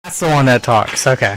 That's the one that talks. Okay.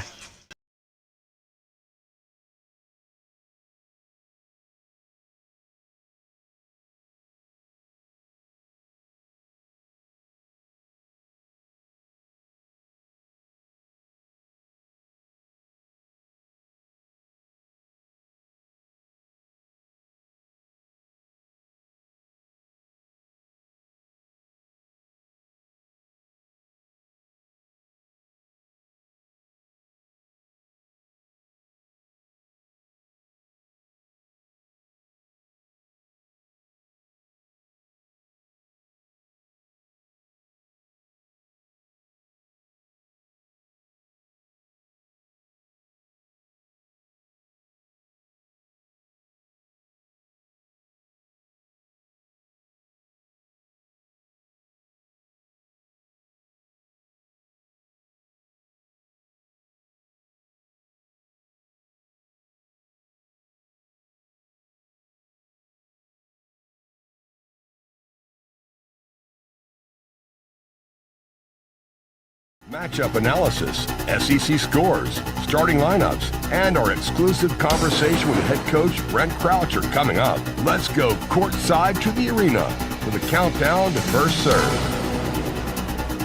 Matchup analysis, SEC scores, starting lineups, and our exclusive conversation with head coach Brent Croucher coming up. Let's go courtside to the arena for the countdown to first serve.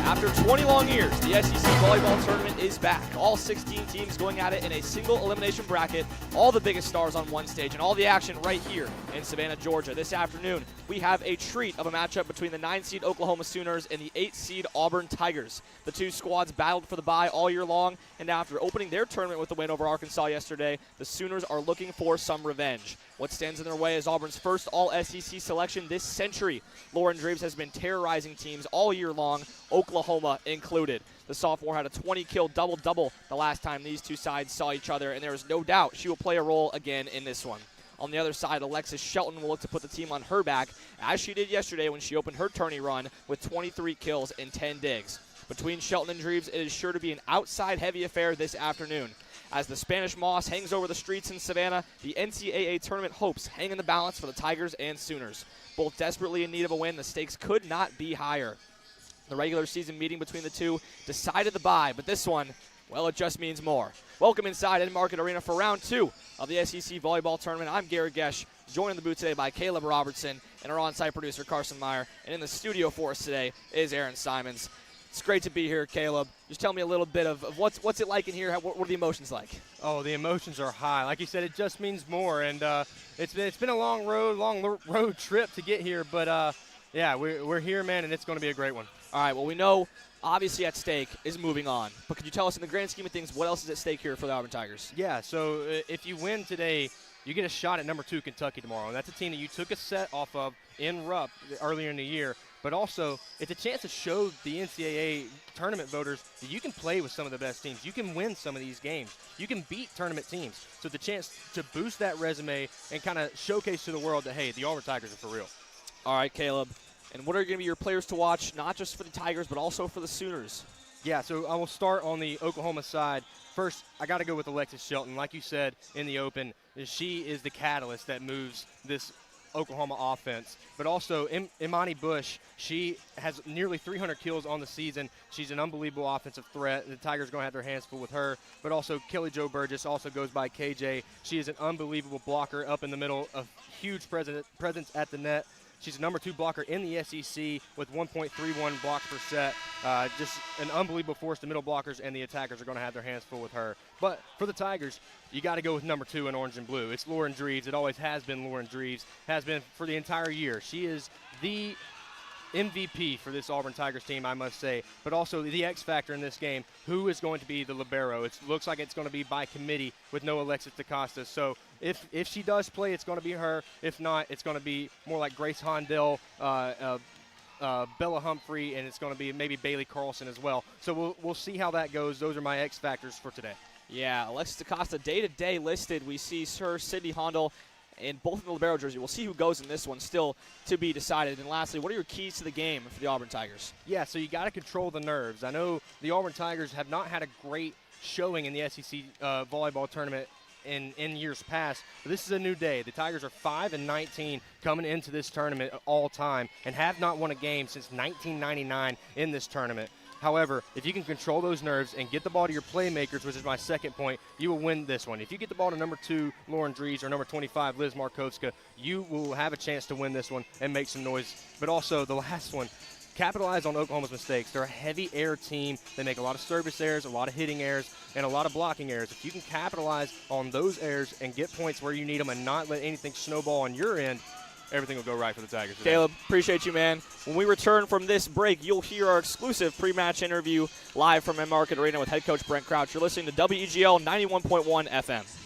After 20 long years, the SEC Volleyball Tournament is back. All 16 teams going at it in a single elimination bracket, all the biggest stars on one stage, and all the action right here in Savannah, Georgia. This afternoon, we have a treat of a matchup between the 9-seed Oklahoma Sooners and the 8-seed Auburn Tigers. The two squads battled for the bye all year long, and after opening their tournament with a win over Arkansas yesterday, the Sooners are looking for some revenge. What stands in their way is Auburn's first All-SEC selection this century. Lauren Dreves has been terrorizing teams all year long, Oklahoma included. The sophomore had a 20-kill double-double the last time these two sides saw each other, and there is no doubt she will play a role again in this one. On the other side, Alexis Shelton will look to put the team on her back, as she did yesterday when she opened her tourney run with 23 kills and 10 digs. Between Shelton and Dreves, it is sure to be an outside-heavy affair this afternoon. As the Spanish moss hangs over the streets in Savannah, the NCAA tournament hopes hang in the balance for the Tigers and Sooners. Both desperately in need of a win, the stakes could not be higher. The regular season meeting between the two decided the bye, but this one, well, it just means more. Welcome inside Enmarket Arena for round two of the SEC Volleyball Tournament. I'm Gehrig Gesch, joined in the booth today by Caleb Robertson and our on-site producer Carson Meyer. And in the studio for us today is Aaron Simons. It's great to be here, Caleb. Just tell me a little bit of what's it like in here. What are the emotions like? Oh, the emotions are high. Like you said, it just means more. And it's been a long road trip to get here. But, yeah, we're here, man, and it's going to be a great one. All right, well, we know obviously at stake is moving on. But could you tell us in the grand scheme of things, what else is at stake here for the Auburn Tigers? Yeah, so if you win today, you get a shot at number 2 Kentucky tomorrow. And that's a team that you took a set off of in Rupp earlier in the year. But also, it's a chance to show the NCAA tournament voters that you can play with some of the best teams. You can win some of these games. You can beat tournament teams. So the chance to boost that resume and kind of showcase to the world that, hey, the Auburn Tigers are for real. All right, Caleb. And what are going to be your players to watch, not just for the Tigers, but also for the Sooners? Yeah, so I will start on the Oklahoma side. First, I got to go with Alexis Shelton. Like you said in the open, she is the catalyst that moves this Oklahoma offense. But also, Imani Bush, she has nearly 300 kills on the season. She's an unbelievable offensive threat. The Tigers are going to have their hands full with her. But also, Kelly Jo Burgess also goes by KJ. She is an unbelievable blocker up in the middle, a huge presence at the net. She's a number 2 blocker in the SEC with 1.31 blocks per set. Just an unbelievable force. The middle blockers and the attackers are going to have their hands full with her. But for the Tigers, you got to go with number 2 in orange and blue. It's Lauren Dreves. It always has been Lauren Dreves. Has been for the entire year. She is the MVP for this Auburn Tigers team, I must say, but also the X factor in this game. Who is going to be the libero? It looks like it's going to be by committee with no Alexis DaCosta. So if she does play, it's going to be her. If not, it's going to be more like Grace Hondell, Bella Humphrey, and it's going to be maybe Bailey Carlson as well. So we'll see how that goes. Those are my X factors for today. Yeah, Alexis DaCosta day-to-day listed. We see her, Sydney Hondell, in both of the libero jersey. We'll see who goes in this one, still to be decided. And lastly, what are your keys to the game for the Auburn Tigers? Yeah, so you got to control the nerves. I know the Auburn Tigers have not had a great showing in the SEC volleyball tournament in years past, but this is a new day. The Tigers are 5-19 coming into this tournament all time and have not won a game since 1999 in this tournament. However, if you can control those nerves and get the ball to your playmakers, which is my second point, you will win this one. If you get the ball to number 2, Lauren Dries, or number 25, Liz Markovska, you will have a chance to win this one and make some noise. But also, the last one, capitalize on Oklahoma's mistakes. They're a heavy error team. They make a lot of service errors, a lot of hitting errors, and a lot of blocking errors. If you can capitalize on those errors and get points where you need them and not let anything snowball on your end, everything will go right for the Tigers today. Caleb, appreciate you, man. When we return from this break, you'll hear our exclusive pre-match interview live from Enmarket Arena with head coach Brent Crouch. You're listening to WEGL 91.1 FM.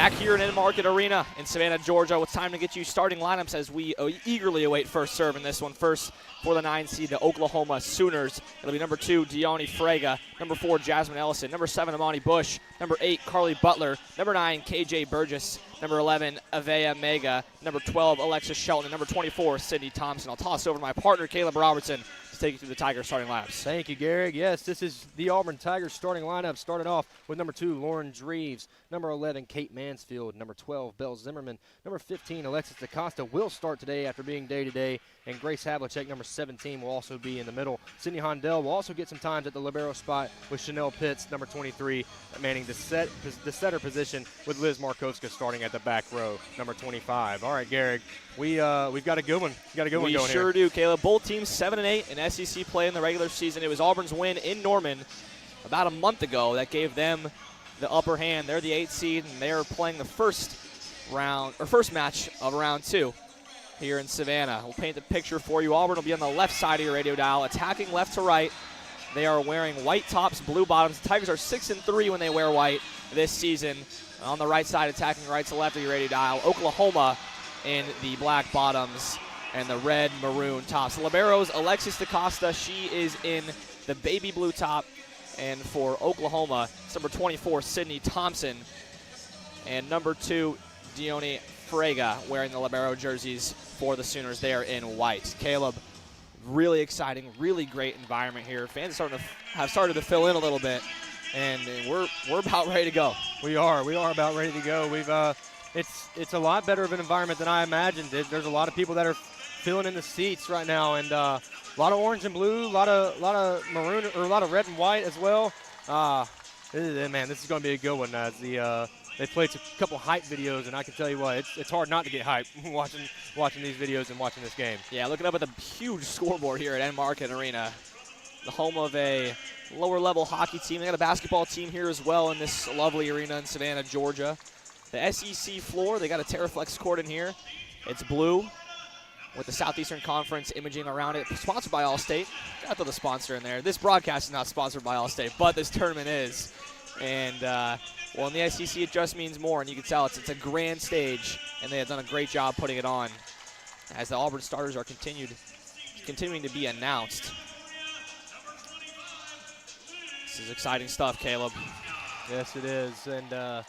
Back here in Enmarket Arena in Savanah, Georgia, it's time to get you starting lineups as we eagerly await first serve in this one. First for the 9 seed, the Oklahoma Sooners. It'll be number 2, Deone Frega. Number 4, Jasmine Ellison. Number 7, Amani Bush. Number 8, Carly Butler. Number 9, KJ Burgess. Number 11, Avea Mega. Number 12, Alexis Shelton. And number 24, Sydney Thompson. I'll toss over to my partner, Caleb Robertson, to take you through the Tigers starting lineups. Thank you, Gehrig. Yes, this is the Auburn Tigers starting lineup. Started off with number 2, Lauren Dreves. Number 11, Kate Mansfield. Number 12, Belle Zimmerman. Number 15, Alexis DaCosta will start today after being day-to-day. And Grace Havlicek, number 17, will also be in the middle. Sydney Hondell will also get some times at the libero spot with Chanel Pitts, number 23, manning the setter position with Liz Markowska starting at the back row, number 25. All right, Gehrig, we've got a good one. Going here. We sure do, Caleb. Both teams 7-8 in SEC play in the regular season. It was Auburn's win in Norman about a month ago that gave them the upper hand. They're the 8th seed, and they're playing the first match of round 2 here in Savanah. We'll paint the picture for you. Auburn will be on the left side of your radio dial, attacking left to right. They are wearing white tops, blue bottoms. The Tigers are 6-3 when they wear white this season. On the right side, attacking right to left of your radio dial. Oklahoma in the black bottoms and the red maroon tops. The liberos, Alexis DaCosta, she is in the baby blue top. And for Oklahoma, it's number 24, Sydney Thompson. And number 2, Deone Frega, wearing the libero jerseys for the Sooners there in white. Caleb, really exciting, really great environment here. Fans have started to fill in a little bit, and we're about ready to go. We are about ready to go. We've it's a lot better of an environment than I imagined. There's a lot of people that are filling in the seats right now, and a lot of orange and blue, a lot of maroon, or a lot of red and white as well. Man, this is going to be a good one. As they played a couple hype videos, and I can tell you what, it's hard not to get hype watching these videos and watching this game. Yeah, looking up at the huge scoreboard here at Enmarket Arena, the home of a lower-level hockey team. They got a basketball team here as well in this lovely arena in Savanah, Georgia. The SEC floor, they got a Terraflex court in here. It's blue with the Southeastern Conference imaging around it. Sponsored by Allstate. Got to throw the sponsor in there. This broadcast is not sponsored by Allstate, but this tournament is. And, well, in the SEC, it just means more, and you can tell it's a grand stage, and they have done a great job putting it on as the Auburn starters are continuing to be announced. This is exciting stuff, Caleb. Yes, it is. And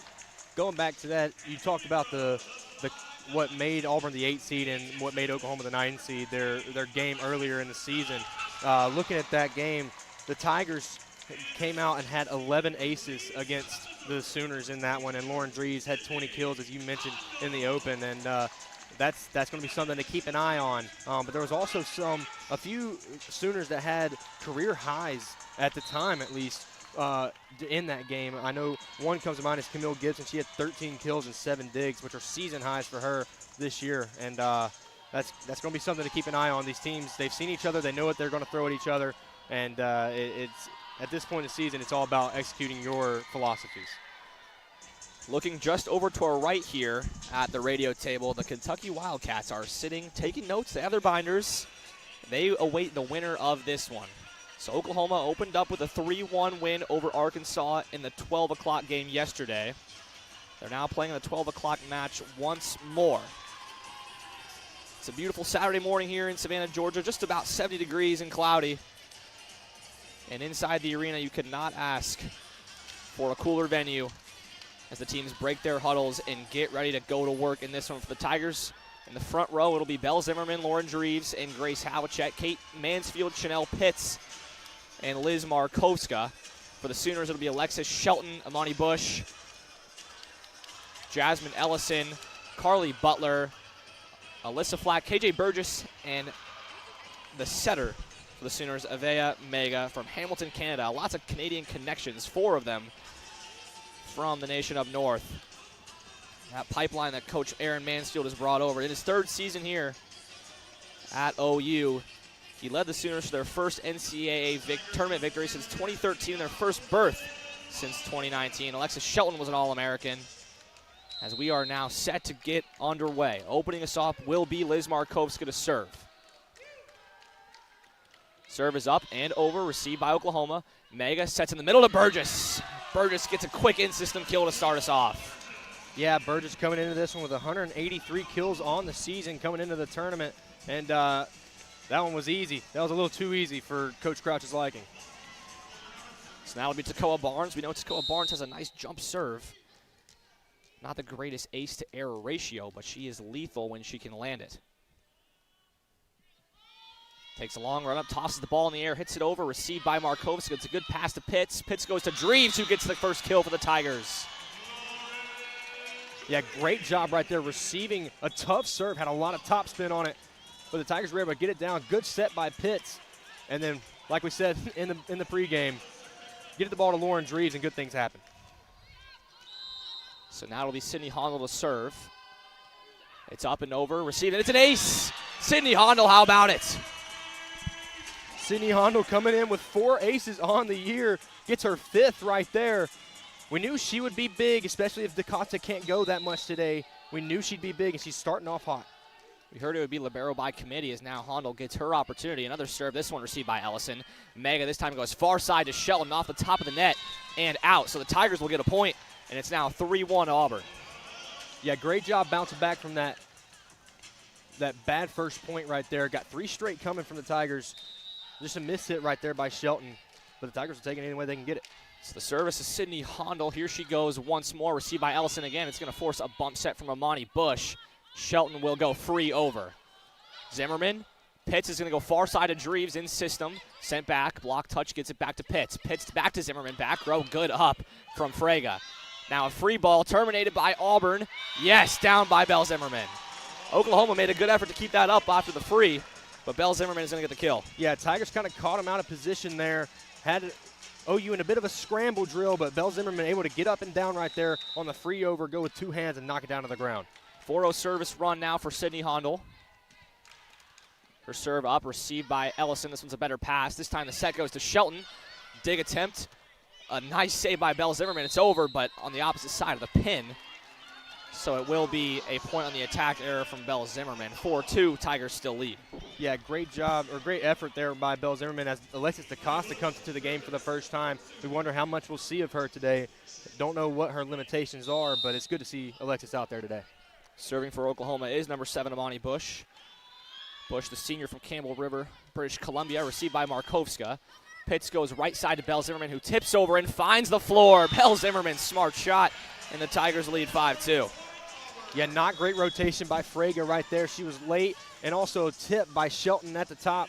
going back to that, you talked about what made Auburn the 8th seed and what made Oklahoma the 9th seed, their game earlier in the season. Looking at that game, the Tigers came out and had 11 aces against the Sooners in that one, and Lauren Dreves had 20 kills, as you mentioned, in the open, and that's going to be something to keep an eye on. But there was also a few Sooners that had career highs at the time, at least, in that game. I know one comes to mind is Camille Gibson. She had 13 kills and 7 digs, which are season highs for her this year, and that's going to be something to keep an eye on. These teams, they've seen each other, they know what they're going to throw at each other, and it's at this point in the season, it's all about executing your philosophies. Looking just over to our right here at the radio table, the Kentucky Wildcats are sitting, taking notes. They have their binders. They await the winner of this one. So Oklahoma opened up with a 3-1 win over Arkansas in the 12 o'clock game yesterday. They're now playing in the 12 o'clock match once more. It's a beautiful Saturday morning here in Savanah, Georgia, just about 70 degrees and cloudy. And inside the arena, you could not ask for a cooler venue as the teams break their huddles and get ready to go to work in this one. For the Tigers, in the front row, it'll be Belle Zimmerman, Lauren Dreves, and Grace Havlicek, Kate Mansfield, Chanel Pitts, and Liz Markowska. For the Sooners, it'll be Alexis Shelton, Amani Bush, Jasmine Ellison, Carly Butler, Alyssa Flack, KJ Burgess, and the setter for the Sooners, Avea Mega from Hamilton, Canada. Lots of Canadian connections, 4 of them from the nation up north. That pipeline that Coach Aaron Mansfield has brought over. In his 3rd season here at OU, he led the Sooners to their first NCAA tournament victory since 2013, their first berth since 2019. Alexis Shelton was an All-American. As we are now set to get underway. Opening us off will be Liz Markowska to serve. Serve is up and over, received by Oklahoma. Mega sets in the middle to Burgess. Burgess gets a quick in-system kill to start us off. Yeah, Burgess coming into this one with 183 kills on the season coming into the tournament. And that one was easy. That was a little too easy for Coach Crouch's liking. So now it'll be Tacoa Barnes. We know Tacoa Barnes has a nice jump serve. Not the greatest ace to error ratio, but she is lethal when she can land it. Takes a long run up, tosses the ball in the air, hits it over, received by Markovska. It's a good pass to Pitts. Pitts goes to Dreves, who gets the first kill for the Tigers. Yeah, great job right there receiving a tough serve. Had a lot of top spin on it, but the Tigers were able to get it down. Good set by Pitts. And then, like we said in the pregame, get the ball to Lauren Dreves and good things happen. So now it'll be Sydney Hondel to serve. It's up and over, receiving. It's an ace. Sydney Hondel, how about it? Sydney Hondel coming in with 4 aces on the year. Gets her 5th right there. We knew she would be big, especially if DaCosta can't go that much today. We knew she'd be big, and she's starting off hot. We heard it would be libero by committee as now Hondel gets her opportunity. Another serve, this one received by Ellison. Mega this time goes far side to Shelton off the top of the net and out. So the Tigers will get a point, and it's now 3-1 Auburn. Yeah, great job bouncing back from that bad first point right there. Got 3 straight coming from the Tigers. Just a miss hit right there by Shelton, but the Tigers will take it any way they can get it. So the service is Sydney Hondel. Here she goes once more, received by Ellison again. It's going to force a bump set from Amani Bush. Shelton will go free over. Zimmerman. Pitts is going to go far side of Dreves in system. Sent back. Block touch gets it back to Pitts. Pitts back to Zimmerman. Back row good up from Frega. Now a free ball terminated by Auburn. Yes, down by Belle Zimmerman. Oklahoma made a good effort to keep that up after the free, but Belle Zimmerman is going to get the kill. Yeah, Tigers kind of caught him out of position there. Had OU in a bit of a scramble drill, but Belle Zimmerman able to get up and down right there on the free over, go with 2 hands and knock it down to the ground. 4-0 service run now for Sydney Hondel. Her serve up, received by Ellison. This one's a better pass. This time the set goes to Shelton. Dig attempt. A nice save by Belle Zimmerman. It's over, but on the opposite side of the pin. So it will be a point on the attack error from Belle Zimmerman. 4-2, Tigers still lead. Yeah, great job, or great effort there by Belle Zimmerman as Alexis DaCosta comes to the game for the first time. We wonder how much we'll see of her today. Don't know what her limitations are, but it's good to see Alexis out there today. Serving for Oklahoma is number 7, Amani Bush. Bush, the senior from Campbell River, British Columbia, received by Markovska. Pitts goes right side to Belle Zimmerman, who tips over and finds the floor. Belle Zimmerman, smart shot, and the Tigers lead 5-2. Yeah, not great rotation by Frega right there. She was late, and also a tip by Shelton at the top.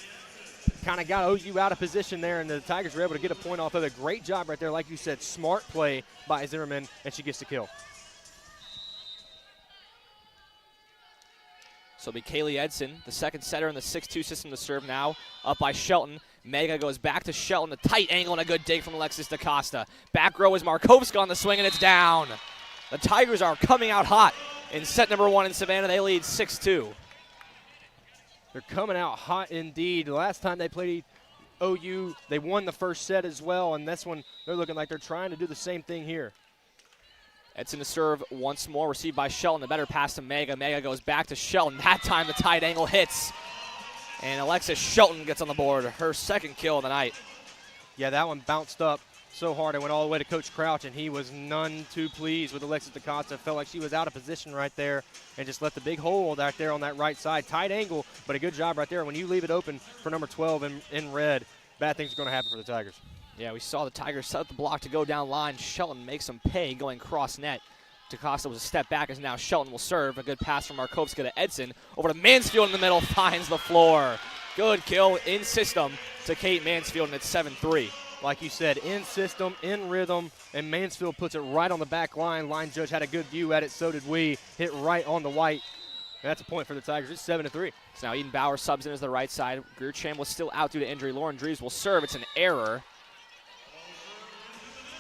Kind of got OU out of position there, and the Tigers were able to get a point off of it. Great job right there. Like you said, smart play by Zimmerman, and she gets the kill. So it'll be Kaylee Edson, the second setter in the 6-2 system to serve now, up by Shelton. Mega goes back to Shelton, a tight angle and a good dig from Alexis DaCosta. Back row is Markovska on the swing, and it's down. The Tigers are coming out hot in set number 1 in Savanah. They lead 6-2. They're coming out hot indeed. The last time they played OU, they won the first set as well, and this one, they're looking like they're trying to do the same thing here. Edson to serve once more, received by Shelton. The better pass to Mega. Mega goes back to Shelton. That time the tight angle hits. And Alexis Shelton gets on the board, her second kill of the night. Yeah, that one bounced up so hard. It went all the way to Coach Crouch, and he was none too pleased with Alexis DaCosta. Felt like she was out of position right there and just left a big hole right there on that right side. Tight angle, but a good job right there. When you leave it open for number 12 in red, bad things are going to happen for the Tigers. Yeah, we saw the Tigers set up the block to go down line. Shelton makes them pay going cross net. DaCosta was a step back as now Shelton will serve. A good pass from Markovska to Edson. Over to Mansfield in the middle, finds the floor. Good kill in system to Kate Mansfield, and it's 7-3. Like you said, in system, in rhythm, and Mansfield puts it right on the back line. Line judge had a good view at it, so did we. Hit right on the white. And that's a point for the Tigers. It's 7-3. So now Eden Bauer subs in as the right side. Greer Chambliss still out due to injury. Lauren Dreves will serve. It's an error.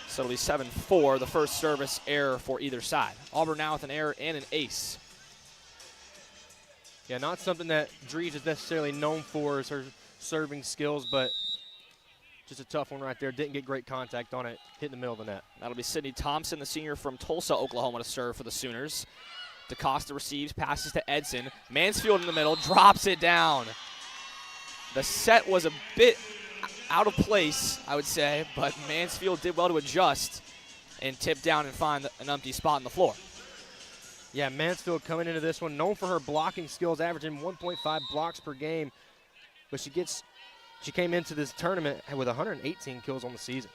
So it'll be 7-4, the first service error for either side. Auburn now with an error and an ace. Yeah, not something that Dreves is necessarily known for is her serving skills, but just a tough one right there. Didn't get great contact on it. Hit in the middle of the net. That'll be Sydney Thompson, the senior from Tulsa, Oklahoma, to serve for the Sooners. DaCosta receives, passes to Edson. Mansfield in the middle, drops it down. The set was a bit out of place, I would say, but Mansfield did well to adjust and tip down and find an empty spot on the floor. Yeah, Mansfield coming into this one, known for her blocking skills, averaging 1.5 blocks per game. But she came into this tournament with 118 kills on the season.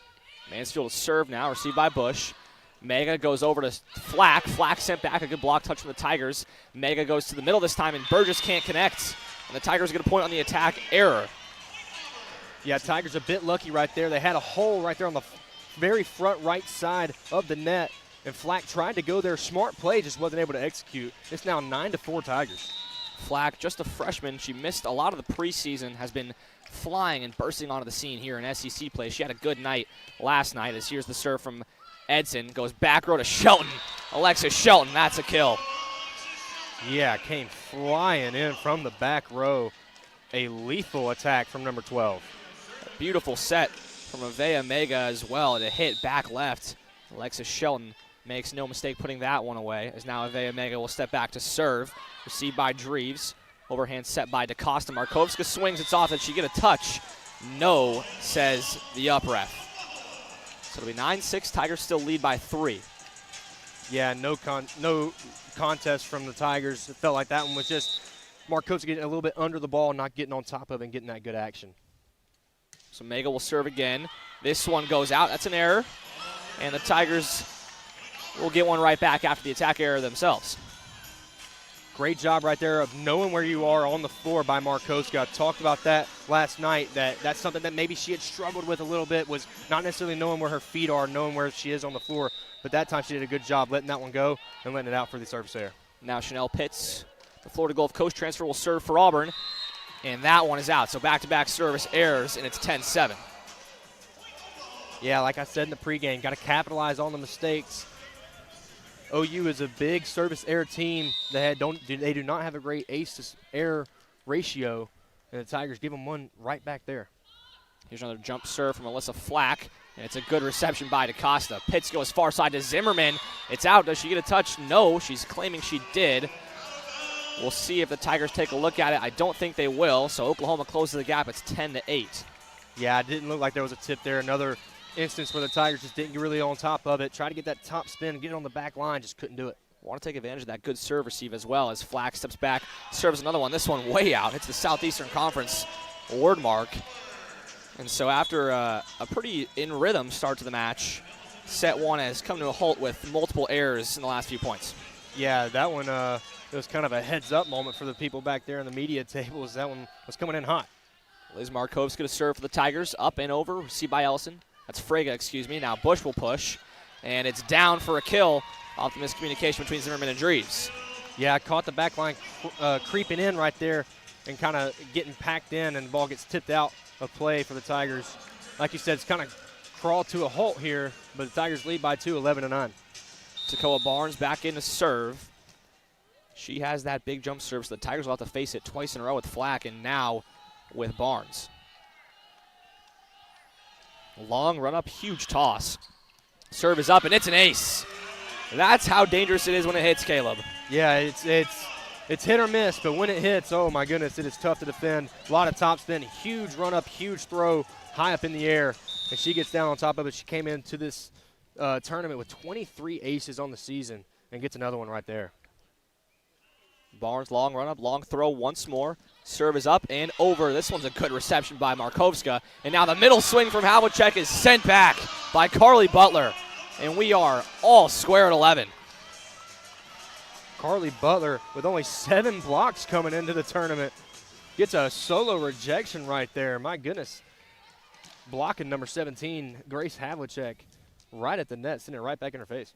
Mansfield is served now, received by Bush. Mega goes over to Flack. Flack sent back a good block touch from the Tigers. Mega goes to the middle this time, and Burgess can't connect. And the Tigers get a point on the attack error. Yeah, Tigers a bit lucky right there. They had a hole right there on the very front right side of the net, and Flack tried to go there. Smart play, just wasn't able to execute. It's now 9-4 Tigers. Flack, just a freshman. She missed a lot of the preseason, has been flying and bursting onto the scene here in SEC play. She had a good night last night, as here's the serve from Edson. Goes back row to Shelton. Alexis Shelton, that's a kill. Yeah, came flying in from the back row. A lethal attack from number 12. A beautiful set from Avea Mega as well to hit back left. Alexis Shelton makes no mistake putting that one away, as now Avea Mega will step back to serve. Received by Dreves. Overhand set by DaCosta. Markovska swings, it's off. Did she get a touch? No, says the up ref. So it'll be 9-6. Tigers still lead by 3. Yeah, no contest from the Tigers. It felt like that one was just Markovska getting a little bit under the ball, not getting on top of it and getting that good action. So Mega will serve again. This one goes out. That's an error. And the Tigers will get one right back after the attack error themselves. Great job right there of knowing where you are on the floor by Markovska. I talked about that last night, that's something that maybe she had struggled with a little bit, was not necessarily knowing where her feet are, knowing where she is on the floor. But that time she did a good job letting that one go and letting it out for the service error. Now Chanel Pitts, the Florida Gulf Coast transfer, will serve for Auburn. And that one is out. So back-to-back service errors, and it's 10-7. Yeah, like I said in the pregame, got to capitalize on the mistakes. OU is a big service error team. They do not have a great ace to error ratio, and the Tigers give them one right back there. Here's another jump serve from Alyssa Flack, and it's a good reception by DaCosta. Pitts goes far side to Zimmerman. It's out. Does she get a touch? No, she's claiming she did. We'll see if the Tigers take a look at it. I don't think they will, so Oklahoma closes the gap. It's 10-8. Yeah, it didn't look like there was a tip there. Another instance where the Tigers just didn't get really on top of it. Tried to get that top spin, get it on the back line, just couldn't do it. Want to take advantage of that good serve receive as well, as Flack steps back, serves another one. This one way out. Hits the Southeastern Conference word mark. And so after a pretty in-rhythm start to the match, set one has come to a halt with multiple errors in the last few points. Yeah, that one it was kind of a heads-up moment for the people back there in the media tables. That one was coming in hot. Liz Markovska to serve for the Tigers. Up and over, received by Ellison. That's Frege, excuse me. Now Bush will push, and it's down for a kill off the miscommunication between Zimmerman and Dreves. Yeah, I caught the back line creeping in right there and kind of getting packed in, and the ball gets tipped out of play for the Tigers. Like you said, it's kind of crawled to a halt here, but the Tigers lead by 2, 11-9. Takoa Barnes back in to serve. She has that big jump serve, so the Tigers will have to face it twice in a row with Flack and now with Barnes. Long run up, huge toss. Serve is up, and it's an ace. That's how dangerous it is when it hits, Caleb. Yeah, it's hit or miss, but when it hits, oh my goodness, it is tough to defend. A lot of top spin, huge run up, huge throw, high up in the air, and she gets down on top of it. She came into this tournament with 23 aces on the season and gets another one right there. Barnes, long run up, long throw once more. Serve is up and over. This one's a good reception by Markovska. And now the middle swing from Havlicek is sent back by Carly Butler. And we are all square at 11. Carly Butler with only 7 blocks coming into the tournament gets a solo rejection right there. My goodness. Blocking number 17, Grace Havlicek, right at the net, sending it right back in her face.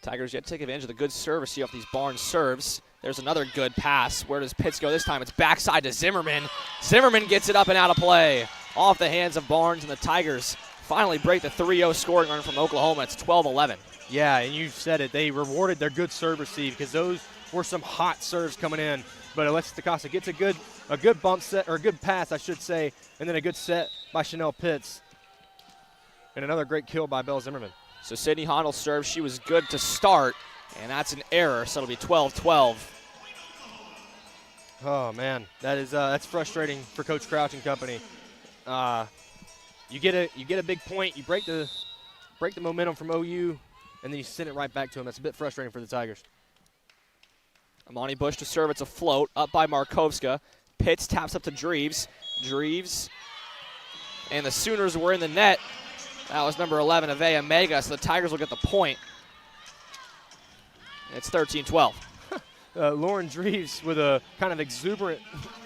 Tigers yet to take advantage of the good service off these Barnes serves. There's another good pass. Where does Pitts go this time? It's backside to Zimmerman. Zimmerman gets it up and out of play. Off the hands of Barnes, and the Tigers finally break the 3-0 scoring run from Oklahoma. It's 12-11. Yeah, and you said it. They rewarded their good serve receive because those were some hot serves coming in. But Alexis DaCosta gets a good bump set, or a good pass, I should say, and then a good set by Chanel Pitts. And another great kill by Belle Zimmerman. So Sydney Hondel serves. She was good to start, and that's an error, so it'll be 12-12. Oh, man, that's frustrating for Coach Crouch and company. You get a big point, you break the momentum from OU, and then you send it right back to him. That's a bit frustrating for the Tigers. Amani Bush to serve. It's a float up by Markovska. Pitts taps up to Dreves. Dreves. And the Sooners were in the net. That was number 11, Avea Mega, so the Tigers will get the point. It's 13-12. Lauren Dreves with a kind of exuberant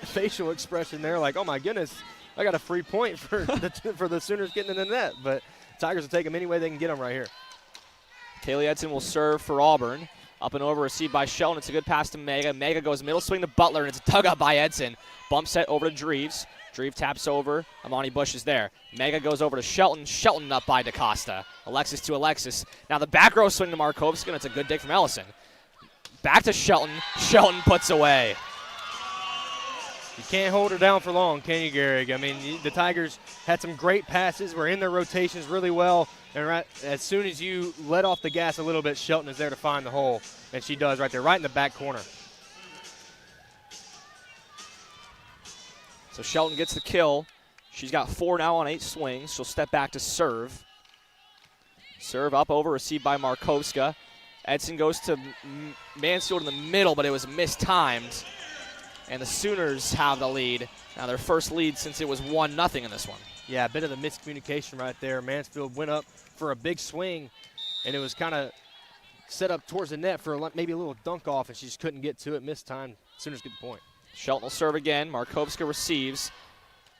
facial expression there, like, oh my goodness, I got a free point for the Sooners getting in the net. But Tigers will take them any way they can get them right here. Kaylee Edson will serve for Auburn. Up and over, received by Shelton. It's a good pass to Mega. Mega goes middle swing to Butler, and it's dug up by Edson. Bump set over to Dreves. Dreves taps over. Amani Bush is there. Mega goes over to Shelton. Shelton up by DaCosta. Alexis to Alexis. Now the back row swing to Markovska, and it's a good dig from Ellison. Back to Shelton. Shelton puts away. You can't hold her down for long, can you, Gehrig? I mean, the Tigers had some great passes, were in their rotations really well, and right as soon as you let off the gas a little bit, Shelton is there to find the hole, and she does right there, right in the back corner. So Shelton gets the kill. She's got 4 now on 8 swings. She'll step back to serve. Serve up over, received by Markovska. Edson goes to Mansfield in the middle, but it was mistimed. And the Sooners have the lead. Now their first lead since it was 1-0 in this one. Yeah, a bit of a miscommunication right there. Mansfield went up for a big swing, and it was kind of set up towards the net for maybe a little dunk off, and she just couldn't get to it. Mistimed. Sooners get the point. Shelton will serve again. Markovska receives.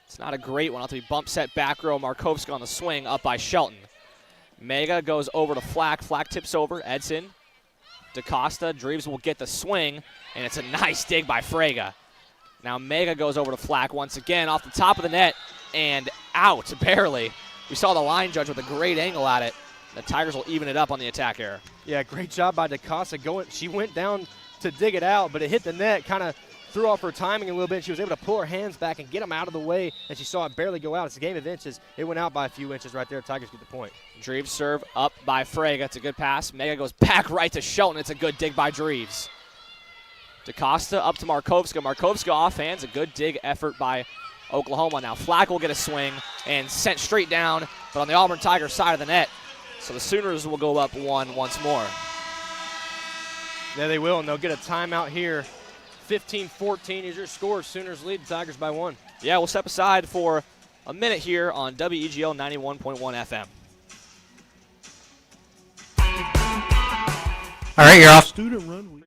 It's not a great one. I'll have to be bump set back row. Markovska on the swing, up by Shelton. Mega goes over to Flack. Flack tips over. Edson. DaCosta. Dreves will get the swing, and it's a nice dig by Frega. Now Mega goes over to Flack once again off the top of the net and out, barely. We saw the line judge with a great angle at it. The Tigers will even it up on the attack error. Yeah, great job by DaCosta. She went down to dig it out, but it hit the net, kind of threw off her timing a little bit. She was able to pull her hands back and get them out of the way, and she saw it barely go out. It's a game of inches. It went out by a few inches right there. Tigers get the point. Dreves serve up by Frega. It's a good pass. Mega goes back right to Shelton. It's a good dig by Dreves. DaCosta up to Markovska. Markovska offhands. A good dig effort by Oklahoma. Now Flack will get a swing and sent straight down, but on the Auburn Tigers side of the net. So the Sooners will go up 1 once more. Yeah, they will, and they'll get a timeout here. 15-14 is your score. Sooners lead the Tigers by 1. Yeah, we'll step aside for a minute here on WEGL 91.1 FM. All right, you're off. Student run.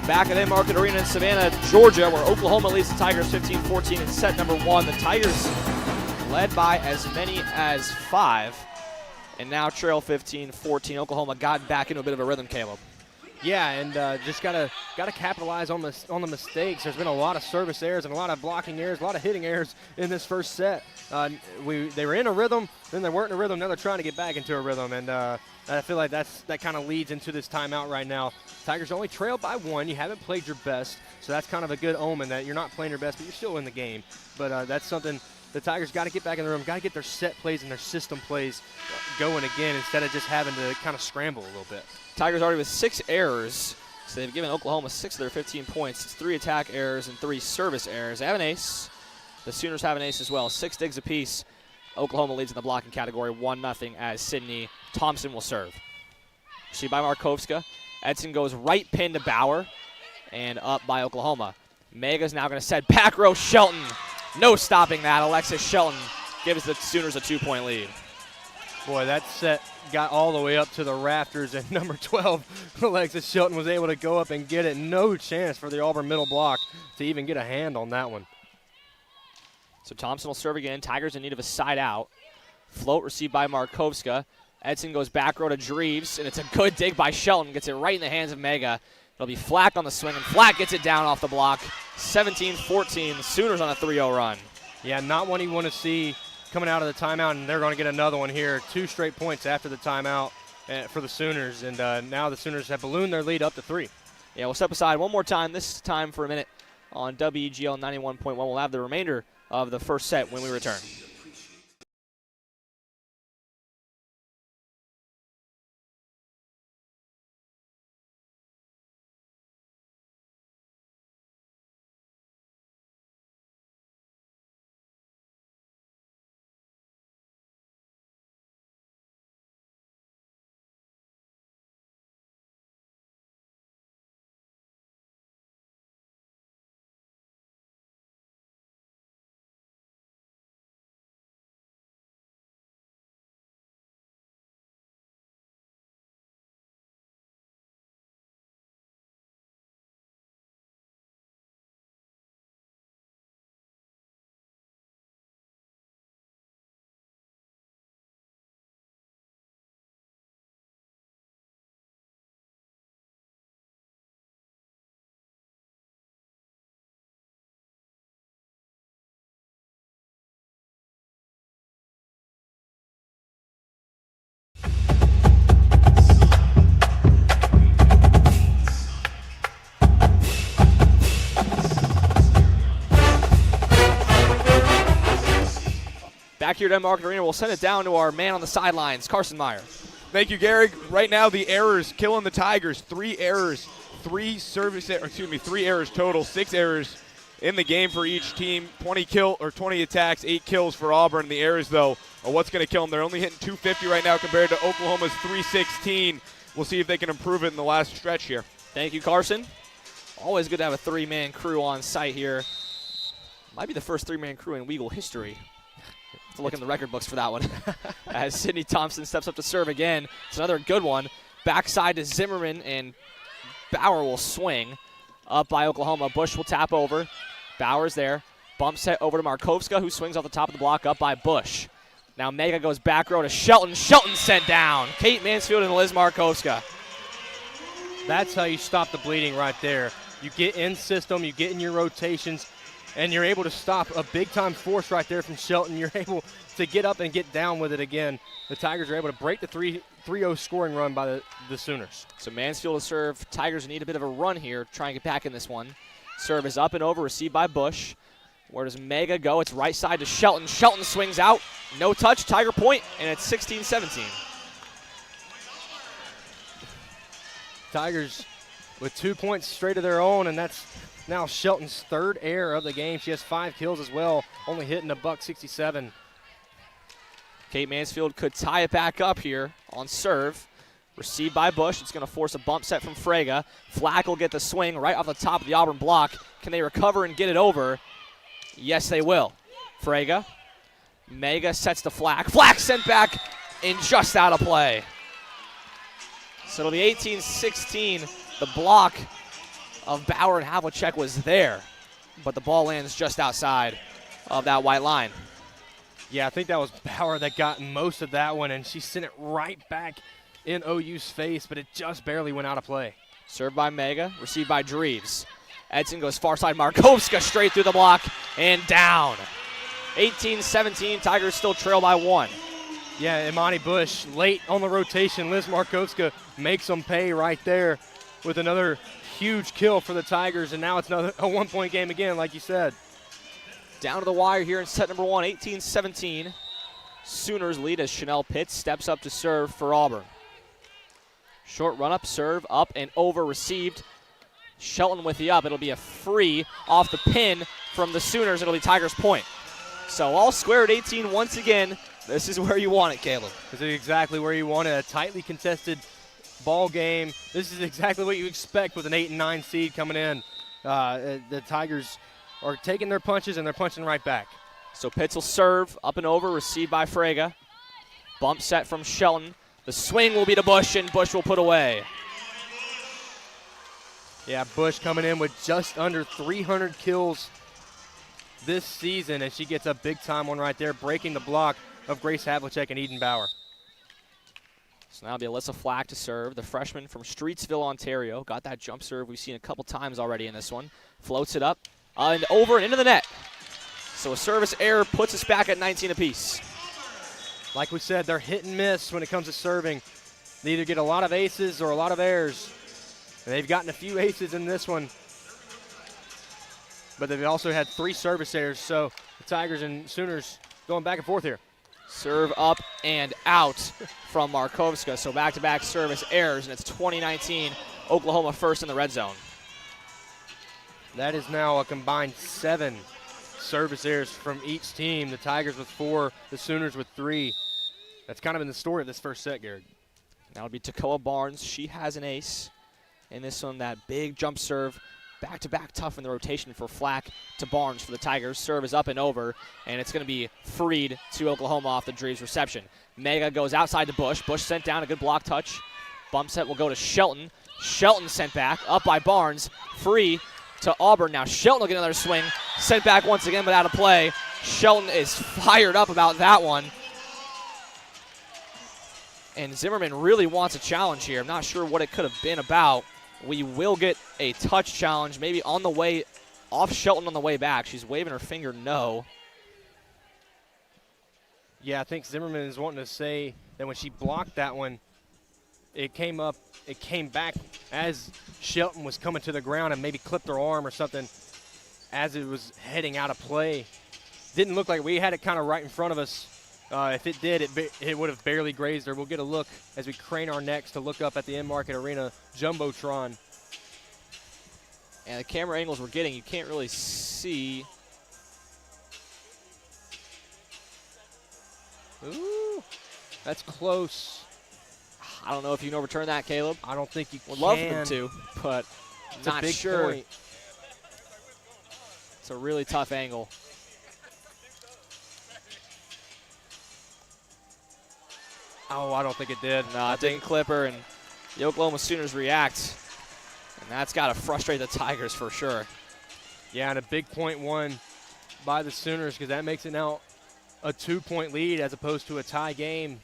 Back at Enmarket Arena in Savannah, Georgia, where Oklahoma leads the Tigers 15-14 in set number 1. The Tigers led by as many as 5, and now trail 15-14. Oklahoma got back into a bit of a rhythm, Caleb. Yeah, and just gotta capitalize on the mistakes. There's been a lot of service errors and a lot of blocking errors, a lot of hitting errors in this first set. They were in a rhythm, then they weren't in a rhythm. Now they're trying to get back into a rhythm, and I feel like that kind of leads into this timeout right now. Tigers only trailed by 1. You haven't played your best, so that's kind of a good omen that you're not playing your best, but you're still in the game. But that's something the Tigers got to get back in the room, got to get their set plays and their system plays going again instead of just having to kind of scramble a little bit. Tigers already with 6 errors, so they've given Oklahoma 6 of their 15 points. It's 3 attack errors and 3 service errors. They have an ace. The Sooners have an ace as well. 6 digs apiece. Oklahoma leads in the blocking category 1-0 as Sydney Thompson will serve. Received by Markovska. Edson goes right pin to Bauer and up by Oklahoma. Mega's now going to set back row Shelton. No stopping that. Alexis Shelton gives the Sooners a 2-point lead. Boy, that set got all the way up to the rafters, and number 12, Alexis Shelton, was able to go up and get it. No chance for the Auburn middle block to even get a hand on that one. So Thompson will serve again. Tigers in need of a side out. Float received by Markovska. Edson goes back row to Dreves, and it's a good dig by Shelton. Gets it right in the hands of Mega. It'll be Flack on the swing, and Flack gets it down off the block. 17-14, the Sooners on a 3-0 run. Yeah, not one you want to see coming out of the timeout, and they're going to get another one here. 2 straight points after the timeout for the Sooners, and now the Sooners have ballooned their lead up to 3. Yeah, we'll step aside one more time, this time for a minute on WGL 91.1. We'll have the remainder of the first set when we return. Back here at Enmarket Arena, we'll send it down to our man on the sidelines, Carson Meyer. Thank you, Gehrig. Right now, the errors killing the Tigers. 3 errors, 3 errors total, 6 errors in the game for each team. 20 attacks, 8 kills for Auburn. The errors, though, are what's going to kill them. They're only hitting 250 right now compared to Oklahoma's 316. We'll see if they can improve it in the last stretch here. Thank you, Carson. Always good to have a 3-man crew on site here. Might be the first 3-man crew in Weagle history. To look in the record books for that one. As Sidney Thompson steps up to serve again. It's another good one. Backside to Zimmerman, and Bauer will swing. Up by Oklahoma. Bush will tap over. Bauer's there. Bump set over to Markovska, who swings off the top of the block, up by Bush. Now Mega goes back row to Shelton. Shelton sent down. Kate Mansfield and Liz Markovska. That's how you stop the bleeding right there. You get in system, you get in your rotations, and you're able to stop a big-time force right there from Shelton. You're able to get up and get down with it again. The Tigers are able to break the 3-0 scoring run by the Sooners. So Mansfield to serve. Tigers need a bit of a run here, try and get back in this one. Serve is up and over, received by Bush. Where does Mega go? It's right side to Shelton. Shelton swings out. No touch, Tiger point, and it's 16-17. Tigers with 2 points straight of their own, and that's now Shelton's 3rd error of the game. She has 5 kills as well, only hitting $167. Kate Mansfield could tie it back up here on serve. Received by Bush. It's going to force a bump set from Frege. Flack will get the swing right off the top of the Auburn block. Can they recover and get it over? Yes, they will. Frege. Mega sets to Flack. Flack sent back and just out of play. So it'll be 18-16. The block of Bauer and Havlicek was there, but the ball lands just outside of that white line. Yeah, I think that was Bauer that got most of that one, and she sent it right back in OU's face, but it just barely went out of play. Served by Mega, received by Dreves. Edson goes far side. Markovska straight through the block and down. 18-17, Tigers still trail by 1. Yeah, Imani Bush late on the rotation. Liz Markovska makes them pay right there with another huge kill for the Tigers, and now it's another a 1-point game again, like you said. Down to the wire here in set number 1, 18-17. Sooners lead as Chanel Pitts steps up to serve for Auburn. Short run up, serve up and over, received. Shelton with the up. It'll be a free off the pin from the Sooners. It'll be Tigers point. So all square at 18 once again. This is where you want it, Caleb. This is exactly where you want it. A tightly contested ball game. This is exactly what you expect with an 8 and 9 seed coming in. The Tigers are taking their punches, and they're punching right back. So Pitts will serve up and over, received by Frege. Bump set from Shelton. The swing will be to Bush, and Bush will put away. Yeah, Bush coming in with just under 300 kills this season, and she gets a big-time one right there, breaking the block of Grace Havlicek and Eden Bauer. So now it'll be Alyssa Flack to serve. The freshman from Streetsville, Ontario. Got that jump serve we've seen a couple times already in this one. Floats it up and over and into the net. So a service error puts us back at 19 apiece. Like we said, they're hit and miss when it comes to serving. They either get a lot of aces or a lot of errors. And they've gotten a few aces in this one. But they've also had 3 service errors, so the Tigers and Sooners going back and forth here. Serve up and out from Markovska. So back-to-back service errors, and it's 2019 Oklahoma first in the red zone. That is now a combined 7 service errors from each team. The Tigers with 4, the Sooners with 3. That's kind of been the story of this first set, Garrett. Now it'll be Takoa Barnes. She has an ace. In this one, that big jump serve. Back-to-back tough in the rotation for Flack to Barnes for the Tigers. Serve is up and over, and it's going to be freed to Oklahoma off the Dreves reception. Mega goes outside to Bush. Bush sent down, a good block touch. Bump set will go to Shelton. Shelton sent back, up by Barnes. Free to Auburn. Now Shelton will get another swing. Sent back once again, but out of play. Shelton is fired up about that one. And Zimmerman really wants a challenge here. I'm not sure what it could have been about. We will get a touch challenge, maybe on the way, off Shelton on the way back. She's waving her finger no. Yeah, I think Zimmerman is wanting to say that when she blocked that one, it came back as Shelton was coming to the ground and maybe clipped her arm or something as it was heading out of play. Didn't look like we had it kind of right in front of us. If it did, it would have barely grazed her. We'll get a look as we crane our necks to look up at the Enmarket Arena Jumbotron. And the camera angles we're getting, you can't really see. Ooh, that's close. I don't know if you can overturn that, Caleb. I don't think you Would can. love for them to, but It's not a big sure. point. It's a really tough angle. Oh, I don't think it did. No, it didn't clip her, and the Oklahoma Sooners react. And that's got to frustrate the Tigers for sure. Yeah, and a big point won by the Sooners because that makes it now a 2-point lead as opposed to a tie game.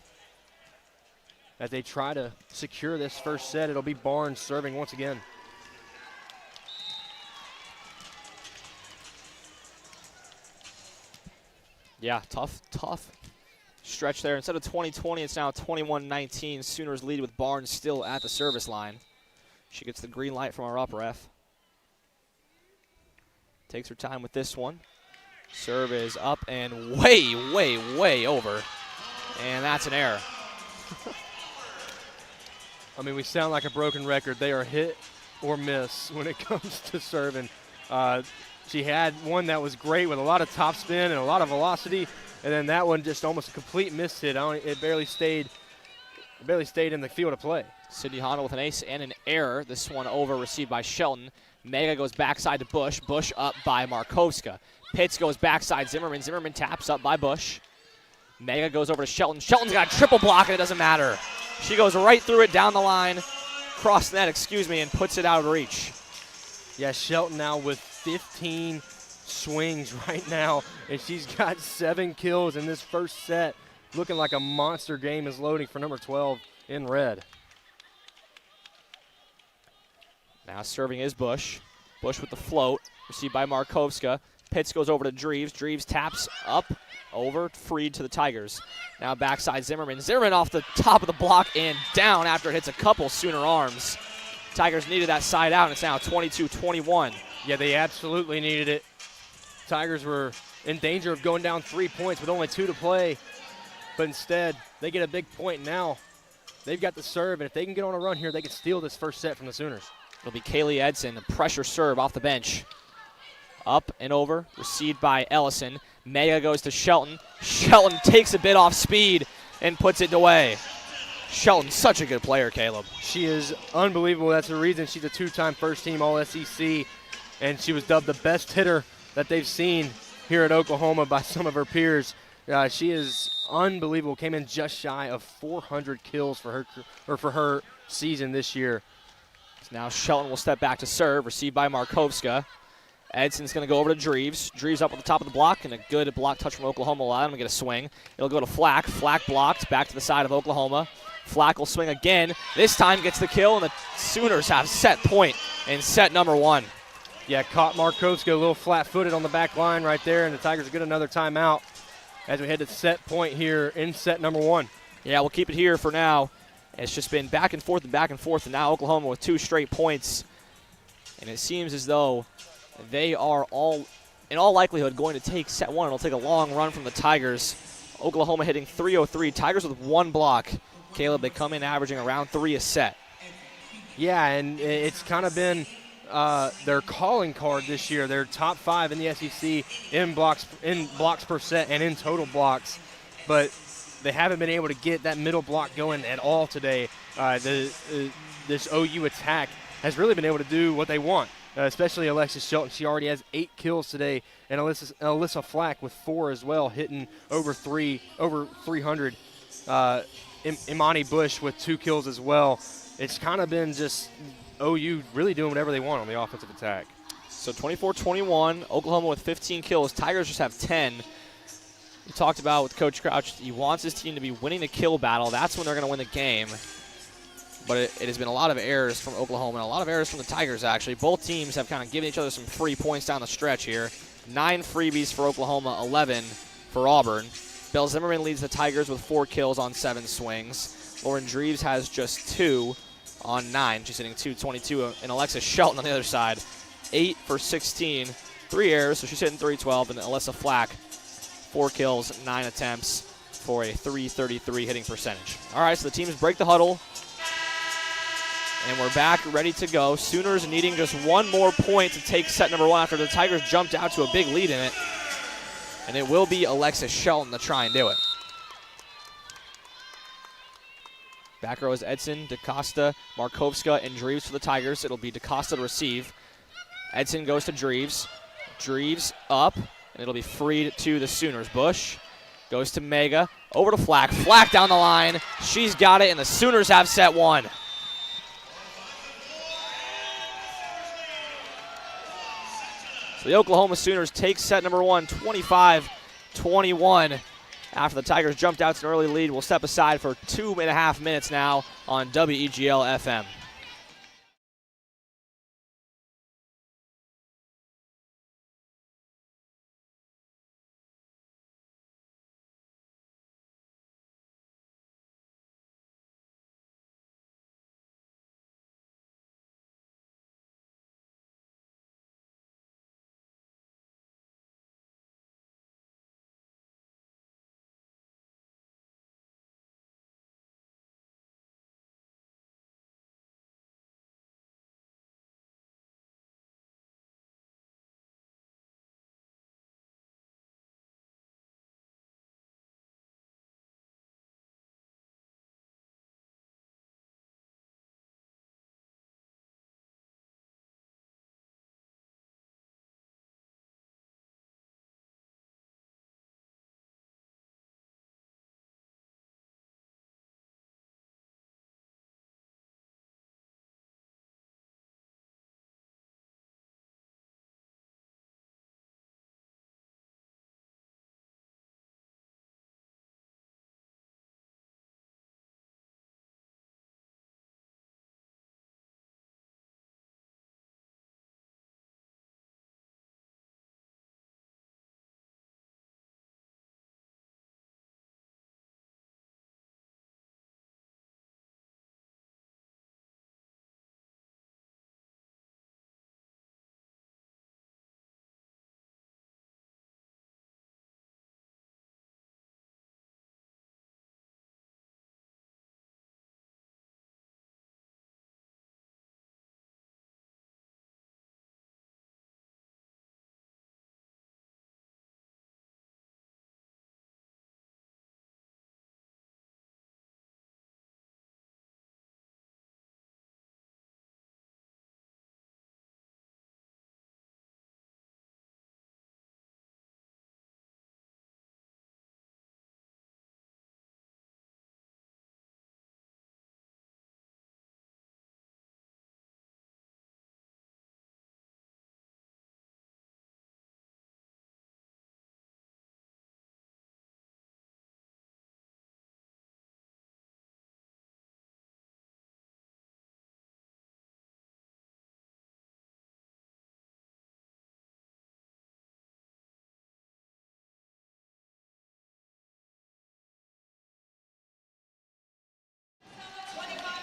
As they try to secure this first set, it'll be Barnes serving once again. Yeah, tough stretch there. Instead of 20-20, it's now 21-19. Sooners lead with Barnes still at the service line. She gets the green light from our up ref. Takes her time with this one. Serve is up and way over. And that's an error. I mean, we sound like a broken record. They are hit or miss when it comes to serving. She had one that was great with a lot of topspin and a lot of velocity, and then that one just almost a complete miss hit. It barely stayed in the field of play. Sydney Honda with an ace and an error. This one over, received by Shelton. Mega goes backside to Bush. Bush up by Markovska. Pitts goes backside Zimmerman. Zimmerman taps up by Bush. Mega goes over to Shelton. Shelton's got a triple block, and it doesn't matter. She goes right through it, down the line, cross the net, and puts it out of reach. Yeah, Shelton now with 15 swings right now, and she's got 7 kills in this first set. Looking like a monster game is loading for number 12 in red. Now serving is Bush. Bush with the float, received by Markovska. Pitts goes over to Dreves. Dreves taps up, over, freed to the Tigers. Now backside Zimmerman. Zimmerman off the top of the block and down after it hits a couple Sooner arms. Tigers needed that side out, and it's now 22-21. Yeah, they absolutely needed it. Tigers were in danger of going down 3 points with only 2 to play, but instead they get a big point now. They've got the serve, and if they can get on a run here, they can steal this first set from the Sooners. It'll be Kaylee Edson, the pressure serve off the bench. Up and over, received by Ellison. Mega goes to Shelton. Shelton takes a bit off speed and puts it away. Shelton's such a good player, Caleb. She is unbelievable. That's the reason she's a 2-time first-team All-SEC, and she was dubbed the best hitter that they've seen here at Oklahoma by some of her peers. She is unbelievable. Came in just shy of 400 kills for her season this year. So now Shelton will step back to serve, received by Markovska. Edson's going to go over to Dreves. Dreves up at the top of the block, and a good block touch from Oklahoma will allow him to get a swing. It'll go to Flack. Flack blocked, back to the side of Oklahoma. Flack will swing again. This time gets the kill, and the Sooners have set point in set number 1. Yeah, caught Markovska a little flat-footed on the back line right there, and the Tigers get another timeout as we head to set point here in set number 1. Yeah, we'll keep it here for now. It's just been back and forth, and now Oklahoma with 2 straight points. And it seems as though they are in all likelihood, going to take set 1. It'll take a long run from the Tigers. Oklahoma hitting .303. Tigers with 1 block. Caleb, they come in averaging around 3 a set. Yeah, and it's kind of been their calling card this year. They're top 5 in the SEC in blocks per set and in total blocks, but they haven't been able to get that middle block going at all today. This OU attack has really been able to do what they want, especially Alexis Shelton. She already has 8 kills today, and Alyssa Flack with 4 as well, hitting over 300. Imani Bush with 2 kills as well. It's kind of been just OU really doing whatever they want on the offensive attack. So 24-21, Oklahoma with 15 kills. Tigers just have 10. We talked about with Coach Crouch, he wants his team to be winning the kill battle. That's when they're going to win the game. But it has been a lot of errors from Oklahoma and a lot of errors from the Tigers, actually. Both teams have kind of given each other some free points down the stretch here. 9 freebies for Oklahoma, 11 for Auburn. Belle Zimmerman leads the Tigers with 4 kills on 7 swings. Lauren Dreves has just 2 on 9. She's hitting .222. And Alexis Shelton on the other side, 8 for 16. 3 errors, so she's hitting .312. And Alyssa Flack, 4 kills, 9 attempts for a .333 hitting percentage. All right, so the teams break the huddle. And we're back ready to go. Sooners needing just 1 more point to take set number 1 after the Tigers jumped out to a big lead in it. And it will be Alexis Shelton to try and do it. Back row is Edson, DaCosta, Markovska, and Dreves for the Tigers. It'll be DaCosta to receive. Edson goes to Dreves. Dreves up, and it'll be freed to the Sooners. Bush goes to Mega, over to Flack. Flack down the line. She's got it, and the Sooners have set 1. So the Oklahoma Sooners take set number 1, 25-21. After the Tigers jumped out to an early lead, we'll step aside for 2.5 minutes now on WEGL FM.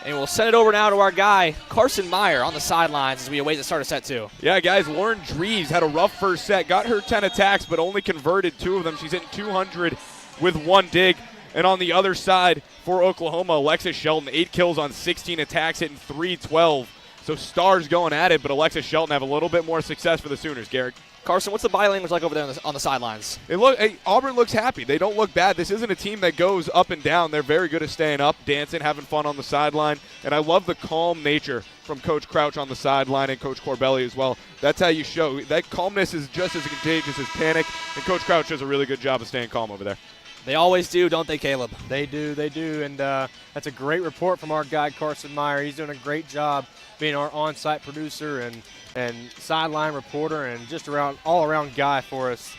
And we'll send it over now to our guy, Carson Meyer, on the sidelines as we await the start of set 2. Yeah, guys, Lauren Dreves had a rough first set. Got her 10 attacks, but only converted 2 of them. She's hitting 200 with 1 dig. And on the other side for Oklahoma, Alexis Shelton, 8 kills on 16 attacks, hitting 312. So stars going at it, but Alexis Shelton have a little bit more success for the Sooners, Garrick. Carson, what's the body language like over there on the sidelines? Auburn looks happy. They don't look bad. This isn't a team that goes up and down. They're very good at staying up, dancing, having fun on the sideline. And I love the calm nature from Coach Crouch on the sideline and Coach Corbelli as well. That's how you show. That calmness is just as contagious as panic, and Coach Crouch does a really good job of staying calm over there. They always do, don't they, Caleb? They do. And that's a great report from our guy, Carson Meyer. He's doing a great job being our on-site producer and sideline reporter and just all-around guy for us.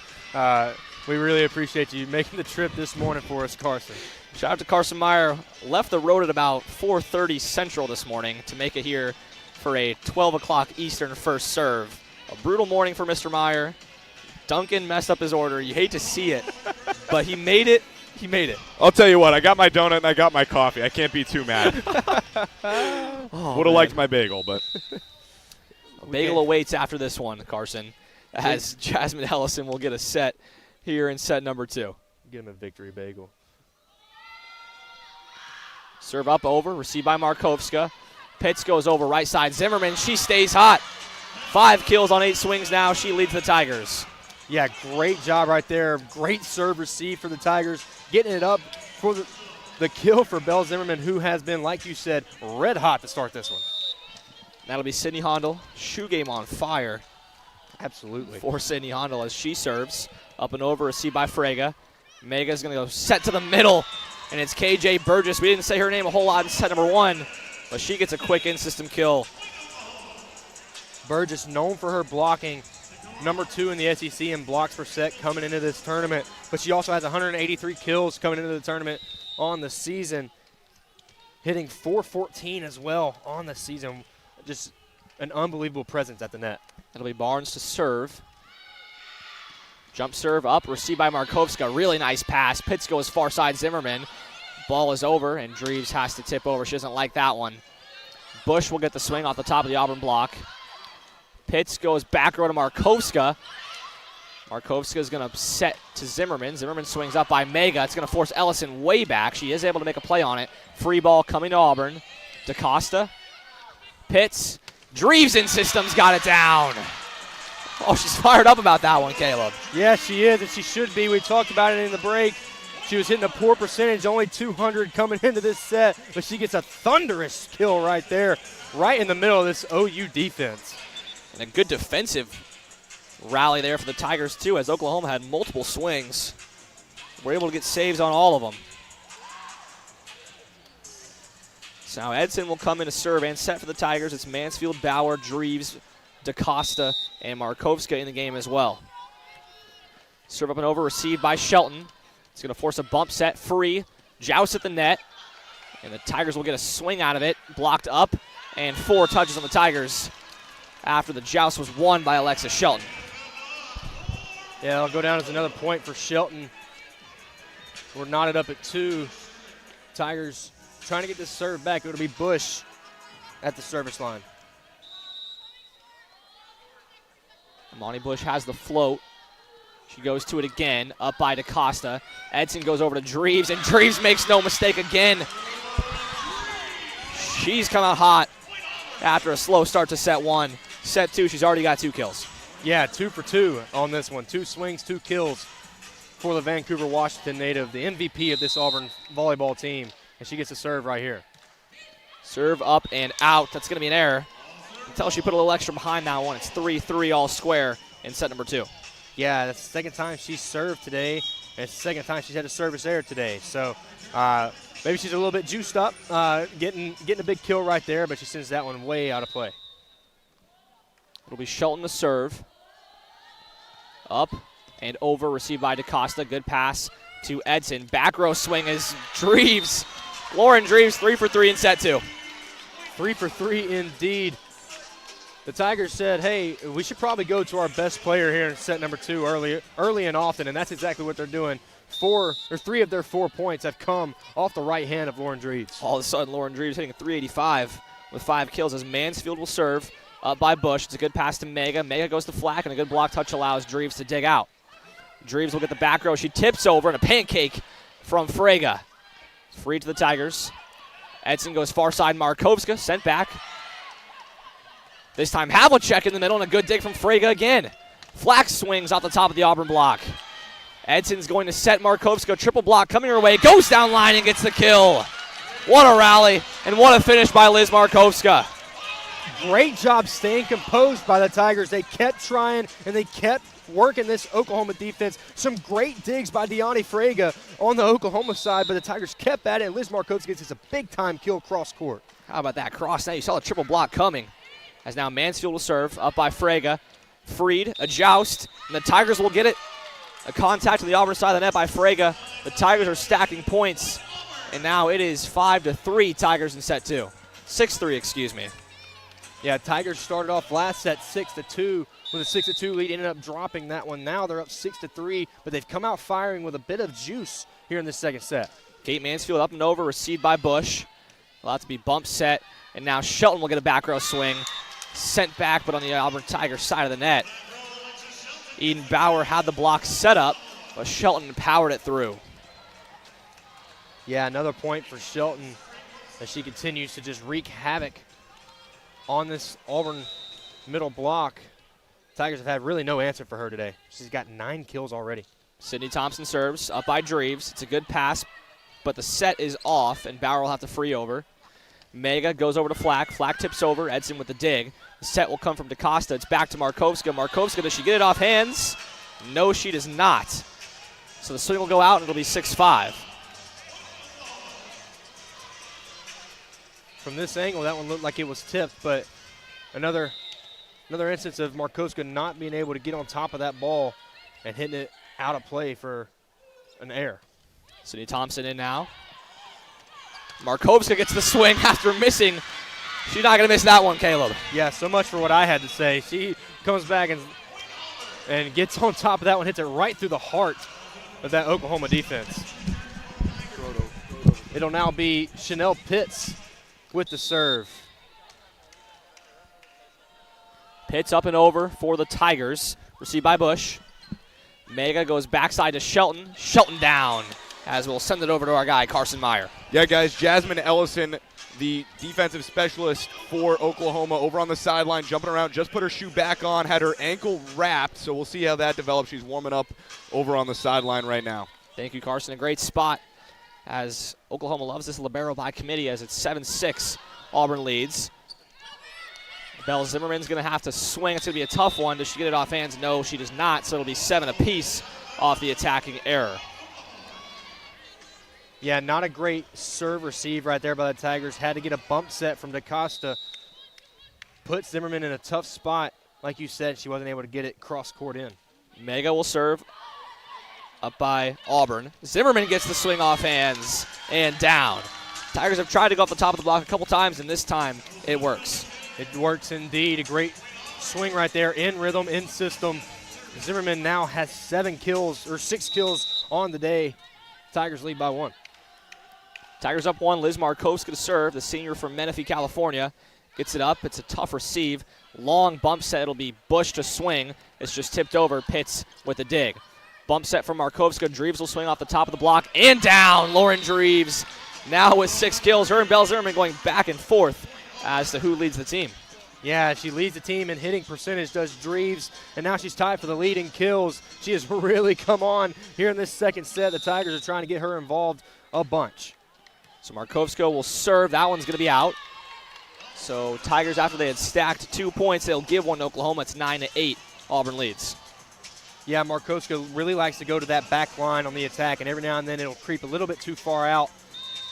We really appreciate you making the trip this morning for us, Carson. Shout out to Carson Meyer. Left the road at about 4:30 Central this morning to make it here for a 12 o'clock Eastern first serve. A brutal morning for Mr. Meyer. Duncan messed up his order. You hate to see it, but he made it. He made it. I'll tell you what, I got my donut and I got my coffee. I can't be too mad. Would have liked my bagel, but. Bagel awaits after this one, Carson, as Jasmine Ellison will get a set here in set number 2. Give him a victory bagel. Serve up over, received by Markovska. Pitts goes over right side. Zimmerman, she stays hot. 5 kills on 8 swings now. She leads the Tigers. Yeah, great job right there. Great serve receive for the Tigers. Getting it up for the kill for Belle Zimmerman, who has been, like you said, red hot to start this one. That'll be Sydney Hondel. Shoe game on fire. Absolutely. For Sydney Hondel as she serves. Up and over, received by Frega. Mega's going to go set to the middle, and it's KJ Burgess. We didn't say her name a whole lot in set number 1, but she gets a quick in-system kill. Burgess, known for her blocking, number 2 in the SEC in blocks per set coming into this tournament, but she also has 183 kills coming into the tournament on the season, hitting .414 as well on the season. Just an unbelievable presence at the net. It'll be Barnes to serve. Jump serve up, received by Markovska. Really nice pass. Pitts goes far side Zimmerman. Ball is over, and Dreves has to tip over. She doesn't like that one. Bush will get the swing off the top of the Auburn block. Pitts goes back row to Markovska. Markovska is going to set to Zimmerman. Zimmerman swings up by Mega. It's going to force Ellison way back. She is able to make a play on it. Free ball coming to Auburn. DaCosta. Pitts. Dreves in systems got it down. Oh, she's fired up about that one, Caleb. Yeah, she is, and she should be. We talked about it in the break. She was hitting a poor percentage, only 200 coming into this set, but she gets a thunderous kill right there, right in the middle of this OU defense. And a good defensive rally there for the Tigers, too, as Oklahoma had multiple swings. We're able to get saves on all of them. So now Edson will come in to serve and set for the Tigers. It's Mansfield, Bauer, Dreves, DaCosta, and Markovska in the game as well. Serve up and over, received by Shelton. It's going to force a bump set, free, joust at the net, and the Tigers will get a swing out of it. Blocked up, and 4 touches on the Tigers after the joust was won by Alexis Shelton. Yeah, it'll go down as another point for Shelton. We're knotted up at 2. Tigers trying to get this serve back. It'll be Bush at the service line. Monty Bush has the float. She goes to it again, up by DaCosta. Edson goes over to Dreves, and Dreves makes no mistake again. She's come out hot after a slow start to set 1. Set 2, she's already got 2 kills. Yeah, 2 for 2 on this one. 2 swings, 2 kills for the Vancouver, Washington native, the MVP of this Auburn volleyball team. And she gets a serve right here. Serve up and out. That's going to be an error. Until she put a little extra behind that one. It's 3-3 all square in set number 2. Yeah, that's the second time she's served today. And it's the second time she's had a service error today. So maybe she's a little bit juiced up, getting a big kill right there, but she sends that one way out of play. It'll be Shelton to serve. Up and over, received by DaCosta. Good pass to Edson. Back row swing is Dreves. Lauren Dreves, 3 for 3 in set 2. 3 for 3 indeed. the Tigers said, hey, we should probably go to our best player here in set number 2 early and often, and that's exactly what they're doing. 3 of their 4 points have come off the right hand of Lauren Dreves. All of a sudden, Lauren Dreves hitting a .385 with 5 kills as Mansfield will serve up by Bush. It's a good pass to Mega. Mega goes to Flack, and a good block touch allows Dreves to dig out. Dreves will get the back row. She tips over, and a pancake from Frege. Free to the Tigers. Edson goes far side. Markovska sent back. This time Havlicek in the middle, and a good dig from Frege again. Flack swings off the top of the Auburn block. Edson's going to set Markovska. Triple block coming her way. Goes down line and gets the kill. What a rally, and what a finish by Liz Markovska. Great job staying composed by the Tigers. They kept trying, and they kept working this Oklahoma defense. Some great digs by Deani Frege on the Oklahoma side, but the Tigers kept at it, and Liz Markovska gets us a big-time kill cross court. How about that cross? Now you saw the triple block coming. As now Mansfield will serve up by Frege. Freed, a joust, and the Tigers will get it. A contact to the Auburn side of the net by Frege. The Tigers are stacking points, and now it is 5-3 Tigers in set 2. 6-3, excuse me. Yeah, Tigers started off last set 6-2 with a 6-2 lead, ended up dropping that one. Now they're up 6-3, but they've come out firing with a bit of juice here in the second set. Kate Mansfield up and over, received by Bush. Allowed to be bump set, and now Shelton will get a back row swing. Sent back, but on the Auburn Tigers side of the net. Eden Bauer had the block set up, but Shelton powered it through. Yeah, another point for Shelton as she continues to just wreak havoc on this Auburn middle block. Tigers have had really no answer for her today. She's got 9 kills already. Sydney Thompson serves up by Dreves. It's a good pass, but the set is off, and Bauer will have to free over. Mega goes over to Flack. Flack tips over. Edson with the dig. The set will come from DaCosta. It's back to Markovska. Markovska, does she get it off hands? No, she does not. So the swing will go out, and it'll be 6-5. From this angle, that one looked like it was tipped, but another instance of Markovska not being able to get on top of that ball and hitting it out of play for an error. Sydney Thompson in now. Markovska gets the swing after missing. She's not going to miss that one, Caleb. Yeah, so much for what I had to say. She comes back and gets on top of that one, hits it right through the heart of that Oklahoma defense. It'll now be Chanel Pitts with the serve. Pitts up and over for the Tigers. Received by Bush. Mega goes backside to Shelton. Shelton down, as we'll send it over to our guy, Carson Meyer. Yeah, guys, Jasmine Ellison, the defensive specialist for Oklahoma, over on the sideline, jumping around, just put her shoe back on, had her ankle wrapped, so we'll see how that develops. She's warming up over on the sideline right now. Thank you, Carson. A great spot, as Oklahoma loves this libero by committee, as it's 7-6. Auburn leads. Belle Zimmerman's going to have to swing. It's going to be a tough one. Does she get it off hands? No, she does not, so it'll be 7 apiece off the attacking error. Yeah, not a great serve receive right there by the Tigers. Had to get a bump set from DaCosta. Put Zimmerman in a tough spot. Like you said, she wasn't able to get it cross-court in. Mega will serve up by Auburn. Zimmerman gets the swing off hands and down. Tigers have tried to go off the top of the block a couple times, and this time it works. It works indeed. A great swing right there, in rhythm, in system. Zimmerman now has 6 kills on the day. Tigers lead by 1. Tigers up 1. Liz Markovska to serve, the senior from Menifee, California. Gets it up. It's a tough receive. Long bump set. It'll be Bush to swing. It's just tipped over. Pitts with the dig. Bump set from Markovska. Dreves will swing off the top of the block and down. Lauren Dreves now with 6 kills. Her and Belle Zimmerman going back and forth as to who leads the team. Yeah, she leads the team in hitting percentage, does Dreves, and now she's tied for the lead in kills. She has really come on here in this second set. The Tigers are trying to get her involved a bunch. So Markovska will serve. That one's going to be out. So Tigers, after they had stacked 2 points, they'll give one to Oklahoma. It's 9-8. Auburn leads. Yeah, Markovska really likes to go to that back line on the attack, and every now and then it'll creep a little bit too far out.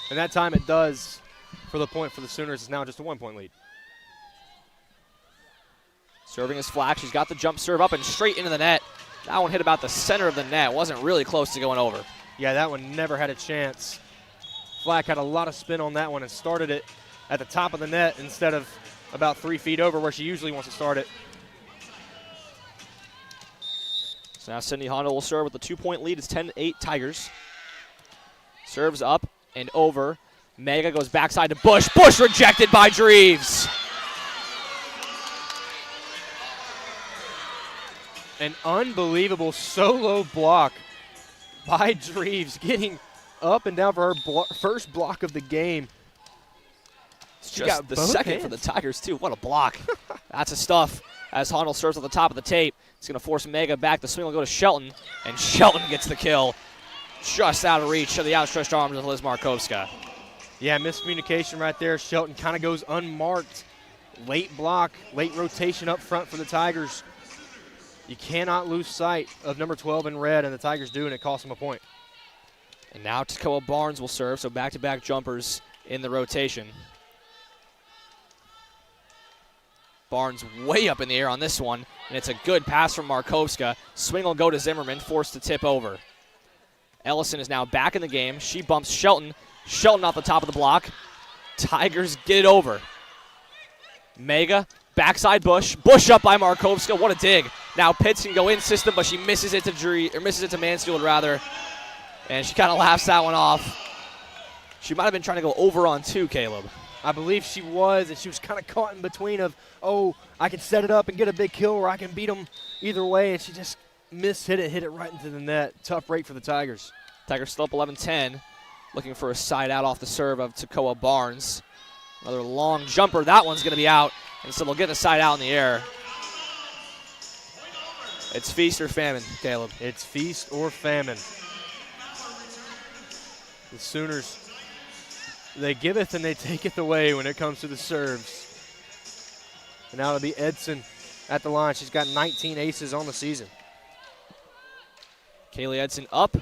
And that time it does for the point for the Sooners. It's now just a 1-point lead. Serving is Flack. She's got the jump serve up and straight into the net. That one hit about the center of the net. Wasn't really close to going over. Yeah, that one never had a chance. Flack had a lot of spin on that one and started it at the top of the net instead of about 3 feet over where she usually wants to start it. So now Sydney Honda will serve with a 2-point lead. It's 10-8 Tigers. Serves up and over. Mega goes backside to Bush. Bush rejected by Dreves. An unbelievable solo block by Dreves, getting up and down for her first block of the game. It's just the second for the Tigers, too. What a block. That's a stuff. As Honnold serves at the top of the tape, it's going to force Mega back. The swing will go to Shelton, and Shelton gets the kill. Just out of reach of the outstretched arms of Liz Markowska. Yeah, miscommunication right there. Shelton kind of goes unmarked. Late block, late rotation up front for the Tigers. You cannot lose sight of number 12 in red, and the Tigers do, and it costs them a point. And now Tacoa Barnes will serve, so back-to-back jumpers in the rotation. Barnes way up in the air on this one, and it's a good pass from Markowska. Swing will go to Zimmerman, forced to tip over. Ellison is now back in the game. She bumps Shelton. Shelton off the top of the block. Tigers get it over. Mega, backside Bush. Bush up by Markowska. What a dig. Now Pitts can go in system, but she misses it to Mansfield rather. And she kind of laughs that one off. She might have been trying to go over on 2, Caleb. I believe she was, and she was kind of caught in between of, oh, I can set it up and get a big kill, or I can beat them either way, and she just hit it right into the net. Tough break for the Tigers. Tigers still up 11-10, looking for a side out off the serve of Tacoa Barnes. Another long jumper. That one's going to be out, and so they'll get the side out in the air. It's feast or famine, Caleb. It's feast or famine. The Sooners, they giveth and they taketh away when it comes to the serves. And now it'll be Edson at the line. She's got 19 aces on the season. Kaylee Edson up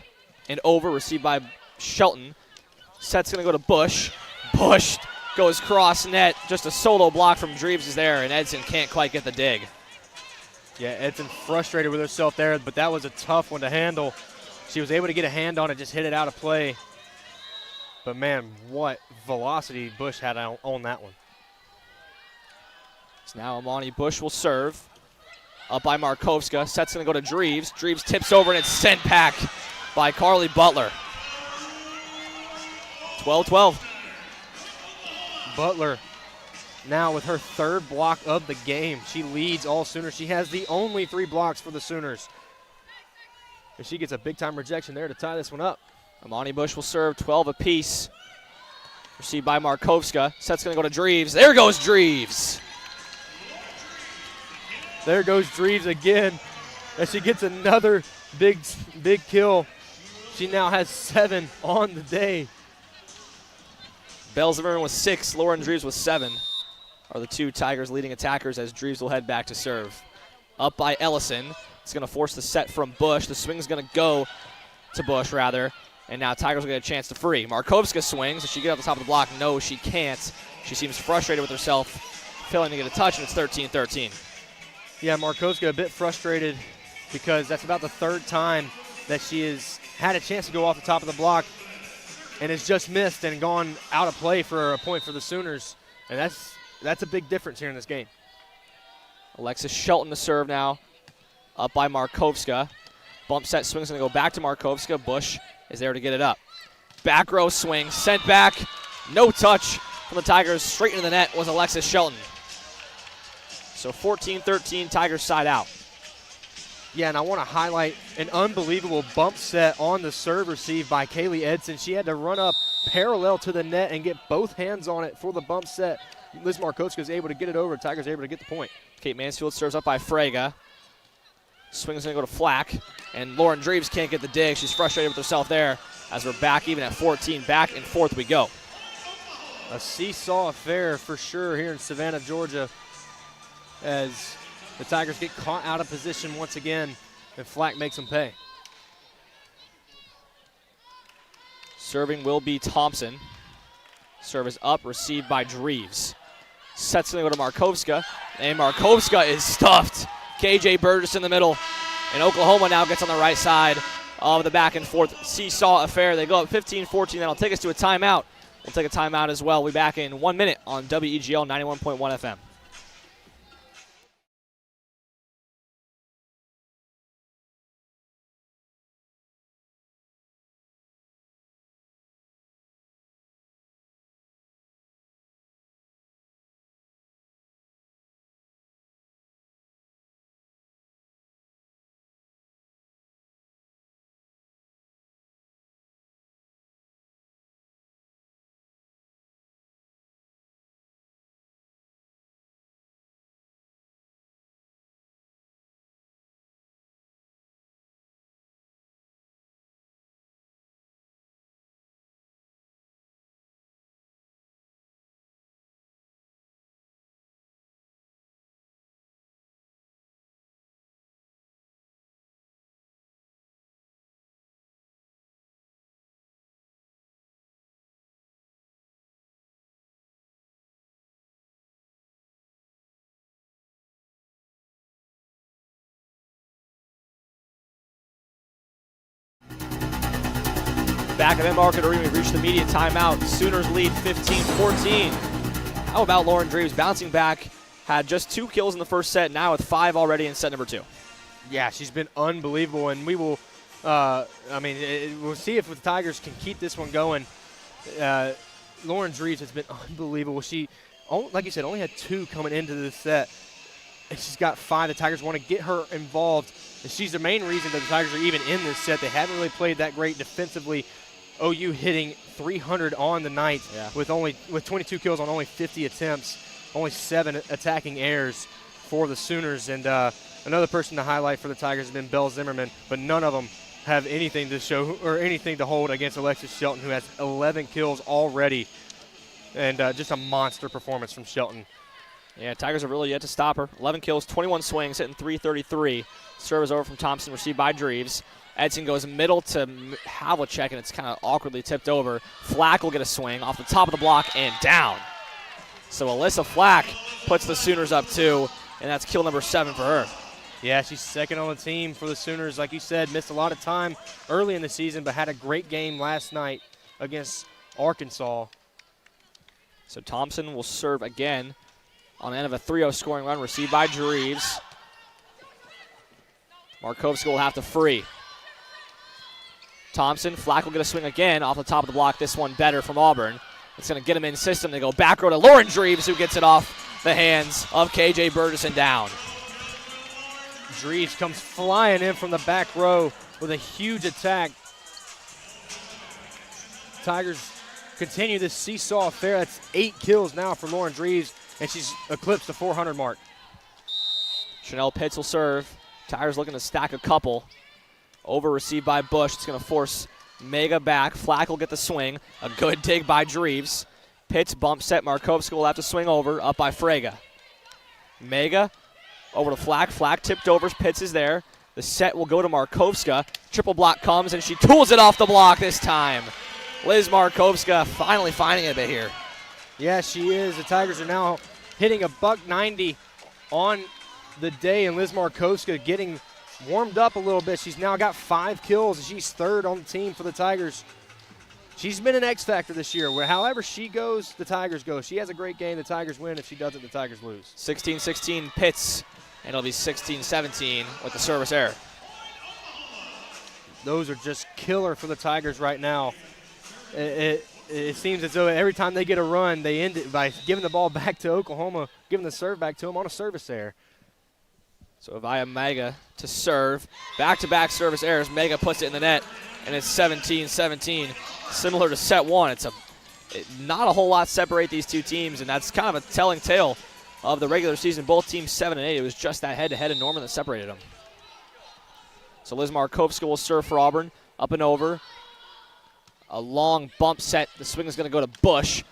and over, received by Shelton. Set's going to go to Bush. Bush goes cross net. Just a solo block from Dreves is there, and Edson can't quite get the dig. Yeah, Edson frustrated with herself there, but that was a tough one to handle. She was able to get a hand on it, just hit it out of play. But, man, what velocity Bush had on that one. So now Amani Bush will serve. Up by Markowska. Set's going to go to Dreves. Dreves tips over, and it's sent back by Carly Butler. 12-12. Butler now with her third block of the game. She leads all Sooners. She has the only 3 blocks for the Sooners. And she gets a big-time rejection there to tie this one up. Amani Bush will serve 12 apiece. Received by Markowska. Set's going to go to Dreves. There goes Dreves. There goes Dreves again. And she gets another big kill. She now has 7 on the day. Belle Zimmerman with 6. Lauren Dreves with 7. Are the 2 Tigers leading attackers as Dreves will head back to serve. Up by Ellison. It's going to force the set from Bush. The swing's going to go to Bush, rather. And now Tigers will get a chance to free. Markowska swings. Does she get off the top of the block? No, she can't. She seems frustrated with herself, failing to get a touch, and it's 13-13. Yeah, Markowska a bit frustrated because that's about the 3rd time that she has had a chance to go off the top of the block and has just missed and gone out of play for a point for the Sooners. And that's a big difference here in this game. Alexis Shelton to serve now. Up by Markowska. Bump set swing's going to go back to Markowska. Bush is there to get it up. Back row swing, sent back. No touch from the Tigers. Straight into the net was Alexis Shelton. So 14-13, Tigers side out. Yeah, and I want to highlight an unbelievable bump set on the serve receive by Kaylee Edson. She had to run up parallel to the net and get both hands on it for the bump set. Liz Markowska is able to get it over. Tigers are able to get the point. Kate Mansfield serves up by Frega. Swing's going to go to Flack, and Lauren Dreves can't get the dig. She's frustrated with herself there as we're back even at 14. Back and forth we go. A seesaw affair for sure here in Savannah, Georgia, as the Tigers get caught out of position once again, and Flack makes them pay. Serving will be Thompson. Service up, received by Dreves. Set's going to go to Markowska, and Markowska is stuffed. KJ Burgess in the middle, and Oklahoma now gets on the right side of the back and forth seesaw affair. They go up 15-14. That'll take us to a timeout. We'll take a timeout as well. We'll be back in 1 minute on WEGL 91.1 FM. back at Enmarket Arena, we've reached the media timeout. Sooners lead 15-14. How about Lauren Dreves bouncing back? Had just 2 kills in the first set, now with 5 already in set number 2. Yeah, she's been unbelievable, and we will we'll see if the Tigers can keep this one going. Lauren Dreves has been unbelievable. She, like you said, only had 2 coming into this set, and she's got 5. The Tigers want to get her involved, and she's the main reason that the Tigers are even in this set. They haven't really played that great defensively. OU hitting 300 on the night with 22 kills on only 50 attempts, only 7 attacking errors for the Sooners. And another person to highlight for the Tigers has been Belle Zimmerman, but none of them have anything to show or anything to hold against Alexis Shelton, who has 11 kills already, and just a monster performance from Shelton. Yeah, Tigers are really yet to stop her. 11 kills, 21 swings, hitting .333. Serve is over from Thompson, received by Dreves. Edson goes middle to Havlicek, and it's kind of awkwardly tipped over. Flack will get a swing off the top of the block and down. So Alyssa Flack puts the Sooners up 2, and that's kill number 7 for her. Yeah, she's second on the team for the Sooners. Like you said, missed a lot of time early in the season, but had a great game last night against Arkansas. So Thompson will serve again on the end of a 3-0 scoring run, received by Dreves. Markovska will have to free. Thompson, Flack will get a swing again off the top of the block. This one better from Auburn. It's going to get him in system. They go back row to Lauren Dreves, who gets it off the hands of KJ Burgess and down. Dreves comes flying in from the back row with a huge attack. Tigers continue this seesaw affair. That's 8 kills now for Lauren Dreves, and she's eclipsed the 400 mark. Chanel Pitts will serve. Tigers looking to stack a couple. Over received by Bush. It's going to force Mega back. Flack will get the swing. A good dig by Dreves. Pitts bump set. Markovska will have to swing over. Up by Frega. Mega over to Flack. Flack tipped over. Pitts is there. The set will go to Markovska. Triple block comes, and she tools it off the block this time. Liz Markovska finally finding it a bit here. Yeah, she is. The Tigers are now hitting a .190 on the day, and Liz Markovska getting warmed up a little bit. She's now got 5 kills, and she's third on the team for the Tigers. She's been an X factor this year, where however she goes, the Tigers go. She has a great game, the Tigers win. If she doesn't, the Tigers lose. 16-16 Pitts, and it'll be 16-17 with the service error. Those are just killer for the Tigers right now. It seems as though every time they get a run, they end it by giving the ball back to Oklahoma, giving the serve back to them on a service error. So via Mega to serve. Back-to-back service errors. Mega puts it in the net, and it's 17-17. Similar to set 1. Not a whole lot separate these two teams, and that's kind of a telling tale of the regular season. Both teams 7 and 8. It was just that head-to-head in Norman that separated them. So Liz Markovska will serve for Auburn. Up and over. A long bump set. The swing is going to go to Bush.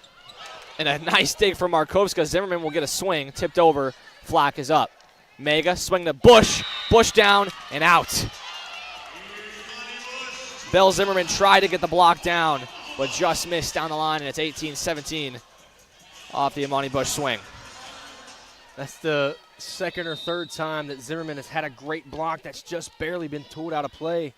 And a nice dig from Markovska. Zimmerman will get a swing. Tipped over. Flack is up. Mega swing to Bush. Bush down and out. Belle Zimmerman tried to get the block down, but just missed down the line, and it's 18-17 off the Imani Bush swing. That's the second or third time that Zimmerman has had a great block that's just barely been tooled out of play.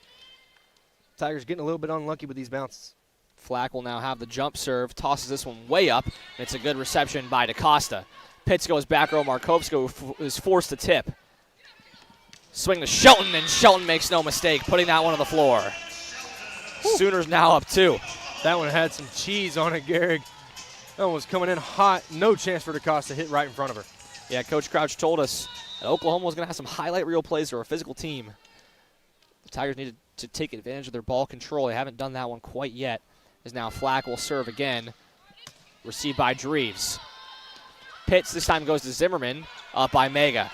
Tigers getting a little bit unlucky with these bounces. Flack will now have the jump serve, tosses this one way up, and it's a good reception by DaCosta. Pitts goes back row. Markovska is forced to tip. Swing to Shelton, and Shelton makes no mistake, putting that one on the floor. Sooners now up 2. That one had some cheese on it, Gehrig. That one was coming in hot. No chance for DaCosta to hit right in front of her. Yeah, Coach Crouch told us that Oklahoma was going to have some highlight reel plays. They're a physical team. The Tigers needed to take advantage of their ball control. They haven't done that one quite yet. As now Flack will serve again. Received by Dreves. Pitts this time goes to Zimmerman, up by Mega.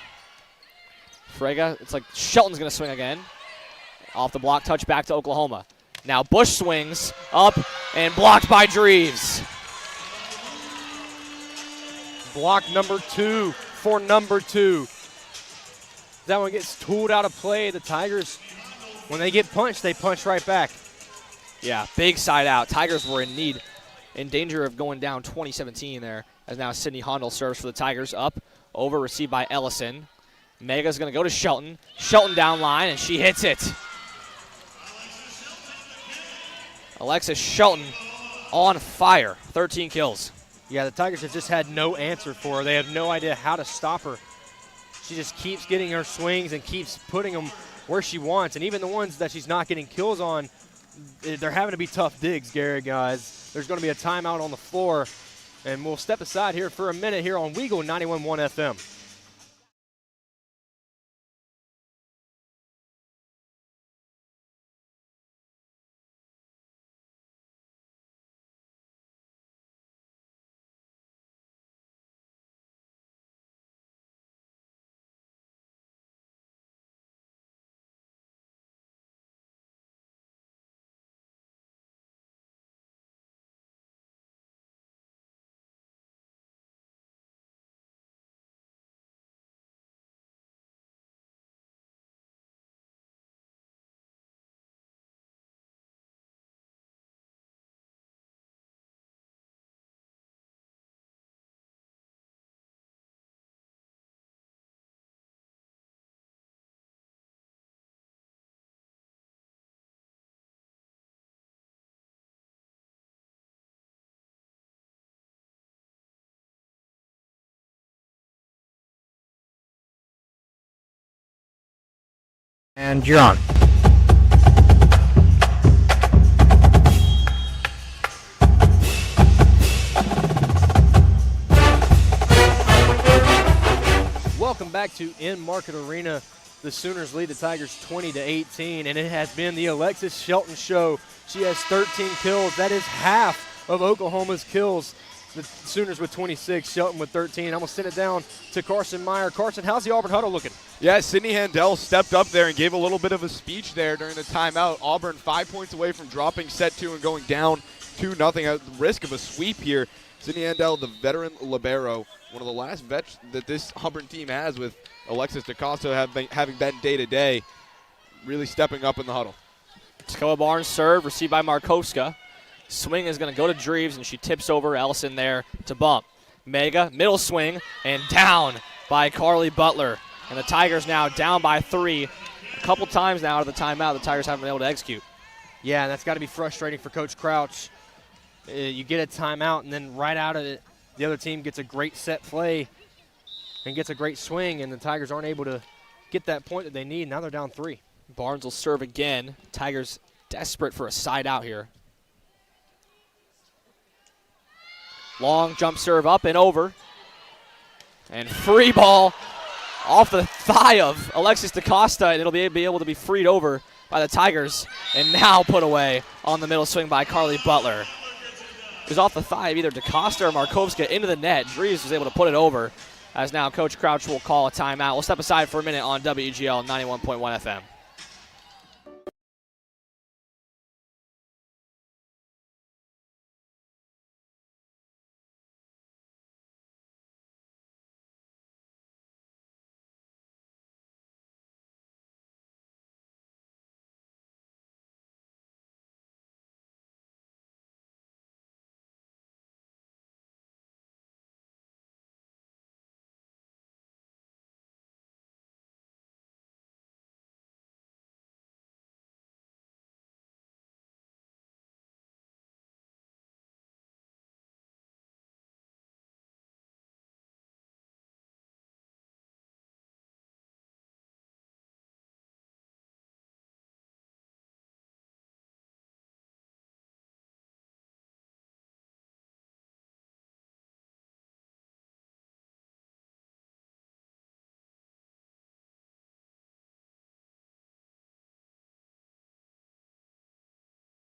Frega, it's like Shelton's going to swing again. Off the block, touch back to Oklahoma. Now Bush swings up and blocked by Dreves. Block number 2 for number 2. That one gets tooled out of play. The Tigers, when they get punched, they punch right back. Yeah, big side out. Tigers were in danger of going down 20-17 there, as now Sydney Hondel serves for the Tigers. Up, over, received by Ellison. Mega's going to go to Shelton. Shelton down line, and she hits it. Alexis Shelton on fire, 13 kills. Yeah, the Tigers have just had no answer for her. They have no idea how to stop her. She just keeps getting her swings and keeps putting them where she wants. And even the ones that she's not getting kills on, they're having to be tough digs, Gehrig, guys. There's going to be a timeout on the floor. And we'll step aside here for a minute here on Weagle 91.1 FM. And you're on. Welcome back to Enmarket Arena. The Sooners lead the Tigers 20-18, and it has been the Alexis Shelton show. She has 13 kills. That is half of Oklahoma's kills. The Sooners with 26, Shelton with 13. I'm going to send it down to Carson Meyer. Carson, how's the Auburn huddle looking? Yeah, Sydney Handel stepped up there and gave a little bit of a speech there during the timeout. Auburn 5 points away from dropping set 2 and going down 2-0 at the risk of a sweep here. Sydney Handel, the veteran libero, one of the last vets that this Auburn team has, with Alexis DaCosta having been day-to-day, really stepping up in the huddle. Takoa Barnes serve, received by Markowska. Swing is going to go to Dreves, and she tips over Ellison there to bump. Mega, middle swing, and down by Carly Butler. And the Tigers now down by 3. A couple times now out of the timeout, the Tigers haven't been able to execute. Yeah, and that's got to be frustrating for Coach Crouch. You get a timeout, and then right out of it, the other team gets a great set play and gets a great swing, and the Tigers aren't able to get that point that they need. Now they're down 3. Barnes will serve again. Tigers desperate for a side out here. Long jump serve up and over. And free ball off the thigh of Alexis DaCosta, and it'll be able to be freed over by the Tigers and now put away on the middle swing by Carly Butler. It was off the thigh of either DaCosta or Markowska into the net. Dreves was able to put it over, as now Coach Crouch will call a timeout. We'll step aside for a minute on WGL 91.1 FM.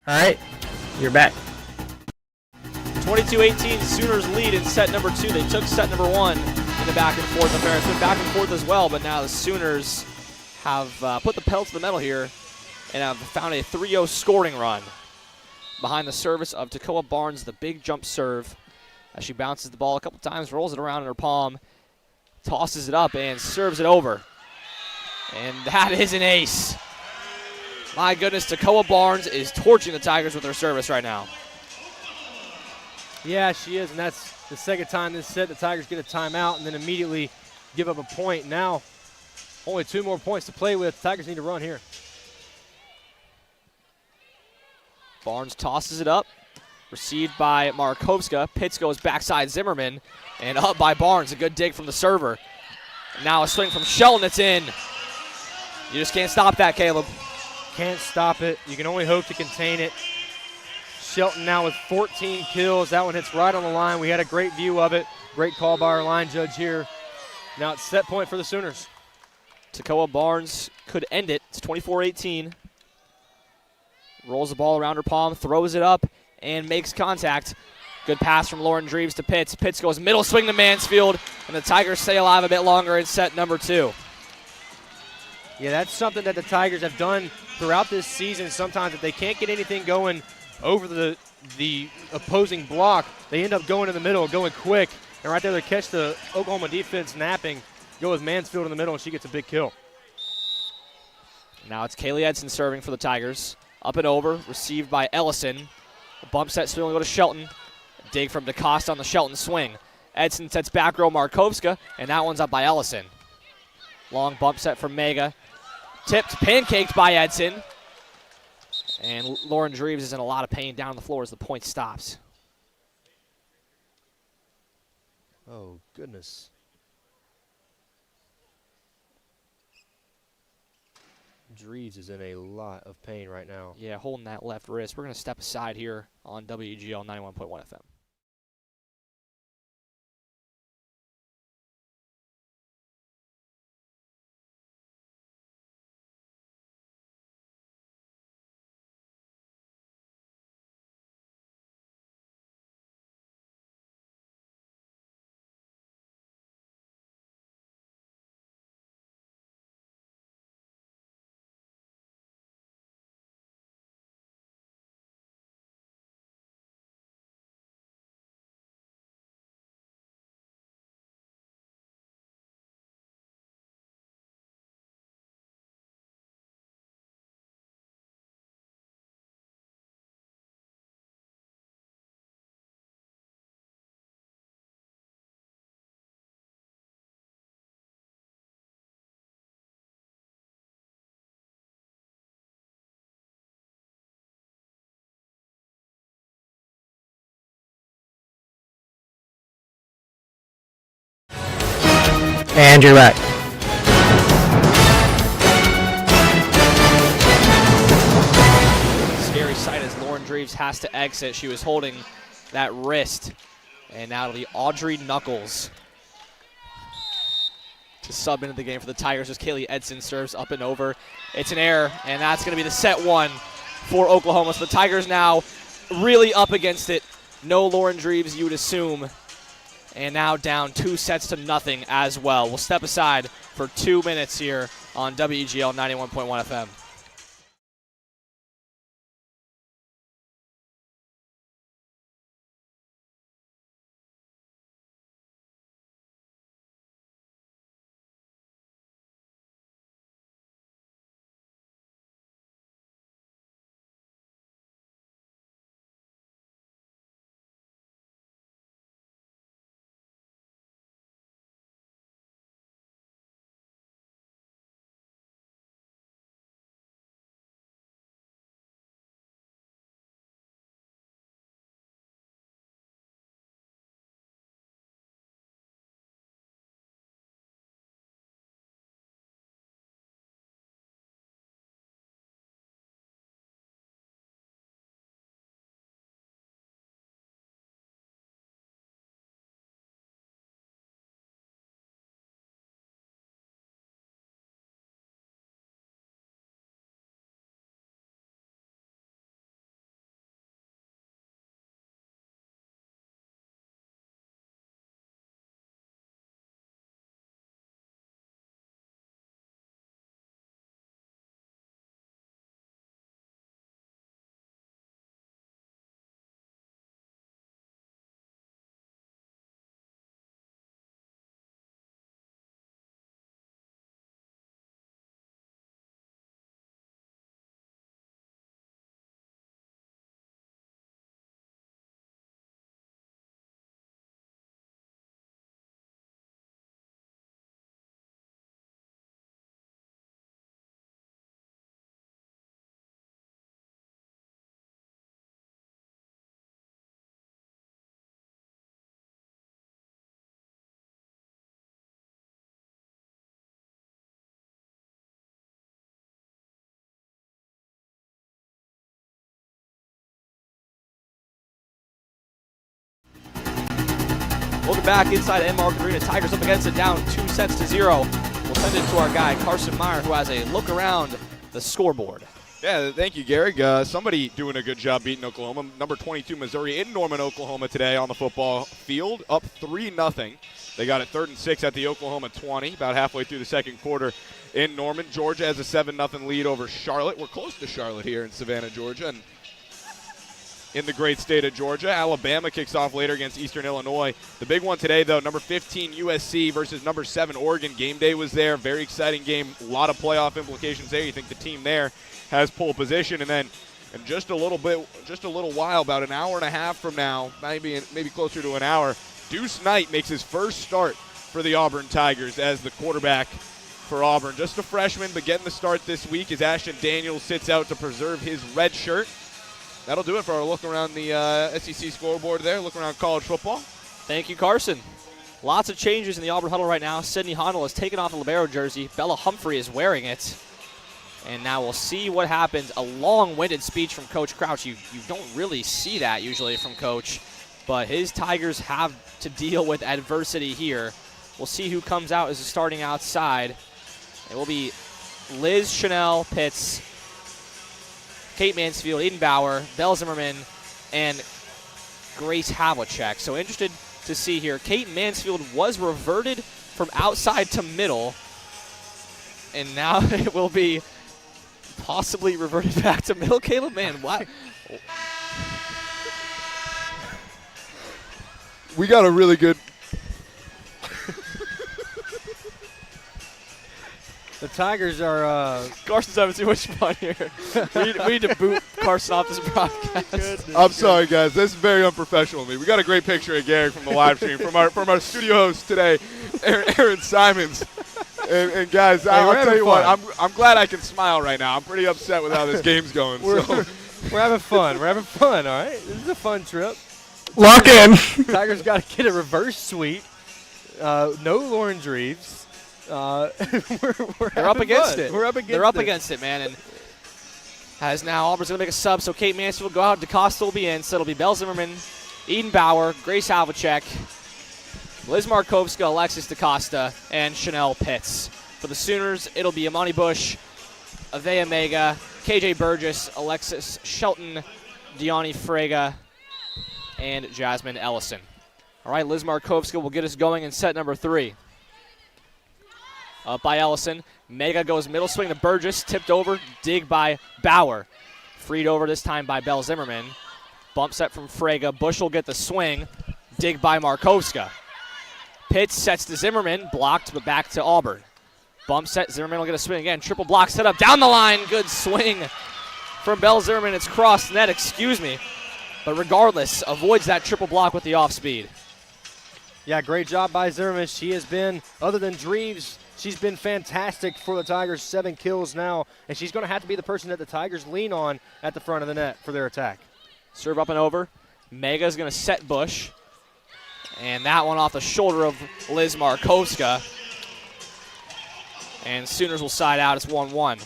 All right, you're back. 22-18, Sooners lead in set number 2. They took set number 1 in the back and forth affair. It's been back and forth as well, but now the Sooners have put the pedal to the metal here and have found a 3-0 scoring run behind the service of Takoa Barnes, the big jump serve, as she bounces the ball a couple times, rolls it around in her palm, tosses it up, and serves it over. And that is an ace. My goodness, Takoa Barnes is torching the Tigers with her service right now. Yeah, she is, and that's the second time this set the Tigers get a timeout and then immediately give up a point. Now, only 2 more points to play with. Tigers need to run here. Barnes tosses it up. Received by Markovska. Pitts goes backside Zimmerman. And up by Barnes. A good dig from the server. Now a swing from Shelton. It's in. You just can't stop that, Caleb. Can't stop it. You can only hope to contain it. Shelton now with 14 kills. That one hits right on the line. We had a great view of it. Great call by our line judge here. Now it's set point for the Sooners. Takoa Barnes could end it. It's 24-18. Rolls the ball around her palm, throws it up, and makes contact. Good pass from Lauren Dreves to Pitts. Pitts goes middle swing to Mansfield, and the Tigers stay alive a bit longer in set number 2. Yeah, that's something that the Tigers have done throughout this season. Sometimes if they can't get anything going over the opposing block, they end up going in the middle, going quick. And right there they catch the Oklahoma defense napping, go with Mansfield in the middle, and she gets a big kill. Now it's Kaylee Edson serving for the Tigers. Up and over, received by Ellison. A bump set swing will go to Shelton. A dig from DeCosta on the Shelton swing. Edson sets back row Markovska, and that one's up by Ellison. Long bump set from Mega. Tipped, pancaked by Edson. And Lauren Dreves is in a lot of pain down the floor as the point stops. Oh, goodness. Dreves is in a lot of pain right now. Yeah, holding that left wrist. We're going to step aside here on WGL 91.1 FM. And you're back. Scary sight as Lauren Dreves has to exit. She was holding that wrist. And now it'll be Audrey Knuckles to sub into the game for the Tigers as Kaylee Edson serves up and over. It's an error, and that's going to be the set 1 for Oklahoma. So the Tigers now really up against it. No Lauren Dreves, you would assume. And now down 2-0 as well. We'll step aside for 2 minutes here on WGL 91.1 FM. Welcome back inside Enmarket Arena. Tigers up against it, down 2-0. We'll send it to our guy, Carson Meyer, who has a look around the scoreboard. Yeah, thank you, Gehrig. Somebody doing a good job beating Oklahoma. Number 22, Missouri, in Norman, Oklahoma today on the football field, up 3-0. They got it 3rd and 6 at the Oklahoma 20, about halfway through the second quarter in Norman. Georgia has a 7-0 lead over Charlotte. We're close to Charlotte here in Savannah, Georgia, and in the great state of Georgia. Alabama kicks off later against Eastern Illinois. The big one today, though, number 15 USC versus number 7 Oregon. Game day was there. Very exciting game. A lot of playoff implications there. You think the team there has pole position, and then in just a little while, about an hour and a half from now, maybe closer to an hour, Deuce Knight makes his first start for the Auburn Tigers as the quarterback for Auburn. Just a freshman, but getting the start this week as Ashton Daniels sits out to preserve his red shirt. That'll do it for our look around the SEC scoreboard there, look around college football. Thank you, Carson. Lots of changes in the Auburn huddle right now. Sydney Honnell has taken off the libero jersey. Bella Humphrey is wearing it. And now we'll see what happens. A long-winded speech from Coach Crouch. You don't really see that usually from Coach. But his Tigers have to deal with adversity here. We'll see who comes out as starting outside. It will be Liz Chanel Pitts, Kate Mansfield, Eden Bauer, Belle Zimmerman, and Grace Havlicek. So interested to see here. Kate Mansfield was reverted from outside to middle, and now it will be possibly reverted back to middle. Caleb, man, what? We got a really good... The Tigers are... Carson's having too much fun here. we need to boot Carson off this broadcast. I'm sorry, guys. This is very unprofessional of me. We got a great picture of Gehrig from the live stream from our studio host today, Aaron Simons. And guys, Hey, I'll we're tell having you what, fun. I'm glad I can smile right now. I'm pretty upset with how this game's going. We're So. having fun. We're having fun, all right? This is a fun trip. Lock in. Tigers got to get a reverse sweep. No Lauren Dreves. They're up against it. We're up against it. They're up against it, man. And as now Auburn's going to make a sub, so Kate Mansfield will go out. DeCosta will be in. So it'll be Belle Zimmerman, Eden Bauer, Grace Havlicek, Liz Markovska, Alexis DeCosta, and Chanel Pitts. For the Sooners, it'll be Amani Bush, Avea Mega, KJ Burgess, Alexis Shelton, Deani Frega, and Jasmine Ellison. All right, Liz Markovska will get us going in set number 3. Up by Ellison. Mega goes middle swing to Burgess. Tipped over. Dig by Bauer. Freed over this time by Belle Zimmerman. Bump set from Frega. Bush will get the swing. Dig by Markovska. Pitts sets to Zimmerman. Blocked, but back to Auburn. Bump set. Zimmerman will get a swing again. Triple block set up. Down the line. Good swing from Belle Zimmerman. It's crossed net. Excuse me. But regardless, avoids that triple block with the off speed. Yeah, great job by Zimmerman. She has been, other than Dreves, she's been fantastic for the Tigers. 7 kills now, and she's going to have to be the person that the Tigers lean on at the front of the net for their attack. Serve up and over. Mega's going to set Bush. And that one off the shoulder of Liz Markovska. And Sooners will side out. It's 1-1.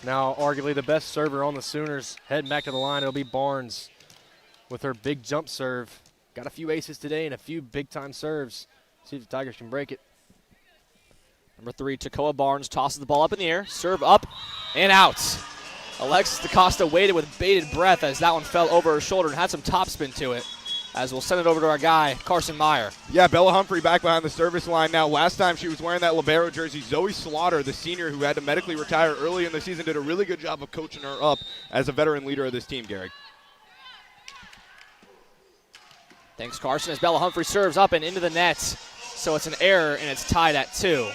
Now, arguably the best server on the Sooners heading back to the line. It'll be Barnes with her big jump serve. Got a few aces today and a few big-time serves. See if the Tigers can break it. Number 3, Takoa Barnes tosses the ball up in the air. Serve up and out. Alexis DeCosta waited with bated breath as that one fell over her shoulder and had some topspin to it. As we'll send it over to our guy, Carson Meyer. Yeah, Bella Humphrey back behind the service line now. Last time she was wearing that libero jersey, Zoe Slaughter, the senior who had to medically retire early in the season, did a really good job of coaching her up as a veteran leader of this team, Gehrig. Thanks, Carson, as Bella Humphrey serves up and into the net. So it's an error, and it's tied at 2.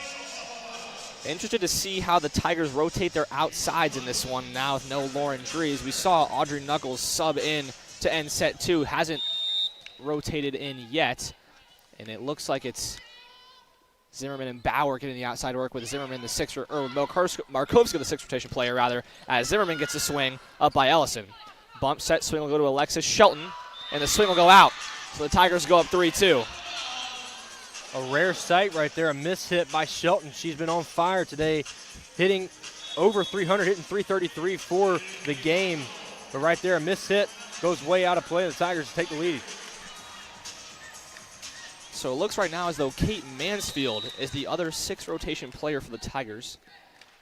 Interested to see how the Tigers rotate their outsides in this one now with no Lauren Drees. We saw Audrey Knuckles sub in to end set 2. Hasn't rotated in yet, and it looks like it's Zimmerman and Bauer getting the outside work with Zimmerman, the Markovska, the 6th rotation player, rather, as Zimmerman gets a swing up by Ellison. Bump set, swing will go to Alexis Shelton, and the swing will go out. So the Tigers go up 3-2. A rare sight right there, a miss hit by Shelton. She's been on fire today, hitting over 300, hitting 333 for the game. But right there, a missed hit goes way out of play. The Tigers take the lead. So it looks right now as though Kate Mansfield is the other 6 rotation player for the Tigers.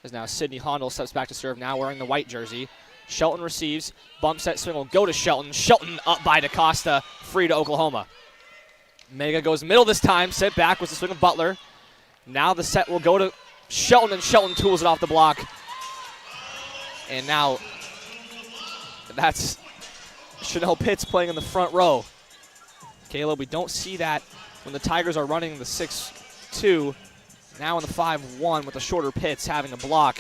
As now Sydney Hondel steps back to serve, now wearing the white jersey. Shelton receives, bump set swing will go to Shelton. Shelton up by DaCosta, free to Oklahoma. Mega goes middle this time, set back was the swing of Butler. Now the set will go to Shelton, and Shelton tools it off the block. And now that's Chanel Pitts playing in the front row. Caleb, we don't see that when the Tigers are running the 6-2. Now in the 5-1 with the shorter Pitts having a block.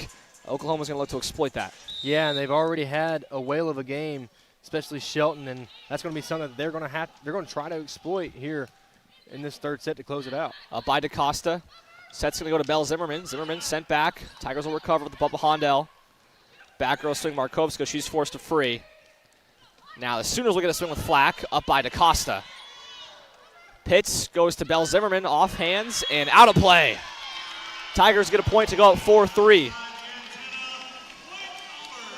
Oklahoma's going to look to exploit that. Yeah, and they've already had a whale of a game, especially Shelton, and that's going to be something that they're going to try to exploit here in this third set to close it out. Up by DaCosta. Set's going to go to Belle Zimmerman. Zimmerman sent back. Tigers will recover with the Bubba Hondel. Back row swing Markovska. She's forced to free. Now the Sooners will get a swing with Flack. Up by DaCosta. Pitts goes to Belle Zimmerman. Off hands and out of play. Tigers get a point to go up 4-3.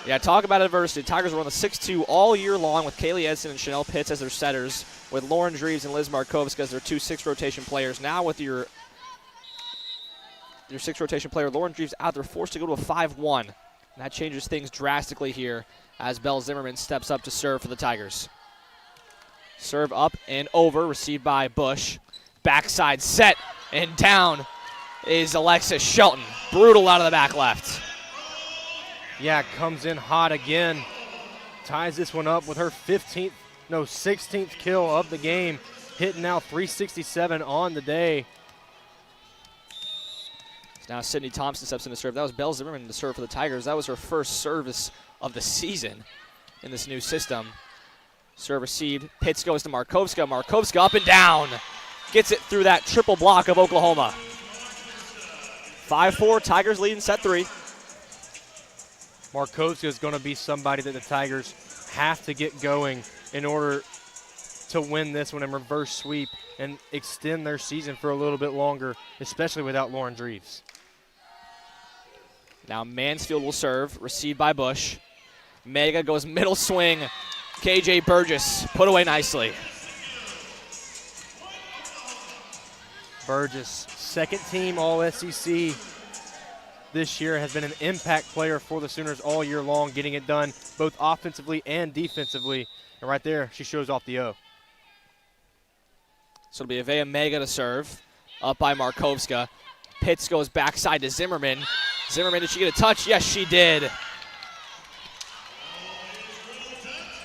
Yeah, talk about adversity. Tigers were on the 6-2 all year long with Kaylee Edson and Chanel Pitts as their setters, with Lauren Dreves and Liz Markovska as their 2 6 rotation players. Now with your 6 rotation player, Lauren Dreves out, they're forced to go to a 5-1. And that changes things drastically here as Belle Zimmerman steps up to serve for the Tigers. Serve up and over, received by Bush. Backside set, and down is Alexis Shelton. Brutal out of the back left. Yeah, comes in hot again. Ties this one up with her 16th kill of the game. Hitting now 367 on the day. Now Sydney Thompson steps in to serve. That was Belle Zimmerman to serve for the Tigers. That was her first service of the season in this new system. Serve received. Pitts goes to Markovska. Markovska up and down. Gets it through that triple block of Oklahoma. 5-4, Tigers lead in set 3. Markovska is going to be somebody that the Tigers have to get going in order to win this one and reverse sweep and extend their season for a little bit longer, especially without Lauren Dreves. Now Mansfield will serve, received by Bush. Mega goes middle swing. KJ Burgess put away nicely. Burgess, second team All-SEC this year, has been an impact player for the Sooners all year long, getting it done both offensively and defensively. And right there, she shows off the O. So it'll be Avea Mega to serve, up by Markovska. Pitts goes backside to Zimmerman. Zimmerman, did she get a touch? Yes, she did.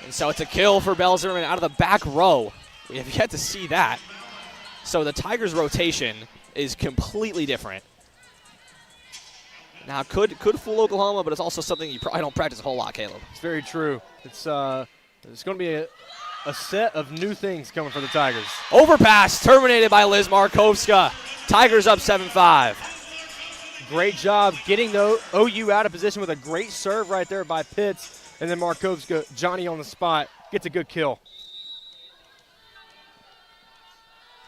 And so it's a kill for Belle Zimmerman out of the back row. We have yet to see that. So the Tigers' rotation is completely different. Now, could fool Oklahoma, but it's also something you probably don't practice a whole lot, Caleb. It's very true. It's going to be a set of new things coming for the Tigers. Overpass terminated by Liz Markovska. Tigers up 7-5. Great job getting the OU out of position with a great serve right there by Pitts. And then Markovska, Johnny on the spot, gets a good kill.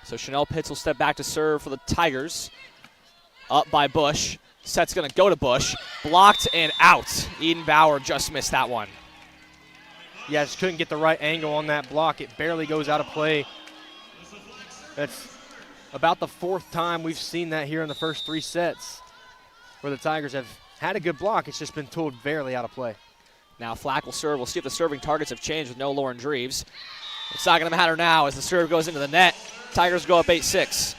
So Chanel Pitts will step back to serve for the Tigers. Up by Bush. Set's going to go to Bush. Blocked and out. Eden Bauer just missed that one. Yeah, just couldn't get the right angle on that block. It barely goes out of play. That's about the 4th time we've seen that here in the first 3 sets where the Tigers have had a good block. It's just been tooled barely out of play. Now Flack will serve. We'll see if the serving targets have changed with no Lauren Dreves. It's not going to matter now as the serve goes into the net. Tigers go up 8-6.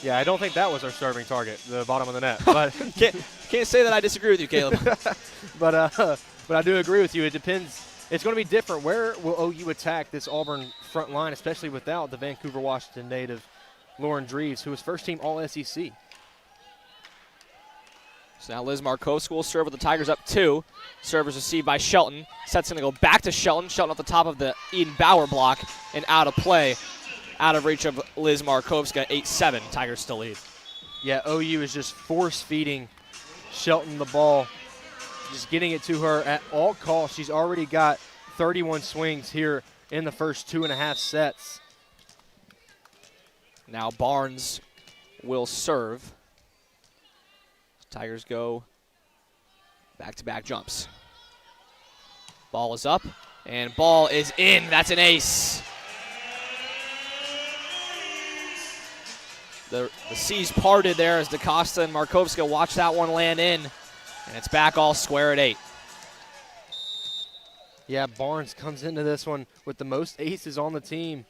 Yeah, I don't think that was our serving target, the bottom of the net. But can't say that I disagree with you, Caleb. but I do agree with you. It depends. It's going to be different. Where will OU attack this Auburn front line, especially without the Vancouver, Washington native Lauren Dreves, who was first-team All-SEC? So now Liz Markovska will serve with the Tigers up 2. Serve is received by Shelton. Set's going to go back to Shelton. Shelton off the top of the Eden Bauer block and out of play. Out of reach of Liz Markovska, 8-7. Tigers still lead. Yeah, OU is just force-feeding Shelton the ball, just getting it to her at all costs. She's already got 31 swings here in the first 2.5 sets. Now Barnes will serve. Tigers go back-to-back jumps. Ball is up. And ball is in. That's an ace. The seas parted there as DaCosta and Markovska watch that one land in. And it's back all square at 8. Yeah, Barnes comes into this one with the most aces on the team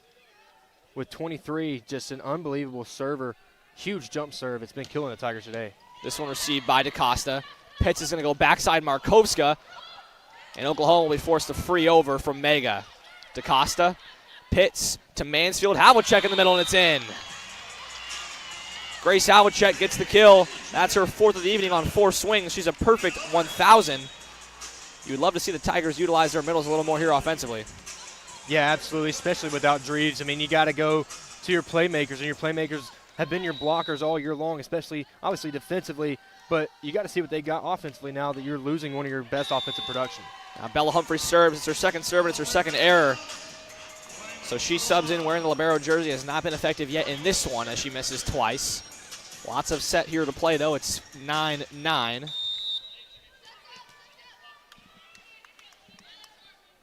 with 23. Just an unbelievable server. Huge jump serve. It's been killing the Tigers today. This one received by DaCosta. Pitts is going to go backside Markovska. And Oklahoma will be forced to free over from Mega. DaCosta, Pitts to Mansfield. Havlicek in the middle, and it's in. Grace Havlicek gets the kill. That's her 4th of the evening on 4 swings. She's a perfect 1,000. You would love to see the Tigers utilize their middles a little more here offensively. Yeah, absolutely, especially without Dreves. I mean, you got to go to your playmakers, and your playmakers have been your blockers all year long, especially, obviously, defensively. But you got to see what they got offensively now that you're losing one of your best offensive production. Now Bella Humphrey serves. It's her second serve, and it's her second error. So she subs in wearing the libero jersey. Has not been effective yet in this one as she misses twice. Lots of set here to play, though. It's 9-9.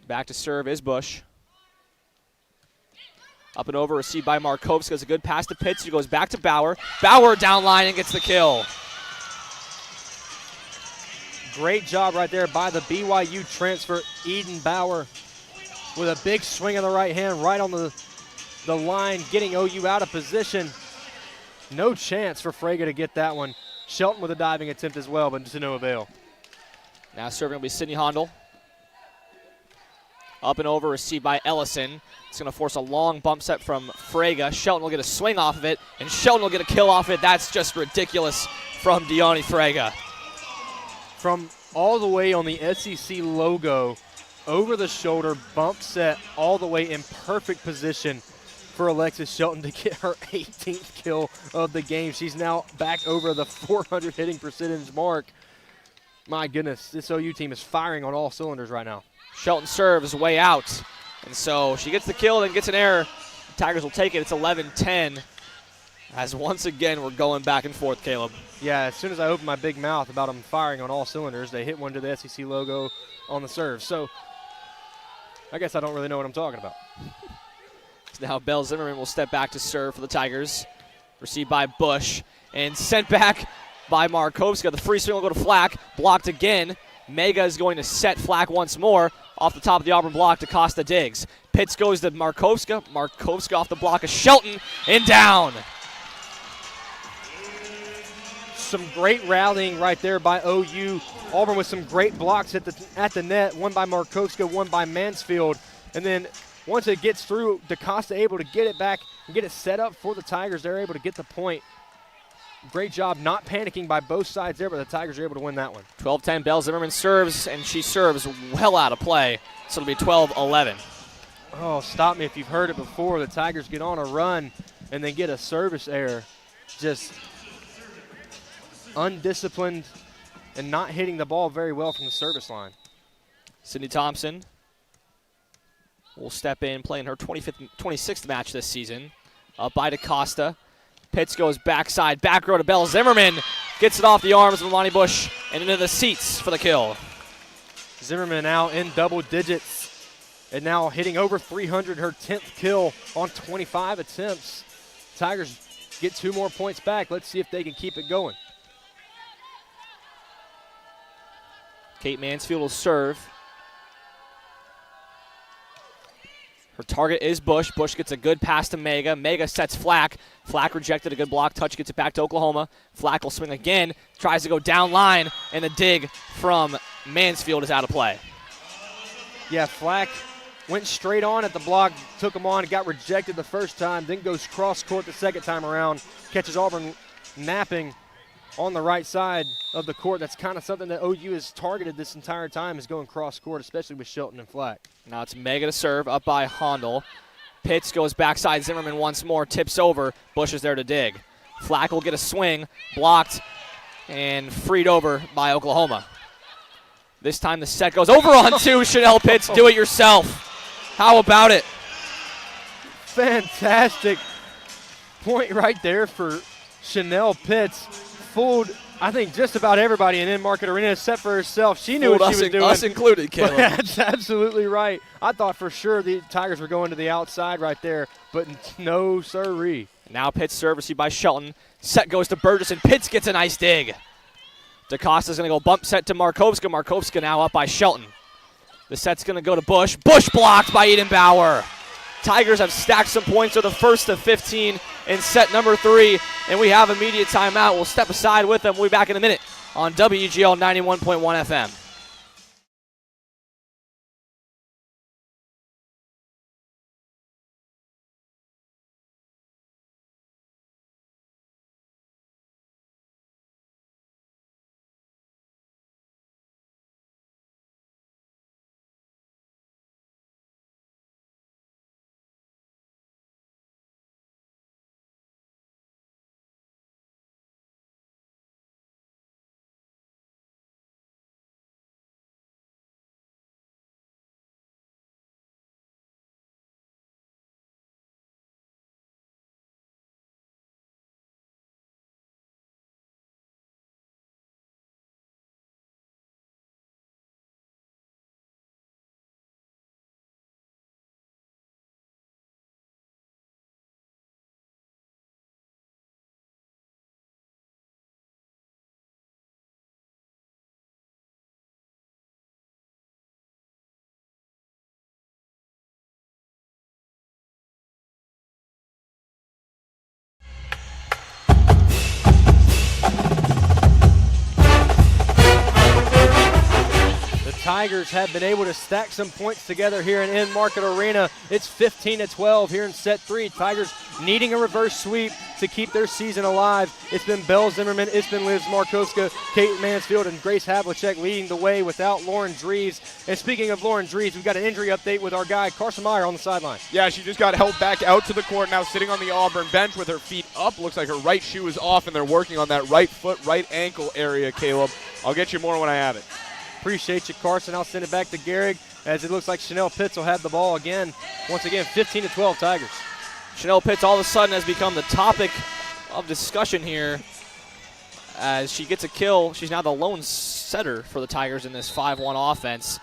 Back to serve is Bush. Up and over, received by Markovska. It's a good pass to Pitts. She goes back to Bauer. Bauer down line and gets the kill. Great job right there by the BYU transfer, Eden Bauer, with a big swing of the right hand right on the line, getting OU out of position. No chance for Fraga to get that one. Shelton with a diving attempt as well, but to no avail. Now serving will be Sydney Hondel. Up and over, received by Ellison. It's going to force a long bump set from Fraga. Shelton will get a swing off of it, and Shelton will get a kill off it. That's just ridiculous from Deani Fraga. From all the way on the SEC logo, over the shoulder, bump set all the way in perfect position for Alexis Shelton to get her 18th kill of the game. She's now back over the 400 hitting percentage mark. My goodness, this OU team is firing on all cylinders right now. Shelton serves way out, and so she gets the kill, then gets an error. The Tigers will take it. It's 11-10, as once again we're going back and forth, Caleb. Yeah, as soon as I open my big mouth about them firing on all cylinders, they hit one to the SEC logo on the serve. So I guess I don't really know what I'm talking about. Now Belle Zimmerman will step back to serve for the Tigers. Received by Bush and sent back by Markovska. The free swing will go to Flack. Blocked again. Mega is going to set Flack once more. Off the top of the Auburn block to Costa Diggs. Pitts goes to Markovska. Markovska off the block of Shelton and down. Some great rallying right there by OU. Auburn with some great blocks at the net. One by Markovska, one by Mansfield. And then once it gets through, DaCosta able to get it back and get it set up for the Tigers. They're able to get the point. Great job not panicking by both sides there, but the Tigers are able to win that one. 12-10, Belle Zimmerman serves, and she serves well out of play. So it'll be 12-11. Oh, stop me if you've heard it before. The Tigers get on a run and then get a service error. Just undisciplined and not hitting the ball very well from the service line. Sydney Thompson will step in, playing her 26th match this season. Up by DaCosta. Pitts goes backside, back row to Belle Zimmerman. Gets it off the arms of Lonnie Bush and into the seats for the kill. Zimmerman now in double digits and now hitting over 300, her 10th kill on 25 attempts. Tigers get 2 more points back. Let's see if they can keep it going. Kate Mansfield will serve. Her target is Bush. Bush gets a good pass to Mega. Mega sets Flack. Flack rejected a good block touch, gets it back to Oklahoma. Flack will swing again, tries to go down line, and the dig from Mansfield is out of play. Yeah, Flack went straight on at the block, took him on, got rejected the first time, then goes cross court the second time around, catches Auburn napping on the right side of the court. That's kind of something that OU has targeted this entire time, is going cross court, especially with Shelton and Flack. Now it's Mega to serve, up by Hondel. Pitts goes backside Zimmerman once more, tips over. Bush is there to dig. Flack will get a swing, blocked, and freed over by Oklahoma. This time the set goes over on 2. Chanel Pitts, do it yourself. How about it? Fantastic point right there for Chanel Pitts. Fooled I think just about everybody in Enmarket Arena is set for herself. She knew what she was doing. Us included, Caleb. That's absolutely right. I thought for sure the Tigers were going to the outside right there, but no sirree. Now Pitt's service by Shelton. Set goes to Burgess, and Pitts gets a nice dig. DaCosta's going to go bump set to Markovska. Markovska now up by Shelton. The set's going to go to Bush. Bush blocked by Edenbauer. Tigers have stacked some points. They're the first of 15 in set number 3, and we have immediate timeout. We'll step aside with them. We'll be back in a minute on WGL 91.1 FM. Tigers have been able to stack some points together here in Enmarket Arena. It's 15-12 here in set 3. Tigers needing a reverse sweep to keep their season alive. It's been Belle Zimmerman, it's been Liz Markovska, Kate Mansfield, and Grace Havlicek leading the way without Lauren Drees. And speaking of Lauren Drees, we've got an injury update with our guy Carson Meyer on the sideline. Yeah, she just got held back out to the court, now sitting on the Auburn bench with her feet up. Looks like her right shoe is off, and they're working on that right foot, right ankle area, Caleb. I'll get you more when I have it. Appreciate you, Carson. I'll send it back to Gehrig as it looks like Chanel Pitts will have the ball again. Once again, 15-12 Tigers. Chanel Pitts all of a sudden has become the topic of discussion here as she gets a kill. She's now the lone setter for the Tigers in this 5-1 offense.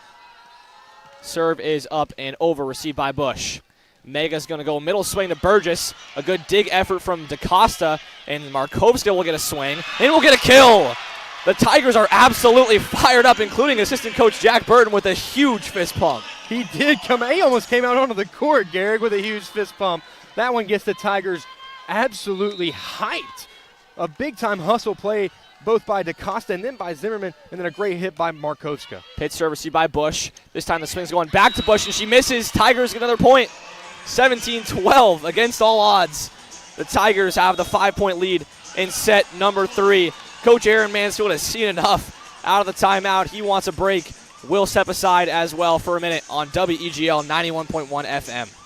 Serve is up and over, received by Bush. Mega's going to go middle swing to Burgess. A good dig effort from DaCosta, and Markovska will get a swing and will get a kill. The Tigers are absolutely fired up, including assistant coach Jack Burton with a huge fist pump. He did come. He almost came out onto the court, Gehrig, with a huge fist pump. That one gets the Tigers absolutely hyped. A big-time hustle play both by DaCosta and then by Zimmerman, and then a great hit by Markovska. Pitch service by Bush. This time the swing's going back to Bush, and she misses. Tigers get another point. 17-12 against all odds. The Tigers have the 5-point lead in set number 3. Coach Aaron Mansfield has seen enough out of the timeout. He wants a break. We'll step aside as well for a minute on WEGL 91.1 FM.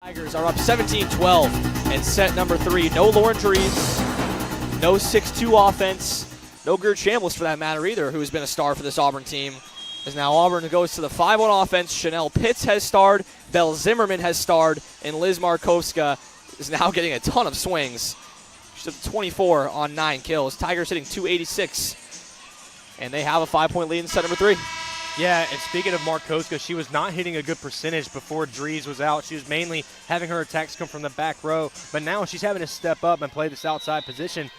Tigers are up 17-12 in set number 3. No Lauren Drees, no 6-2 offense, no Gert Chambliss for that matter either, who has been a star for this Auburn team. As now Auburn goes to the 5-1 offense. Chanel Pitts has starred, Belle Zimmerman has starred, and Liz Markovska is now getting a ton of swings. She's at 24 on 9 kills. Tigers hitting .286, and they have a 5-point lead in set number 3. Yeah, and speaking of Markowska, she was not hitting a good percentage before Dries was out. She was mainly having her attacks come from the back row, but now she's having to step up and play this outside position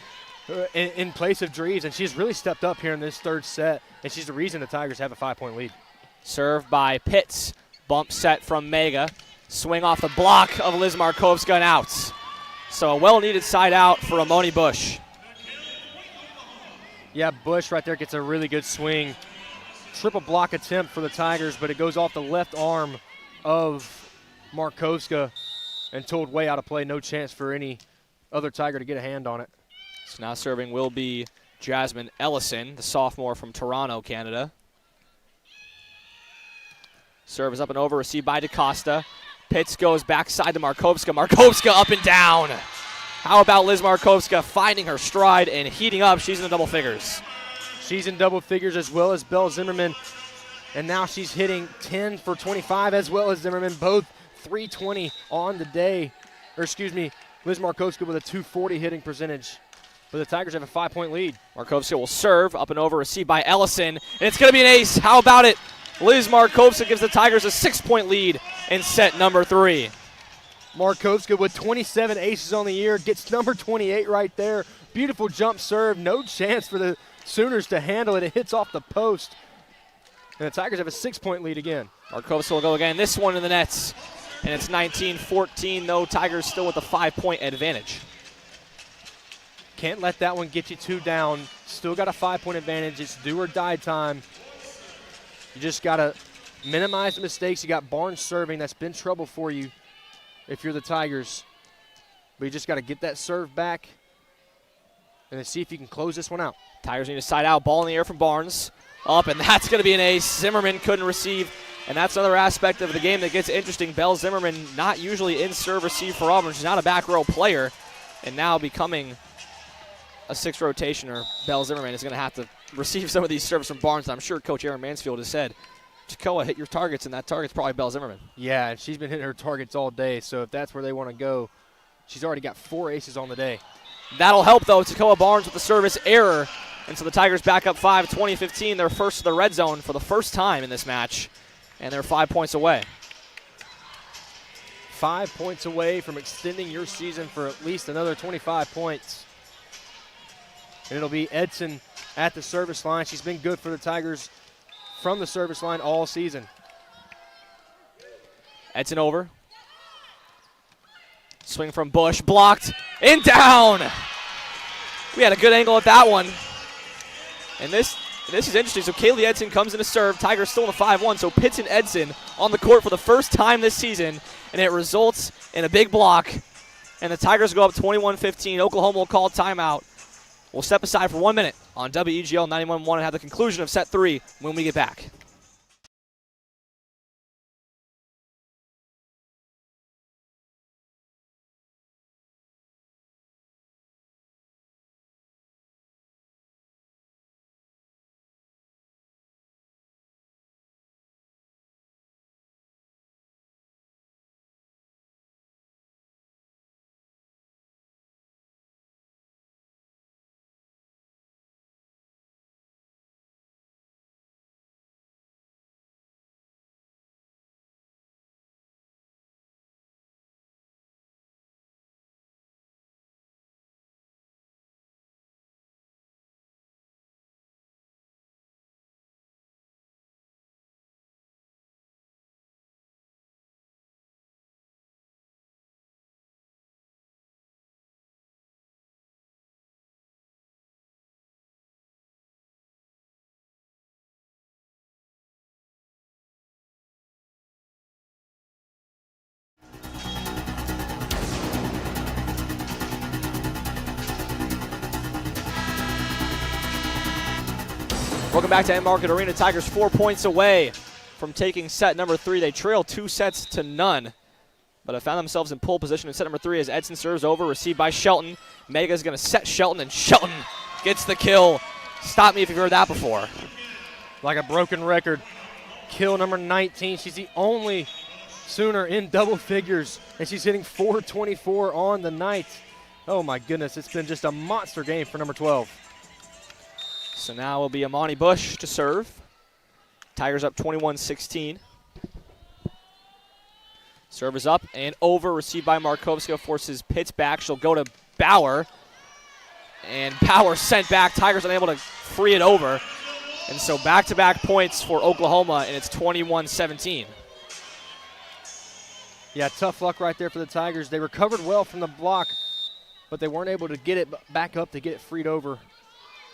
in place of Dries, and she's really stepped up here in this third set, and she's the reason the Tigers have a 5-point lead. Serve by Pitts. Bump set from Mega. Swing off the block of Liz Markowska and out. So a well-needed side out for Amoni Bush. Yeah, Bush right there gets a really good swing. Triple block attempt for the Tigers, but it goes off the left arm of Markowska and told way out of play. No chance for any other Tiger to get a hand on it. So now serving will be Jasmine Ellison, the sophomore from Toronto, Canada. Serve is up and over, received by DaCosta. Pitts goes backside to Markowska. Markowska up and down. How about Liz Markowska finding her stride and heating up? She's in the double figures. She's in double figures as well as Belle Zimmerman. And now she's hitting 10 for 25 as well as Zimmerman, both 320 on the day. Or excuse me, Liz Markowska with a 240 hitting percentage. But the Tigers have a 5-point lead. Markowska will serve, up and over, received by Ellison. And it's going to be an ace. How about it? Liz Markowska gives the Tigers a 6-point lead in set number 3. Markowska with 27 aces on the year, gets number 28 right there. Beautiful jump serve, no chance for the Sooners to handle it. It hits off the post. And the Tigers have a 6-point lead again. Markowska will go again. This one in the nets. And it's 19-14, though. Tigers still with a 5-point advantage. Can't let that one get you 2 down. Still got a 5-point advantage. It's do or die time. You just got to minimize the mistakes. You got Barnes serving. That's been trouble for you if you're the Tigers. But you just got to get that serve back and then see if you can close this one out. Tigers need a side out. Ball in the air from Barnes. Up, and that's going to be an ace. Zimmerman couldn't receive. And that's another aspect of the game that gets interesting. Belle Zimmerman not usually in serve receive for Auburn. She's not a back row player. And now becoming a 6th rotationer, Belle Zimmerman is going to have to receive some of these serves from Barnes. I'm sure Coach Aaron Mansfield has said, Jacoa, hit your targets, and that target's probably Belle Zimmerman. Yeah, and she's been hitting her targets all day, so if that's where they want to go, she's already got 4 aces on the day. That'll help, though. Jacoa Barnes with the service error. And so the Tigers back up 5, 20-15. They're first to the red zone for the first time in this match, and they're 5 points away. 5 points away from extending your season for at least another 25 points. And it'll be Edson at the service line. She's been good for the Tigers from the service line all season. Edson over. Swing from Bush, blocked, and down. We had a good angle at that one. And this is interesting. So Kaylee Edson comes in to serve. Tigers still in a 5-1. So Pitts and Edson on the court for the first time this season, and it results in a big block. And the Tigers go up 21-15. Oklahoma will call timeout. We'll step aside for 1 minute on WEGL 91.1 and have the conclusion of set 3 when we get back. Welcome back to Enmarket Arena. Tigers 4 points away from taking set number 3. They trail 2-0, but have found themselves in pole position in set number 3 as Edson serves over, received by Shelton. Mega's going to set Shelton, and Shelton gets the kill. Stop me if you've heard that before. Like a broken record. Kill number 19. She's the only Sooner in double figures, and she's hitting .424 on the night. Oh, my goodness. It's been just a monster game for number 12. So now will be Amani Bush to serve. Tigers up 21-16. Serve is up and over, received by Markovska, forces Pitts back. She'll go to Bauer, and Bauer sent back. Tigers unable to free it over, and so back-to-back points for Oklahoma, and it's 21-17. Yeah, tough luck right there for the Tigers. They recovered well from the block, but they weren't able to get it back up to get it freed over.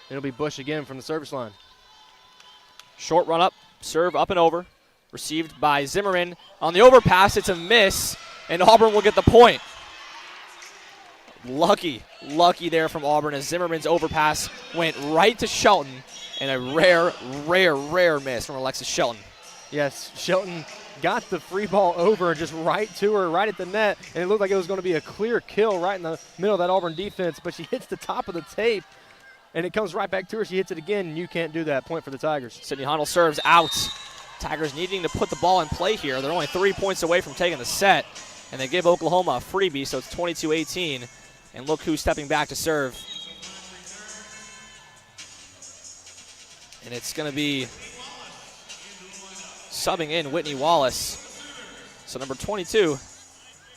It'll be Bush again from the service line. Short run up, serve up and over. Received by Zimmerman. On the overpass, it's a miss, and Auburn will get the point. Lucky there from Auburn as Zimmerman's overpass went right to Shelton, and a rare miss from Alexis Shelton. Yes, Shelton got the free ball over and just right to her, right at the net, and it looked like it was going to be a clear kill right in the middle of that Auburn defense, but she hits the top of the tape, and it comes right back to her. She hits it again, and you can't do that. Point for the Tigers. Sydney Hundle serves out. Tigers needing to put the ball in play here. They're only 3 points away from taking the set, and they give Oklahoma a freebie, so it's 22-18. And look who's stepping back to serve. And it's going to be subbing in Whitney Wallace. So number 22,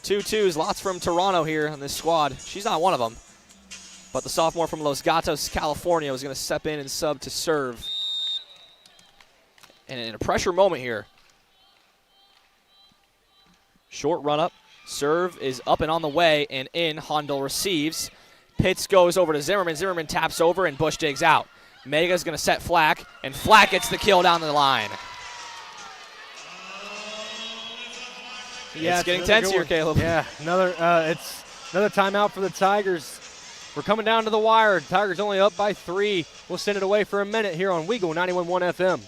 2-2s, lots from Toronto here on this squad. She's not one of them. But the sophomore from Los Gatos, California, was going to step in and sub to serve. And in a pressure moment here. Short run up. Serve is up and on the way and in. Hondel receives. Pitts goes over to Zimmerman. Zimmerman taps over and Bush digs out. Mega's going to set Flack, and Flack gets the kill down the line. Yeah, it's getting tense here, Caleb. Yeah, it's another timeout for the Tigers. We're coming down to the wire. Tigers only up by 3. We'll send it away for a minute here on Weagle 91.1 FM.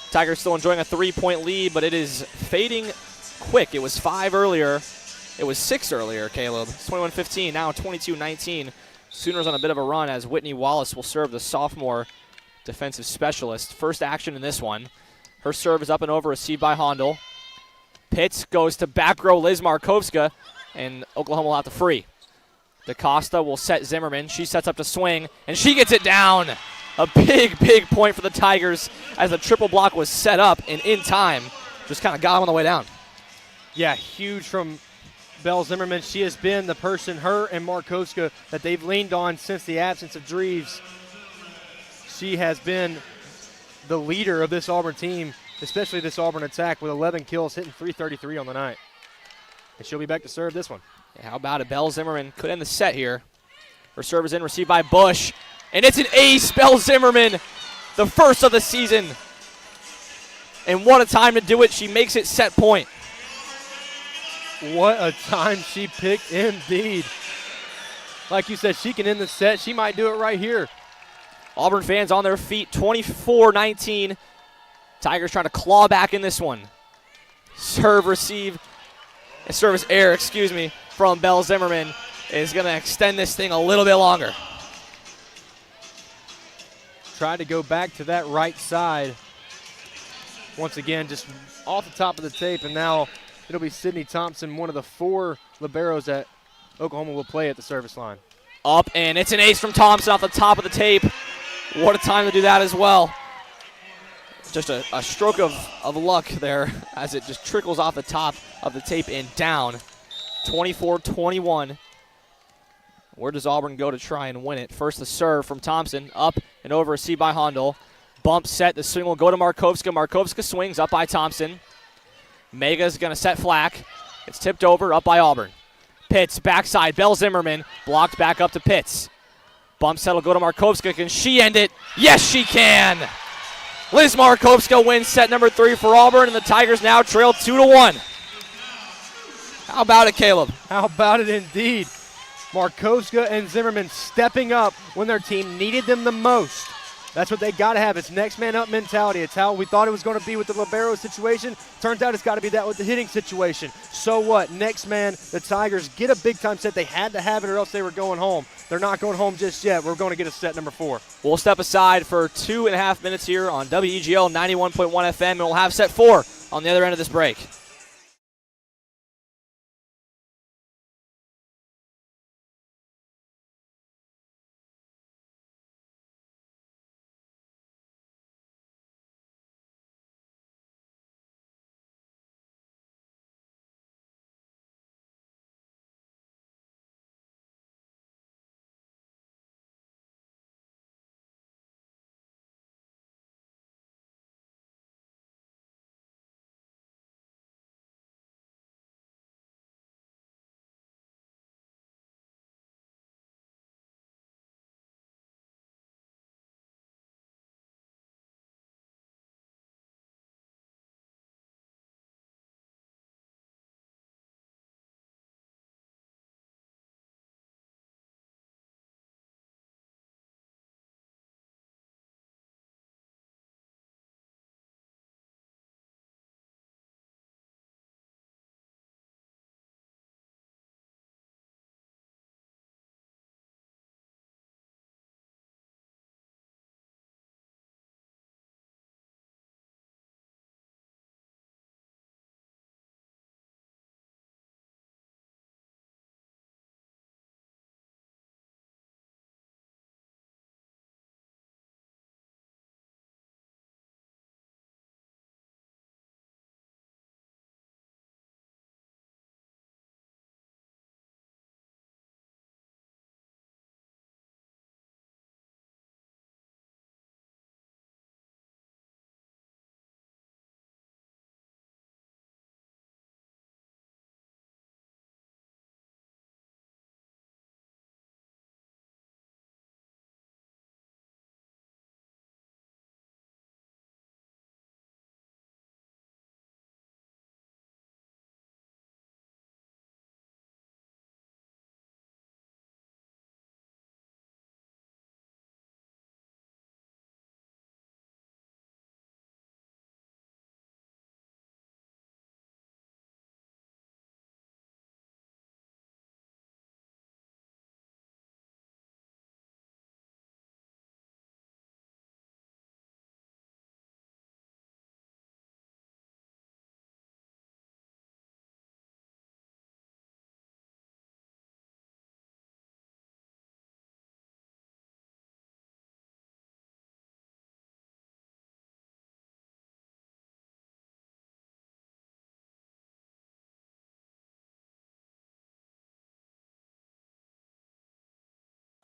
Tigers still enjoying a 3-point lead, but it is fading quick. It was 5 earlier. It was 6 earlier, Caleb. It's 21-15, now 22-19. Sooners on a bit of a run as Whitney Wallace will serve the sophomore defensive specialist. First action in this one. Her serve is up and over, received by Hondel. Pitts goes to back row Liz Markovska, and Oklahoma will have to free. DaCosta will set Zimmerman. She sets up to swing, and she gets it down. A big point for the Tigers as the triple block was set up and in time. Just kind of got them on the way down. Yeah, huge from Belle Zimmerman. She has been the person, her and Markovska, that they've leaned on since the absence of Dreves. She has been the leader of this Auburn team, especially this Auburn attack, with 11 kills, hitting .333 on the night. And she'll be back to serve this one. Yeah, how about it? Belle Zimmerman could end the set here. Her serve is in, received by Bush. And it's an ace, Belle Zimmerman, the first of the season. And what a time to do it. She makes it set point. What a time she picked indeed. Like you said, she can end the set. She might do it right here. Auburn fans on their feet, 24-19. Tigers trying to claw back in this one. Service error, from Belle Zimmerman is going to extend this thing a little bit longer. Tried to go back to that right side. Once again, just off the top of the tape, and now it'll be Sydney Thompson, one of the 4 liberos that Oklahoma will play at the service line. Up, and it's an ace from Thompson off the top of the tape. What a time to do that as well. Just a stroke of luck there as it just trickles off the top of the tape and down. 24-21. Where does Auburn go to try and win it? First the serve from Thompson, up and over, received by Hondel. Bump set, the swing will go to Markovska. Markovska swings, up by Thompson. Mega's going to set flack. It's tipped over, up by Auburn. Pitts, backside, Belle Zimmerman, blocked back up to Pitts. Bump set will go to Markovska. Can she end it? Yes, she can! Liz Markovska wins set number 3 for Auburn, and the Tigers now trail 2-1. How about it, Caleb? How about it indeed? Markovska and Zimmerman stepping up when their team needed them the most. That's what they got to have. It's next man up mentality. It's how we thought it was going to be with the libero situation. Turns out it's got to be that with the hitting situation. So what? Next man, the Tigers get a big-time set. They had to have it or else they were going home. They're not going home just yet. We're going to get a set number 4. We'll step aside for 2.5 minutes here on WEGL 91.1 FM, and we'll have set 4 on the other end of this break.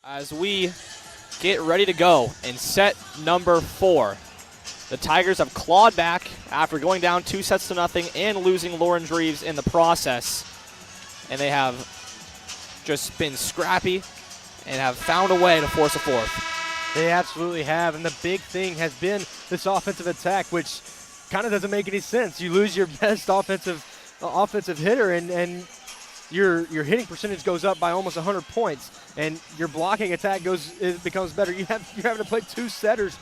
As we get ready to go in set number 4, the Tigers have clawed back after going down 2-0 and losing Lauren Dreves in the process. And they have just been scrappy and have found a way to force a fourth. They absolutely have, and the big thing has been this offensive attack, which kind of doesn't make any sense. You lose your best offensive hitter, and your hitting percentage goes up by almost 100 points, and your blocking attack becomes better. You're having to play 2 setters,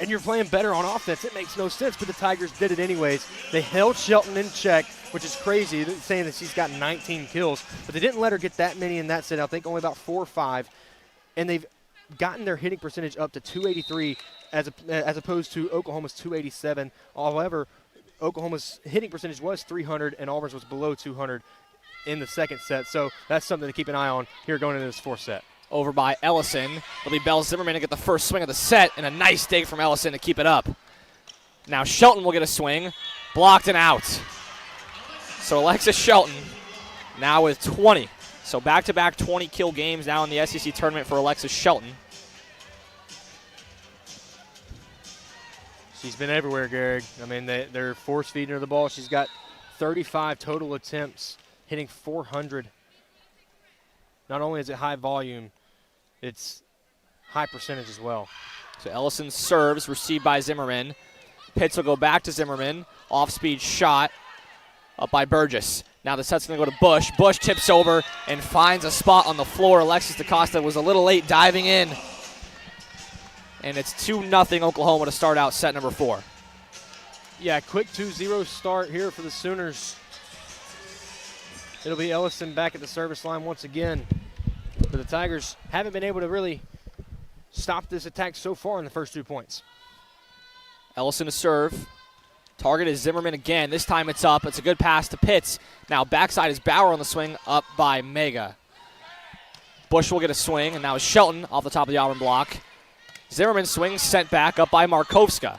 and you're playing better on offense. It makes no sense, but the Tigers did it anyways. They held Shelton in check, which is crazy, saying that she's got 19 kills, but they didn't let her get that many in that set. I think only about 4 or 5, and they've gotten their hitting percentage up to 283 as opposed to Oklahoma's 287. However, Oklahoma's hitting percentage was 300, and Auburn's was below 200 in the second set, so that's something to keep an eye on here going into this 4th set. Over by Ellison. It'll be Belle Zimmerman to get the first swing of the set, and a nice dig from Ellison to keep it up. Now Shelton will get a swing. Blocked and out. So Alexis Shelton now with 20. So back-to-back 20-kill games now in the SEC tournament for Alexis Shelton. She's been everywhere, Gehrig. I mean, they're force-feeding her the ball. She's got 35 total attempts, hitting 400. Not only is it high volume, it's high percentage as well. So Ellison serves, received by Zimmerman. Pitts will go back to Zimmerman. Off-speed shot up by Burgess. Now the set's going to go to Bush. Bush tips over and finds a spot on the floor. Alexis DaCosta was a little late diving in. And it's 2-0 Oklahoma to start out set number 4. Yeah, quick 2-0 start here for the Sooners. It'll be Ellison back at the service line once again. But the Tigers haven't been able to really stop this attack so far in the first 2 points. Ellison to serve. Target is Zimmerman again. This time it's up. It's a good pass to Pitts. Now backside is Bauer on the swing, up by Mega. Bush will get a swing, and now is Shelton off the top of the Auburn block. Zimmerman swings, sent back, up by Markovska.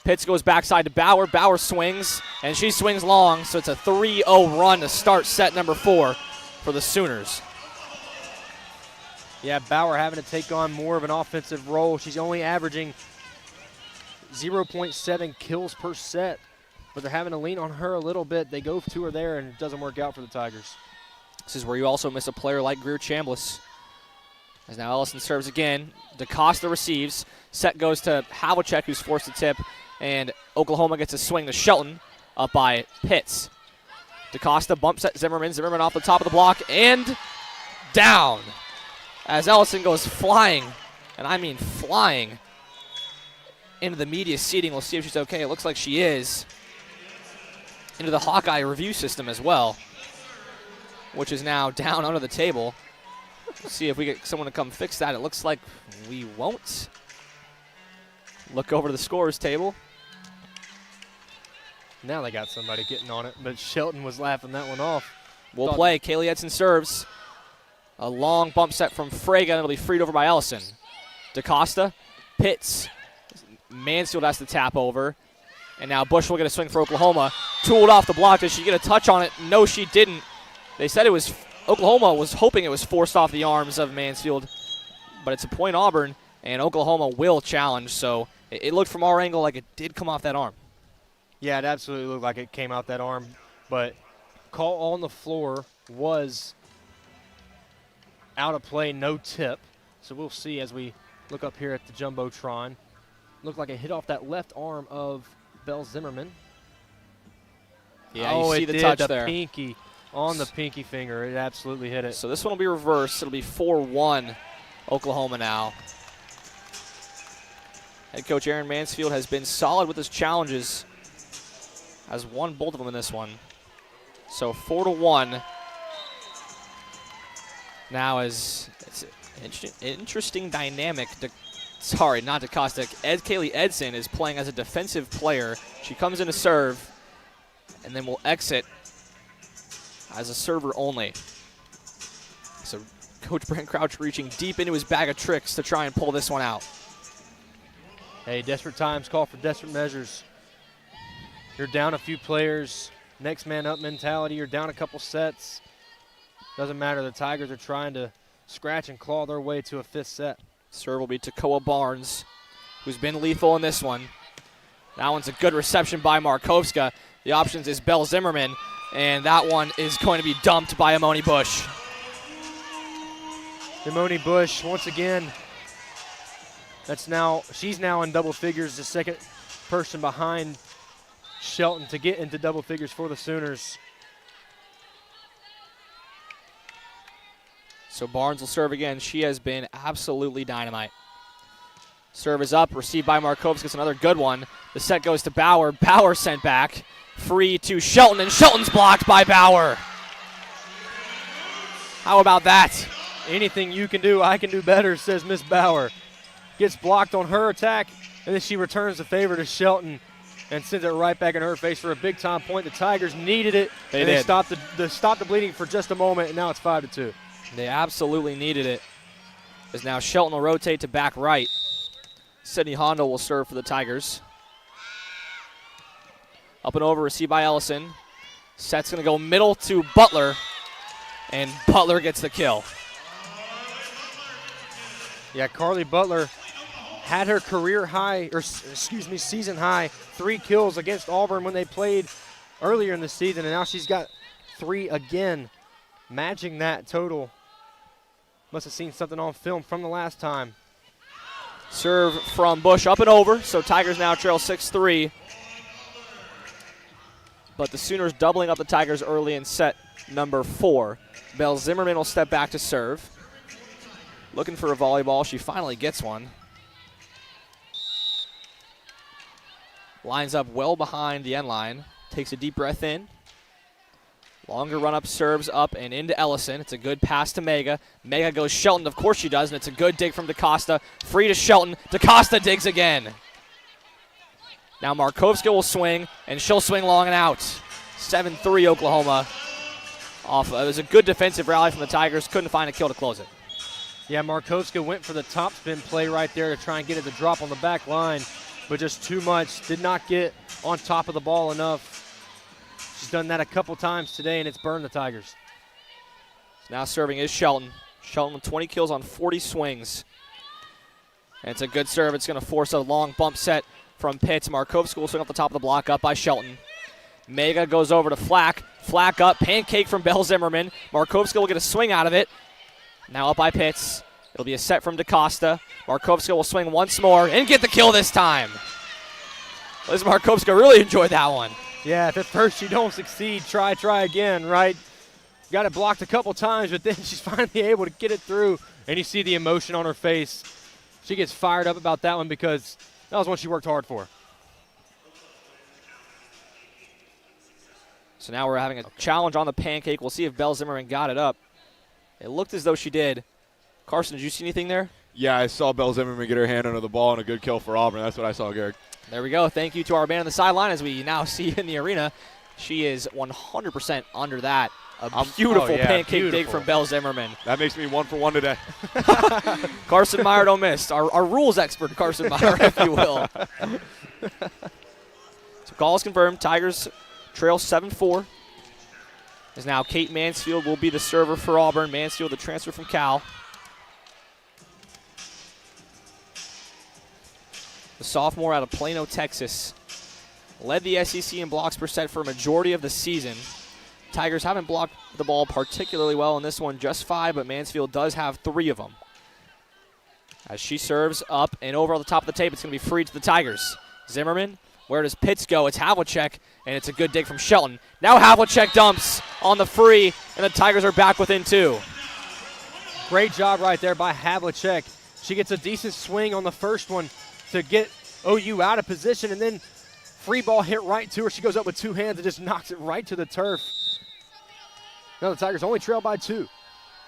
Pitts goes backside to Bauer. Bauer swings, and she swings long, so it's a 3-0 run to start set number 4 for the Sooners. Yeah, Bauer having to take on more of an offensive role. She's only averaging 0.7 kills per set, but they're having to lean on her a little bit. They go to her there, and it doesn't work out for the Tigers. This is where you also miss a player like Greer Chambliss. As now Ellison serves again. DaCosta receives. Set goes to Havlicek, who's forced to tip, and Oklahoma gets a swing to Shelton, up by Pitts. DaCosta bumps at Zimmerman. Zimmerman off the top of the block, and down. As Ellison goes flying, and I mean flying, into the media seating. We'll see if she's okay. It looks like she is. Into the Hawkeye review system as well, which is now down under the table. We'll see if we get someone to come fix that. It looks like we won't. Look over to the scores table. Now they got somebody getting on it, but Shelton was laughing that one off. We'll play. Kaylee Edson serves. A long bump set from Frege, and it'll be freed over by Ellison. DaCosta, Pitts. Mansfield has to tap over. And now Bush will get a swing for Oklahoma. Tooled off the block. Did she get a touch on it? No, she didn't. They said it was Oklahoma was hoping it was forced off the arms of Mansfield. But it's a point Auburn, and Oklahoma will challenge. So it looked from our angle like it did come off that arm. Yeah, it absolutely looked like it came out that arm. But call on the floor was out of play, no tip. So we'll see as we look up here at the Jumbotron. Looked like it hit off that left arm of Belle Zimmerman. Yeah, you see the touch there. Pinky on the pinky finger. It absolutely hit it. So this one will be reversed. It'll be 4-1 Oklahoma now. Head coach Aaron Mansfield has been solid with his challenges. Has won both of them in this one. So 4-1. Now is it's an interesting dynamic. Sorry, not DaCosta. Kaylee Edson is playing as a defensive player. She comes in to serve, and then will exit as a server only. So Coach Brent Crouch reaching deep into his bag of tricks to try and pull this one out. Hey, desperate times call for desperate measures. You're down a few players. Next man up mentality. You're down a couple sets. Doesn't matter. The Tigers are trying to scratch and claw their way to a 5th set. Serve will be Takoa Barnes, who's been lethal in this one. That one's a good reception by Markovska. The options is Belle Zimmerman, and that one is going to be dumped by Amoni Bush. Amoni Bush, once again, she's now in double figures, the second person behind Shelton to get into double figures for the Sooners. So Barnes will serve again. She has been absolutely dynamite. Serve is up, received by Markovska. It's another good one. The set goes to Bauer. Bauer sent back. Free to Shelton, and Shelton's blocked by Bauer. How about that? Anything you can do, I can do better, says Miss Bauer. Gets blocked on her attack, and then she returns the favor to Shelton and sends it right back in her face for a big-time point. The Tigers needed it. They They stopped the bleeding for just a moment, and now it's 5-2. They absolutely needed it. As now Shelton will rotate to back right. Sydney Hondo will serve for the Tigers. Up and over, received by Ellison. Set's going to go middle to Butler, and Butler gets the kill. Yeah, Carly Butler had her career high, or season high, 3 kills against Auburn when they played earlier in the season, and now she's got 3 again, matching that total. Must have seen something on film from the last time. Serve from Bush up and over, so Tigers now trail 6-3. But the Sooners doubling up the Tigers early in set number 4. Belle Zimmerman will step back to serve. Looking for a volleyball. She finally gets one. Lines up well behind the end line. Takes a deep breath in. Longer run-up, serves up and into Ellison. It's a good pass to Mega. Mega goes Shelton. Of course she does, and it's a good dig from DaCosta. Free to Shelton. DaCosta digs again. Now Markovska will swing, and she'll swing long and out. 7-3 Oklahoma. It was a good defensive rally from the Tigers. Couldn't find a kill to close it. Yeah, Markovska went for the top spin play right there to try and get it to drop on the back line, but just too much. Did not get on top of the ball enough. She's done that a couple times today, and it's burned the Tigers. Now serving is Shelton. Shelton with 20 kills on 40 swings. And it's a good serve. It's going to force a long bump set from Pitts. Markovska will swing off the top of the block, up by Shelton. Mega goes over to Flack. Flack up, pancake from Belle Zimmerman. Markovska will get a swing out of it. Now up by Pitts. It'll be a set from DaCosta. Markovska will swing once more and get the kill this time. Liz Markovska really enjoyed that one. Yeah, if at first you don't succeed, try again, right? Got it blocked a couple times, but then she's finally able to get it through, and you see the emotion on her face. She gets fired up about that one because that was one she worked hard for. So now we're having a challenge on the pancake. We'll see if Belle Zimmerman got it up. It looked as though she did. Carson, did you see anything there? Yeah, I saw Belle Zimmerman get her hand under the ball and a good kill for Auburn. That's what I saw, Gehrig. There we go. Thank you to our man on the sideline as we now see in the arena. She is 100% under that. A beautiful pancake dig from Belle Zimmerman. That makes me 1 for 1 today. Carson Meyer don't miss. Our rules expert, Carson Meyer, if you will. So call is confirmed. Tigers trail 7-4. As now Kate Mansfield will be the server for Auburn. Mansfield, the transfer from Cal. The sophomore out of Plano, Texas. Led the SEC in blocks per set for a majority of the season. Tigers haven't blocked the ball particularly well in this one, just 5, but Mansfield does have 3 of them. As she serves up and over on the top of the tape, it's going to be free to the Tigers. Zimmerman, where does Pitts go? It's Havlicek, and it's a good dig from Shelton. Now Havlicek dumps on the free, and the Tigers are back within 2. Great job right there by Havlicek. She gets a decent swing on the first one to get OU out of position, and then free ball hit right to her. She goes up with 2 hands and just knocks it right to the turf. Now the Tigers only trail by 2.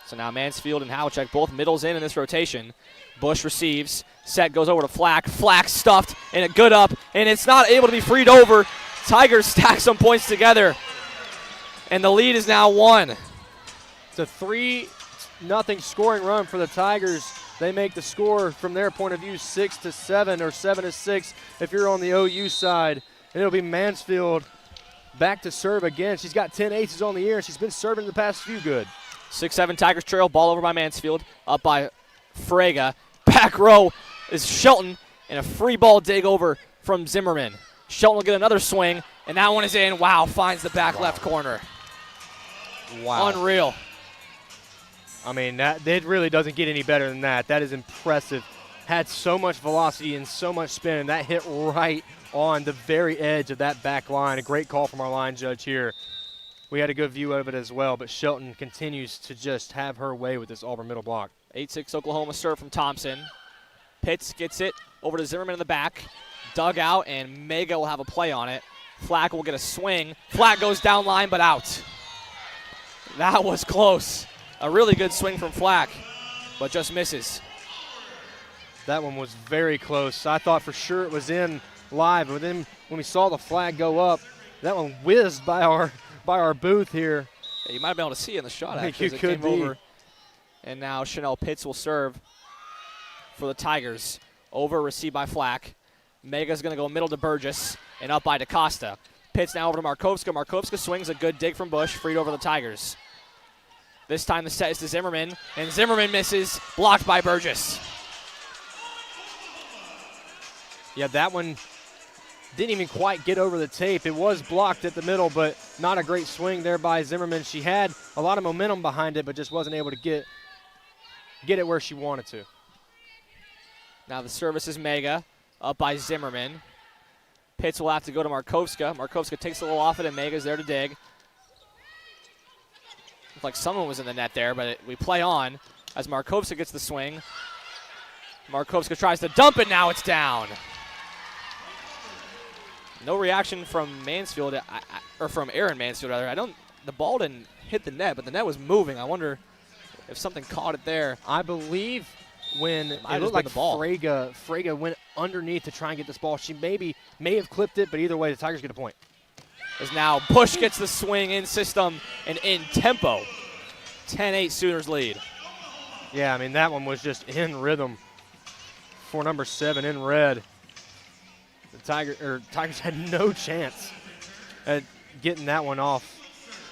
So now Mansfield and Havlicek both middles in this rotation. Bush receives. Set goes over to Flack. Flack stuffed and a good up, and it's not able to be freed over. Tigers stack some points together, and the lead is now 1. It's a 3-0 scoring run for the Tigers. They make the score from their point of view 6-7 or 7-6 if you're on the OU side. And it'll be Mansfield back to serve again. She's got 10 aces on the year, and she's been serving the past few good. 6-7 Tigers trail. Ball over by Mansfield. Up by Frega. Back row is Shelton, and a free ball dig over from Zimmerman. Shelton will get another swing, and that one is in. Wow, finds the back left corner. Wow. Unreal. I mean, it really doesn't get any better than that. That is impressive. Had so much velocity and so much spin, and that hit right on the very edge of that back line. A great call from our line judge here. We had a good view of it as well, but Shelton continues to just have her way with this Auburn middle block. 8-6 Oklahoma serve from Thompson. Pitts gets it over to Zimmerman in the back. Dug out, and Mega will have a play on it. Flack will get a swing. Flack goes down line, but out. That was close. A really good swing from Flack, but just misses. That one was very close. I thought for sure it was in live, but then when we saw the flag go up, that one whizzed by our booth here. Yeah, you might have been able to see it in the shot, I think actually. you could be. Over. And now Chanel Pitts will serve for the Tigers. Over, received by Flack. Mega's going to go middle to Burgess and up by DaCosta. Pitts now over to Markovska. Markovska swings a good dig from Bush, freed over the Tigers. This time the set is to Zimmerman, and Zimmerman misses, blocked by Burgess. Yeah, that one didn't even quite get over the tape. It was blocked at the middle, but not a great swing there by Zimmerman. She had a lot of momentum behind it, but just wasn't able to get it where she wanted to. Now the service is Mega, up by Zimmerman. Pitts will have to go to Markovska. Markovska takes a little off it, and Mega's there to dig. Looked like someone was in the net there, but we play on as Markovska gets the swing. Markovska tries to dump it, now it's down. No reaction from Mansfield, or from Aaron Mansfield rather. The ball didn't hit the net, but the net was moving. I wonder if something caught it there. I believe when it looked like Frege went underneath to try and get this ball, she may have clipped it, but either way, the Tigers get a point. As now Bush gets the swing in system and in tempo. 10-8 Sooners lead. Yeah, I mean, that one was just in rhythm for number 7 in red. The Tigers had no chance at getting that one off.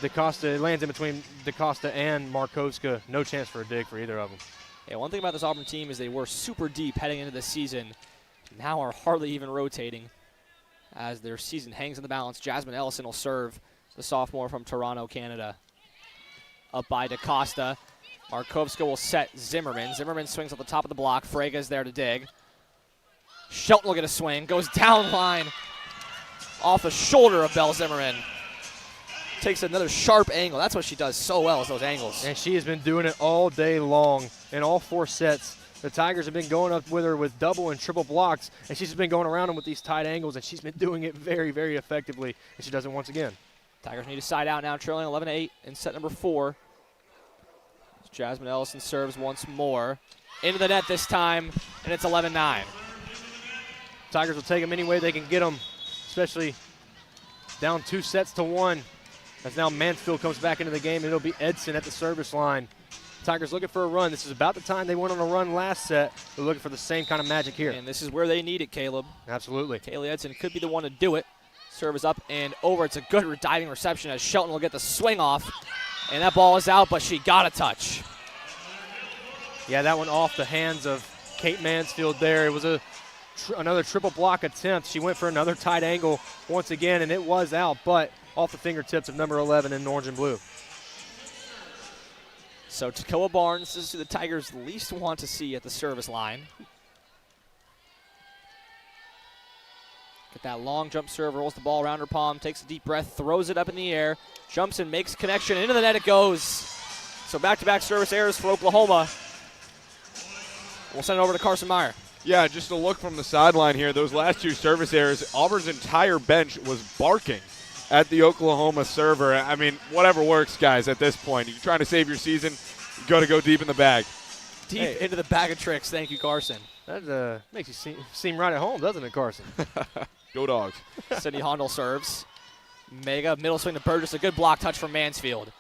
DaCosta, it lands in between DaCosta and Markovska. No chance for a dig for either of them. Yeah, one thing about this Auburn team is they were super deep heading into the season. Now are hardly even rotating as their season hangs in the balance. Jasmine Ellison will serve, the sophomore from Toronto, Canada. Up by DaCosta. Markovska will set Zimmerman. Zimmerman swings at the top of the block. Frege is there to dig. Shelton will get a swing. Goes down line off the shoulder of Belle Zimmerman. Takes another sharp angle. That's what she does so well, is those angles. And she has been doing it all day long in all 4 sets. The Tigers have been going up with her with double and triple blocks, and she's been going around them with these tight angles, and she's been doing it very, very effectively, and she does it once again. Tigers need to side out now, trailing 11-8 in set number 4. Jasmine Ellison serves once more. Into the net this time, and it's 11-9. Tigers will take them any way they can get them, especially down 2 sets to 1. As now Mansfield comes back into the game, and it'll be Edson at the service line. Tigers looking for a run. This is about the time they went on a run last set. They're looking for the same kind of magic here. And this is where they need it, Caleb. Absolutely. Kaylee Edson could be the one to do it. Serve is up and over. It's a good diving reception as Shelton will get the swing off. And that ball is out, but she got a touch. Yeah, that one off the hands of Kate Mansfield there. It was another triple block attempt. She went for another tight angle once again, and it was out, but off the fingertips of number 11 in orange and blue. So Takoa Barnes, this is who the Tigers least want to see at the service line. Get that long jump serve, rolls the ball around her palm, takes a deep breath, throws it up in the air, jumps and makes connection, into the net it goes. So back-to-back service errors for Oklahoma. We'll send it over to Carson Meyer. Yeah, just a look from the sideline here. Those last 2 service errors, Auburn's entire bench was barking at the Oklahoma server. I mean, whatever works, guys, at this point. You're trying to save your season, you got to go deep in the bag. Deep into the bag of tricks. Thank you, Carson. That makes you seem right at home, doesn't it, Carson? Go Dogs. Cindy Hondel serves. Mega, middle swing to Burgess. A good block touch from Mansfield.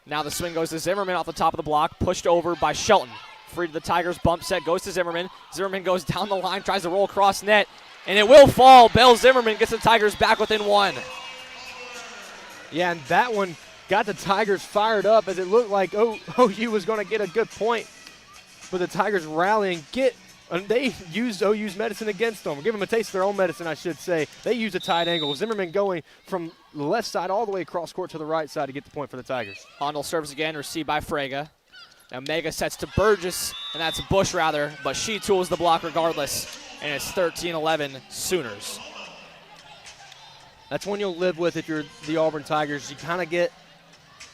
Now the swing goes to Zimmerman off the top of the block, pushed over by Shelton. Free to the Tigers, bump set, goes to Zimmerman. Zimmerman goes down the line, tries to roll across net, and it will fall. Belle Zimmerman gets the Tigers back within 1. Yeah, and that one got the Tigers fired up as it looked like OU was going to get a good point. But the Tigers rallying, they used OU's medicine against them. Give them a taste of their own medicine, I should say. They used a tight angle. Zimmerman going from the left side all the way across court to the right side to get the point for the Tigers. Hondel serves again, received by Frege. Now Mega sets to Burgess, and that's Bush rather, but she tools the block regardless, and it's 13-11 Sooners. That's one you'll live with if you're the Auburn Tigers. You kind of get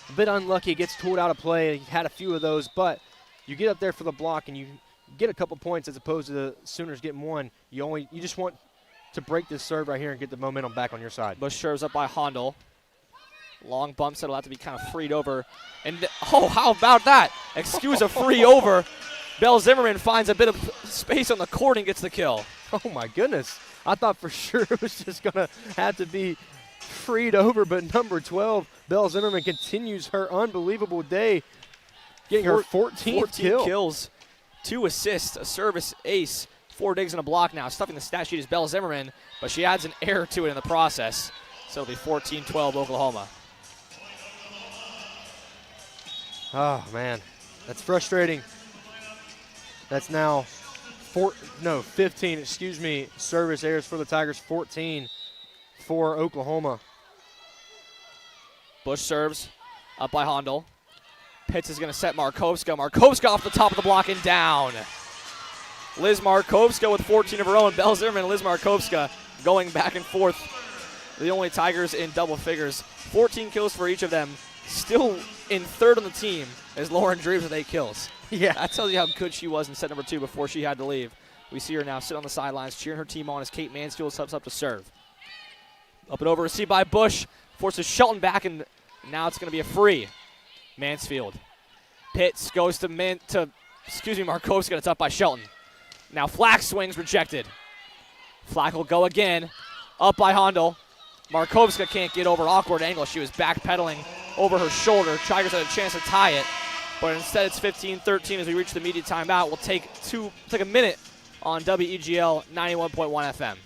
a bit unlucky, gets tooled out of play. You had a few of those, but you get up there for the block and you get a couple points as opposed to the Sooners getting 1. You just want to break this serve right here and get the momentum back on your side. Bush serves up by Hondel. Long bump set will have to be kind of freed over. And how about that? Excuse a free over. Belle Zimmerman finds a bit of space on the court and gets the kill. Oh, my goodness. I thought for sure it was just going to have to be freed over, but number 12, Belle Zimmerman, continues her unbelievable day, getting her 14th kill. Kills, 2 assists, a service ace, 4 digs and a block now. Stuffing the stat sheet is Belle Zimmerman, but she adds an error to it in the process. So it'll be 14-12 Oklahoma. Oh, man. That's frustrating. That's now 15, service errors for the Tigers, 14 for Oklahoma. Bush serves up by Hondel. Pitts is going to set Markovska. Markovska off the top of the block and down. Liz Markovska with 14 of her own. Belle Zimmerman and Liz Markovska going back and forth. The only Tigers in double figures. 14 kills for each of them. Still in third on the team is Lauren Dreves with 8 kills. Yeah. That tells you how good she was in set number 2 before she had to leave. We see her now sit on the sidelines cheering her team on as Kate Mansfield steps up to serve. Up and over, received by Bush. Forces Shelton back, and now it's going to be a free. Mansfield. Pitts goes to Markovska. It's up by Shelton. Now Flack swings, rejected. Flack will go again. Up by Hondel. Markovska can't get over, awkward angle. She was backpedaling over her shoulder. Tigers had a chance to tie it, but instead it's 15-13 as we reach the media timeout. We'll take a minute on WEGL 91.1 FM.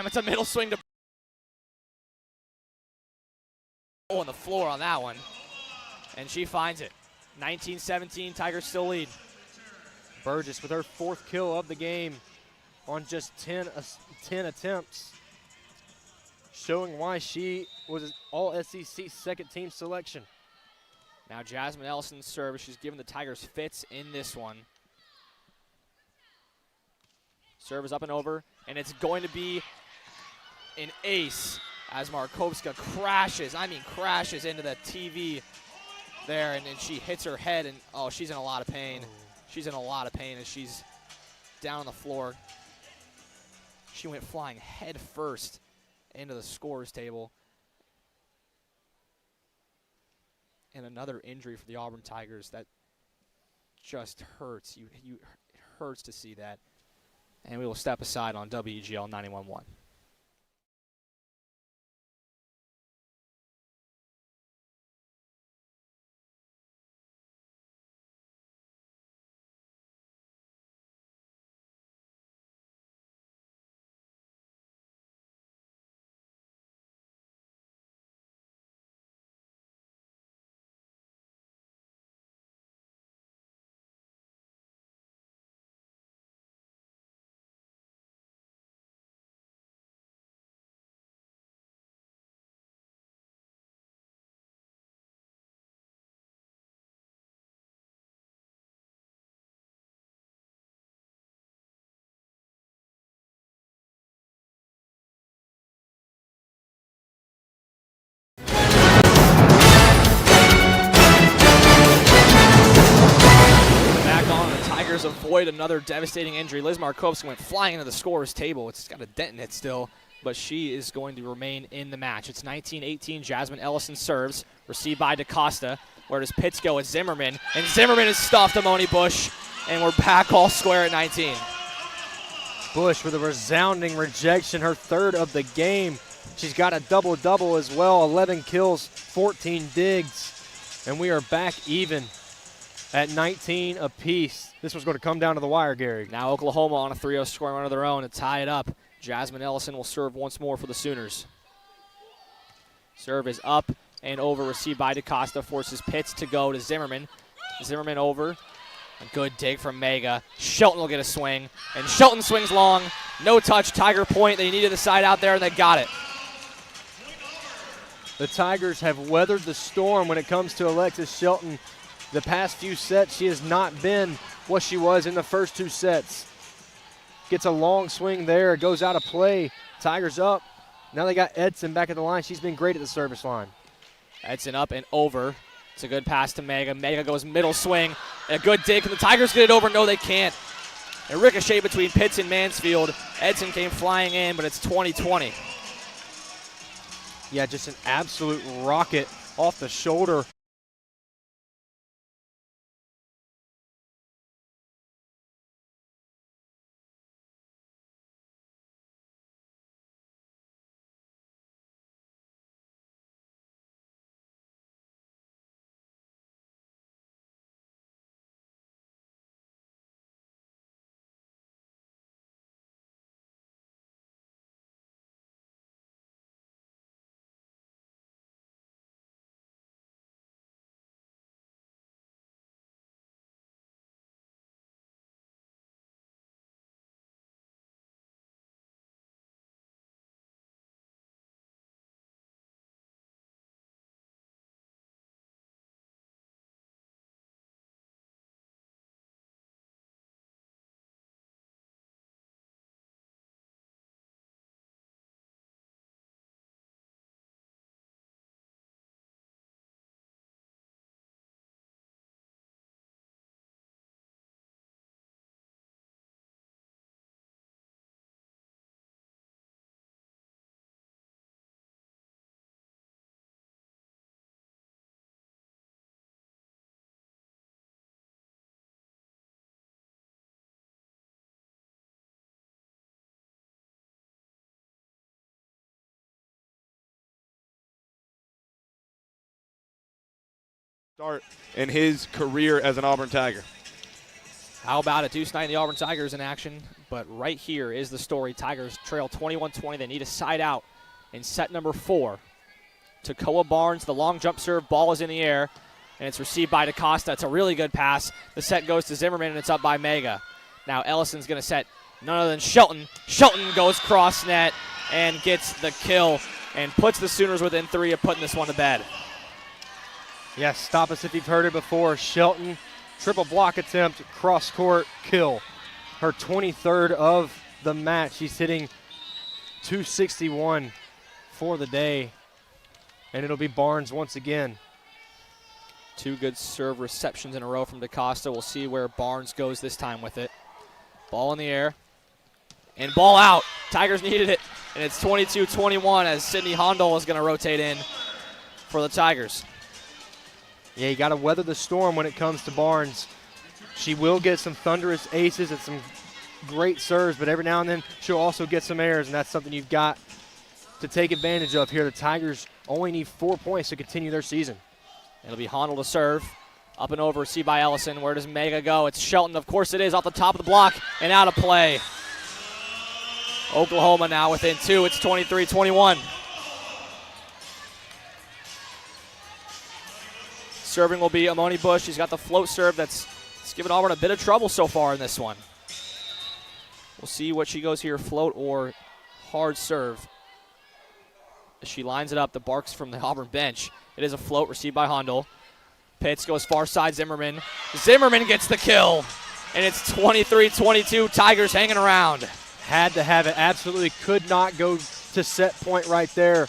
And it's a middle swing to on the floor on that one. And she finds it. 19-17, Tigers still lead. Burgess with her 4th kill of the game on just 10 attempts, showing why she was an all-SEC second-team selection. Now Jasmine Ellison's serve. She's given the Tigers fits in this one. Serve is up and over, and it's going to be an ace as Markovska crashes into the TV there, and she hits her head, and oh, she's in a lot of pain. She's in a lot of pain as she's down on the floor. She went flying head first into the scorer's table. And another injury for the Auburn Tigers that just hurts. It hurts to see that. And we will step aside on WGL 91.1. Avoid another devastating injury. Liz Markovska went flying into the scorer's table. It's got a dent in it still, but she is going to remain in the match. It's 19-18. Jasmine Ellison serves, received by DaCosta. Where does Pitts go with Zimmerman? And Zimmerman is stuffed to Moni Bush, and we're back all square at 19. Bush with a resounding rejection, her 3rd of the game. She's got a double-double as well, 11 kills, 14 digs, and we are back even at 19 apiece. This was going to come down to the wire, Gary. Now Oklahoma on a 3-0 scoring run of their own to tie it up. Jasmine Ellison will serve once more for the Sooners. Serve is up and over, received by DaCosta, forces Pitts to go to Zimmerman. Zimmerman over. A good dig from Mega. Shelton will get a swing, and Shelton swings long. No touch, Tiger point. They needed the side out there, and they got it. The Tigers have weathered the storm when it comes to Alexis Shelton. The past few sets, she has not been what she was in the first 2 sets. Gets a long swing there, it goes out of play. Tigers up. Now they got Edson back at the line. She's been great at the service line. Edson up and over. It's a good pass to Mega. Mega goes middle swing. A good dig. Can the Tigers get it over? No, they can't. A ricochet between Pitts and Mansfield. Edson came flying in, but it's 20-20. Yeah, just an absolute rocket off the shoulder. Start in his career as an Auburn Tiger. How about it? Deuce Knight and the Auburn Tigers in action. But right here is the story. Tigers trail 21-20. They need a side out in set number 4. Takoa Barnes, the long jump serve, ball is in the air, and it's received by DaCosta. It's a really good pass. The set goes to Zimmerman, and it's up by Mega. Now Ellison's going to set none other than Shelton. Shelton goes cross net and gets the kill and puts the Sooners within 3 of putting this one to bed. Yes, stop us if you've heard it before. Shelton, triple block attempt, cross court kill. Her 23rd of the match. She's hitting .261 for the day. And it'll be Barnes once again. 2 good serve receptions in a row from DaCosta. We'll see where Barnes goes this time with it. Ball in the air. And ball out. Tigers needed it. And it's 22-21 as Sydney Hondol is going to rotate in for the Tigers. Yeah, you got to weather the storm when it comes to Barnes. She will get some thunderous aces and some great serves, but every now and then she'll also get some errors, and that's something you've got to take advantage of here. The Tigers only need 4 points to continue their season. It'll be Hondel to serve. Up and over, received by Ellison. Where does Mega go? It's Shelton. Of course it is, off the top of the block and out of play. Oklahoma now within 2. It's 23-21. Serving will be Amoni Bush. He's got the float serve that's given Auburn a bit of trouble so far in this one. We'll see what she goes here, float or hard serve. As she lines it up, the barks from the Auburn bench. It is a float received by Hondel. Pitts goes far side, Zimmerman. Zimmerman gets the kill, and it's 23-22, Tigers hanging around. Had to have it, absolutely could not go to set point right there.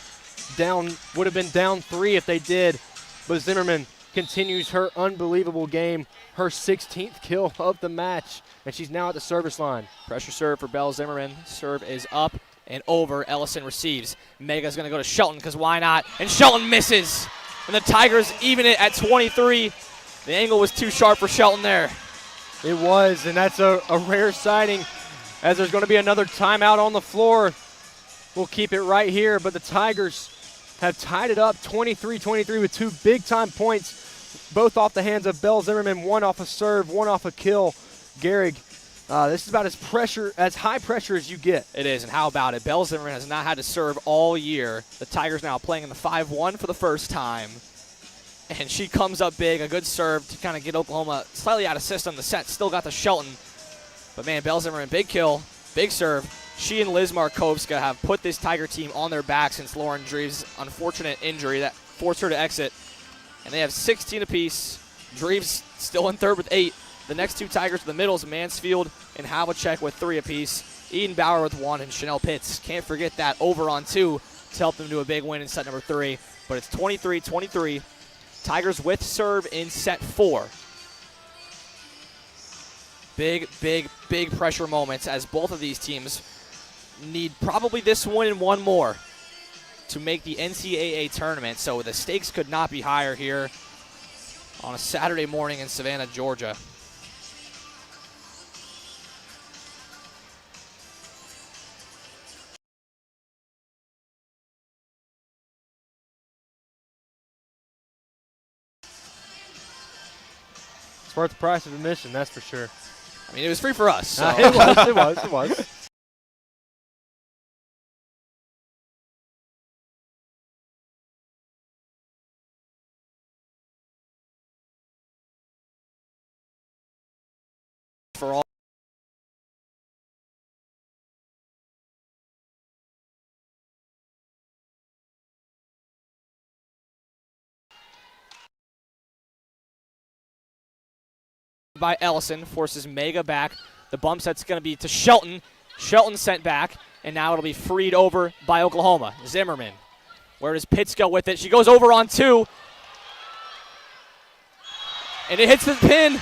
Down, would have been down 3 if they did, but Zimmerman continues her unbelievable game, her 16th kill of the match, and she's now at the service line. Pressure serve for Belle Zimmerman. Serve is up and over. Ellison receives. Mega's going to go to Shelton because why not? And Shelton misses. And the Tigers even it at 23. The angle was too sharp for Shelton there. It was, and that's a rare sighting as there's going to be another timeout on the floor. We'll keep it right here, but the Tigers have tied it up 23-23 with 2 big-time points, both off the hands of Belle Zimmerman, one off a serve, one off a kill. Gehrig, this is about as high pressure as you get. It is, and how about it? Belle Zimmerman has not had to serve all year. The Tigers now playing in the 5-1 for the first time. And she comes up big, a good serve to kind of get Oklahoma slightly out of system. The set still got to Shelton. But, man, Belle Zimmerman, big kill, big serve. She and Liz Markovska have put this Tiger team on their back since Lauren Dreves' unfortunate injury that forced her to exit. And they have 16 apiece. Dreves still in third with 8. The next 2 Tigers are the middles, Mansfield and Havlicek with 3 apiece. Eden Bauer with 1 and Chanel Pitts. Can't forget that over on 2 to help them do a big win in set number 3. But it's 23-23. Tigers with serve in set 4. Big, big, big pressure moments as both of these teams need probably this one and one more to make the NCAA tournament. So the stakes could not be higher here on a Saturday morning in Savannah, Georgia. It's worth the price of admission, that's for sure. I mean, it was free for us. So. It was. For all by Ellison, forces Mega back. The bump set's going to be to Shelton. Shelton sent back, and now it'll be freed over by Oklahoma. Zimmerman. Where does Pitts go with it? She goes over on 2. And it hits the pin.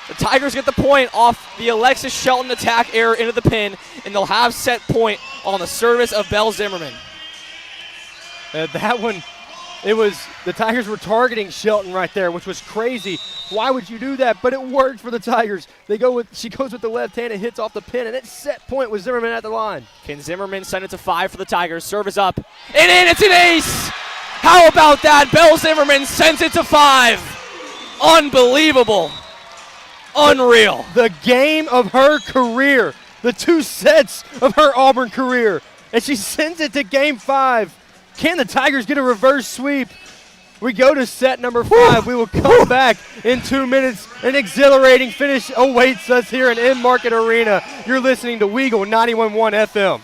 The Tigers get the point off the Alexis Shelton attack error into the pin, and they'll have set point on the service of Belle Zimmerman. That one, the Tigers were targeting Shelton right there, which was crazy. Why would you do that? But it worked for the Tigers. She goes with the left hand and hits off the pin, and it's set point with Zimmerman at the line. Can Zimmerman send it to 5 for the Tigers? Serve is up, and in, it's an ace! How about that? Belle Zimmerman sends it to 5. Unbelievable. Unreal. The game of her career. the 2 sets of her Auburn career, and she sends it to Game 5. Can the Tigers get a reverse sweep? We go to set number 5. We will come back in 2 minutes. An exhilarating finish awaits us here in Enmarket Arena. You're listening to Weagle 91.1 FM.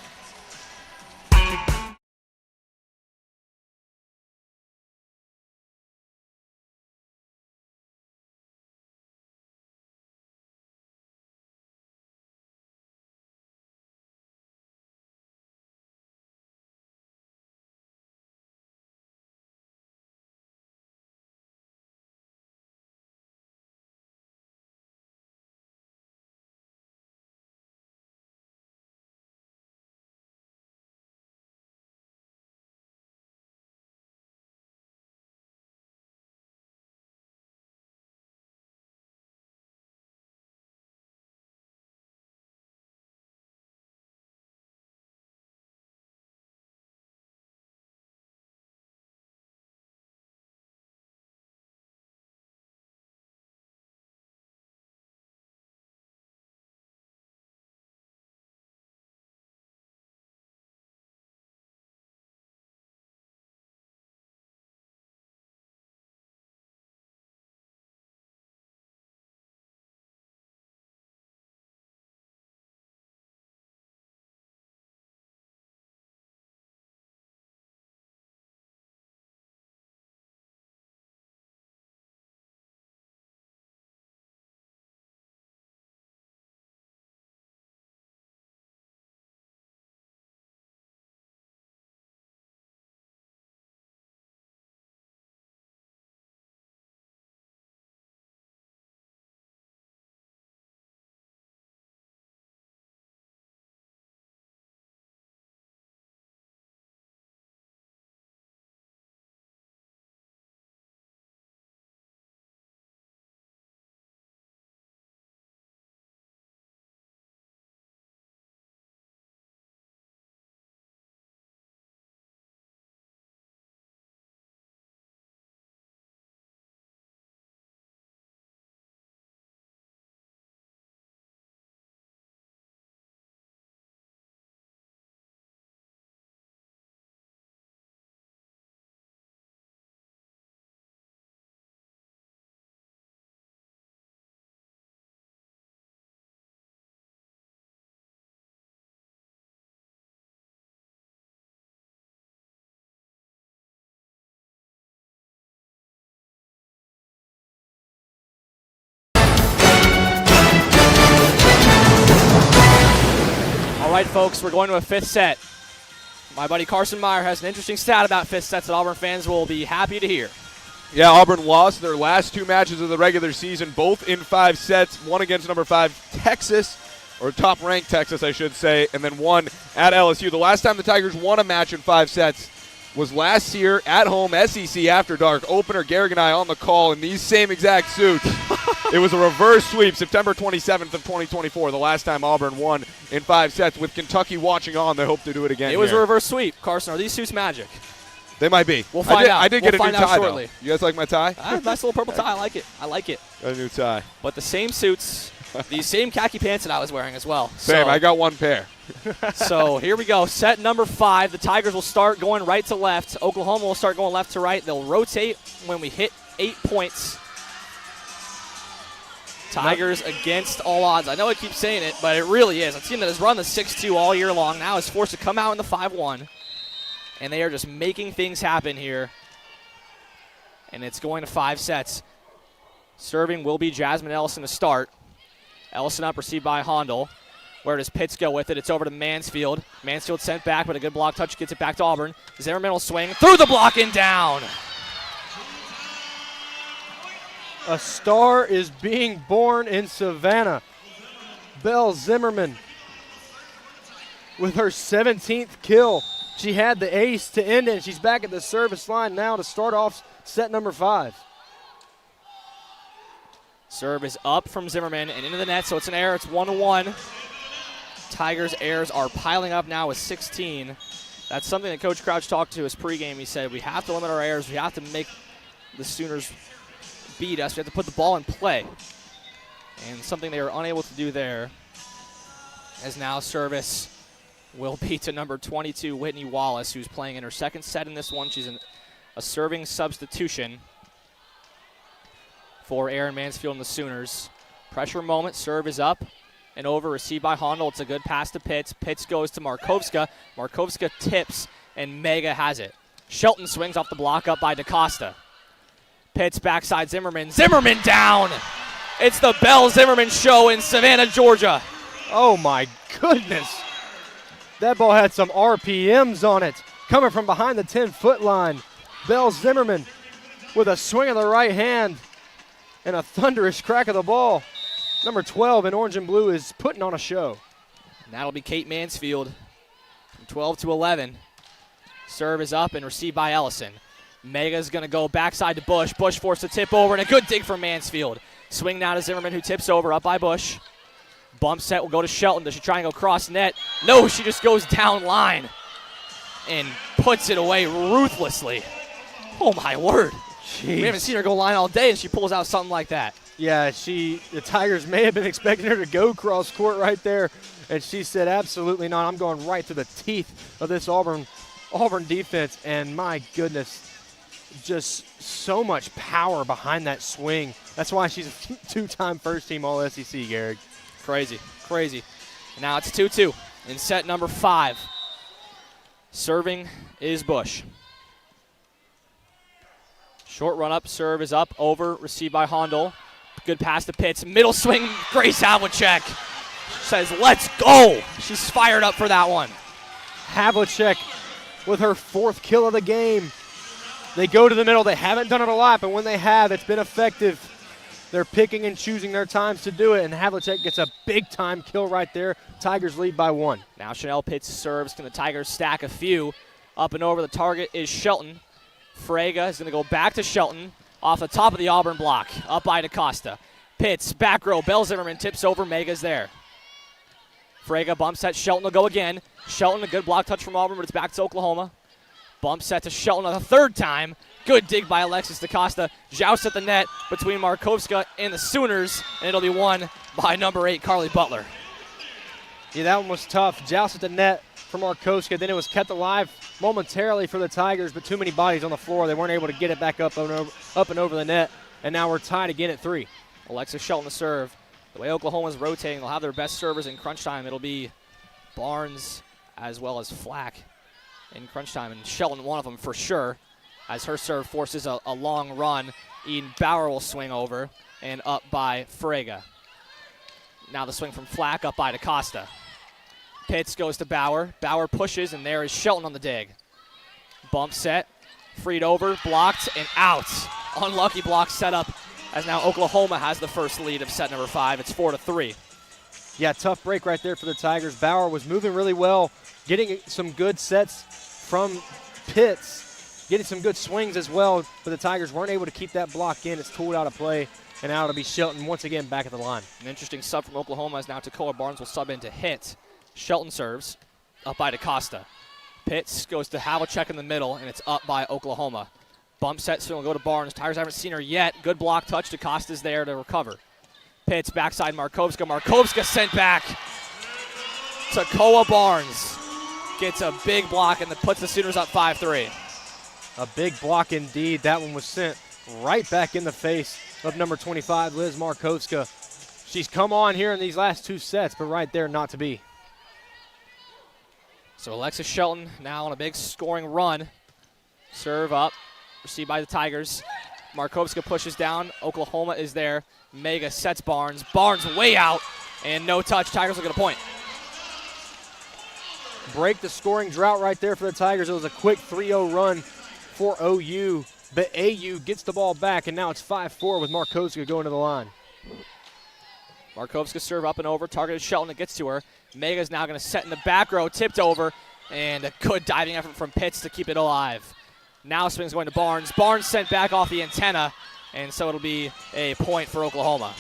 All right, folks, we're going to a 5th set. My buddy Carson Meyer has an interesting stat about 5th sets that Auburn fans will be happy to hear. Yeah, Auburn lost their last 2 matches of the regular season, both in 5 sets, one against number 5 Texas, or top-ranked Texas, I should say, and then one at LSU. The last time the Tigers won a match in 5 sets was last year at home, SEC After Dark opener. Gehrig and I on the call in these same exact suits. It was a reverse sweep, September 27th of 2024, the last time Auburn won in 5 sets. With Kentucky watching on, they hope to do it again. It was a reverse sweep. Carson, are these suits magic? They might be. We'll find out. I did get a new tie, shortly. though. You guys like my tie? Nice little purple tie. I like it. I like it. Got a new tie. But the same suits, these same khaki pants that I was wearing as well. Same. So, I got one pair. So here we go. Set number 5. The Tigers will start going right to left. Oklahoma will start going left to right. They'll rotate when we hit 8 points. Tigers against all odds. I know I keep saying it, but it really is. A team that has run the 6-2 all year long now is forced to come out in the 5-1. And they are just making things happen here. And it's going to 5 sets. Serving will be Jasmine Ellison to start. Ellison up, received by Hondel. Where does Pitts go with it? It's over to Mansfield. Mansfield sent back, but a good block touch gets it back to Auburn. Zimmerman will swing through the block and down. A star is being born in Savanah. Belle Zimmerman with her 17th kill. She had the ace to end it, and she's back at the service line now to start off set number 5. Serve is up from Zimmerman and into the net, so it's an error. It's 1-1. Tigers' errors are piling up now with 16. That's something that Coach Crouch talked to us pregame. He said, we have to limit our errors. We have to make the Sooners beat us. We have to put the ball in play. And something they were unable to do there. As now service will be to number 22, Whitney Wallace, who's playing in her second set in this one. She's a serving substitution for Erin Mansfield and the Sooners. Pressure moment, serve is up and over, received by Hondel. It's a good pass to Pitts. Pitts goes to Markovska. Markovska tips, and Mega has it. Shelton swings off the block, up by DaCosta. Pitts backside Zimmerman. Zimmerman down! It's the Belle Zimmerman show in Savannah, Georgia. Oh my goodness. That ball had some RPMs on it. Coming from behind the 10-foot line. Belle Zimmerman with a swing of the right hand and a thunderous crack of the ball. Number 12 in orange and blue is putting on a show. And that'll be Kate Mansfield from 12 to 11. Serve is up and received by Ellison. Mega's going to go backside to Bush. Bush forced a tip over and a good dig from Mansfield. Swing now to Zimmerman, who tips over, up by Bush. Bump set will go to Shelton. Does she try and go cross net? No, she just goes down line and puts it away ruthlessly. Oh, my word. Jeez. We haven't seen her go line all day, and she pulls out something like that. Yeah, the Tigers may have been expecting her to go cross court right there, and she said, absolutely not. I'm going right to the teeth of this Auburn defense, and my goodness, just so much power behind that swing. That's why she's a two-time first-team All-SEC, Gehrig. Crazy, crazy. Now it's 2-2 in set number 5. Serving is Bush. Short run up, serve is up, over, received by Hondel. Good pass to Pitts. Middle swing, Grace Havlicek says, let's go. She's fired up for that one. Havlicek with her 4th kill of the game. They go to the middle. They haven't done it a lot, but when they have, it's been effective. They're picking and choosing their times to do it, and Havlicek gets a big-time kill right there. Tigers lead by 1. Now Chanel Pitts serves. Can the Tigers stack a few? Up and over the target is Shelton. Frega is going to go back to Shelton off the top of the Auburn block. Up by DaCosta. Pitts, back row. Belle Zimmerman tips over. Mega's there. Frega bump set. Shelton will go again. Shelton, a good block touch from Auburn, but it's back to Oklahoma. Bump set to Shelton a 3rd time. Good dig by Alexis DaCosta. Joust at the net between Markovska and the Sooners, and it'll be won by number 8, Carly Butler. Yeah, that one was tough. Joust at the net for Markovska. Then it was kept alive momentarily for the Tigers, but too many bodies on the floor. They weren't able to get it back up and over the net, and now we're tied again at 3. Alexis Shelton to serve. The way Oklahoma's rotating, they'll have their best servers in crunch time. It'll be Barnes as well as Flack in crunch time, and Shelton one of them for sure, as her serve forces a long run. Eden Bauer will swing over and up by Frega. Now the swing from Flack, up by DaCosta. Pitts goes to Bauer. Bauer pushes, and there is Shelton on the dig. Bump set, freed over, blocked, and out. Unlucky block set up, as now Oklahoma has the first lead of set number 5. It's 4-3. Yeah, tough break right there for the Tigers. Bauer was moving really well, getting some good sets from Pitts, getting some good swings as well, but the Tigers weren't able to keep that block in. It's pulled out of play, and now it'll be Shelton once again back at the line. An interesting sub from Oklahoma as now Takoa Barnes will sub in to hit. Shelton serves, up by DaCosta. Pitts goes to Havlicek in the middle, and it's up by Oklahoma. Bump set, so will go to Barnes. Tigers haven't seen her yet. Good block touch. DaCosta's there to recover. Pitts backside Markovska. Markovska sent back. Takoa Barnes gets a big block and puts the Sooners up 5-3. A big block indeed. That one was sent right back in the face of number 25, Liz Markovska. She's come on here in these last 2 sets, but right there not to be. So Alexis Shelton now on a big scoring run. Serve up, received by the Tigers. Markovska pushes down. Oklahoma is there. Mega sets Barnes. Barnes way out, and no touch. Tigers will get a point. Break the scoring drought right there for the Tigers. It was a quick 3-0 run for OU, but AU gets the ball back, and now it's 5-4 with Markovska going to the line. Markovska serve up and over. Targeted Shelton. It gets to her. Mega's now going to set in the back row. Tipped over, and a good diving effort from Pitts to keep it alive. Now swing's going to Barnes. Barnes sent back off the antenna, and so it'll be a point for Oklahoma.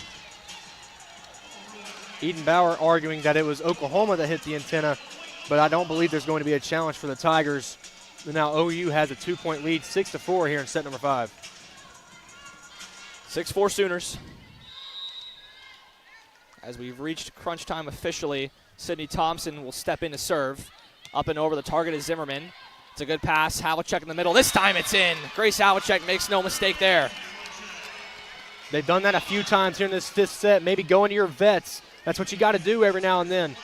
Eden Bauer arguing that it was Oklahoma that hit the antenna, but I don't believe there's going to be a challenge for the Tigers. Now OU has a 2-point lead, 6-4 here in set number 5. 6-4 Sooners. As we've reached crunch time officially Sydney Thompson will step in to serve. Up and over, the target is Zimmerman. It's a good pass. Havlicek in the middle. This time it's in. Grace Havlicek makes no mistake there. They've done that a few times here in this 5th set. Maybe go into your vets. That's what you got to do every now and then.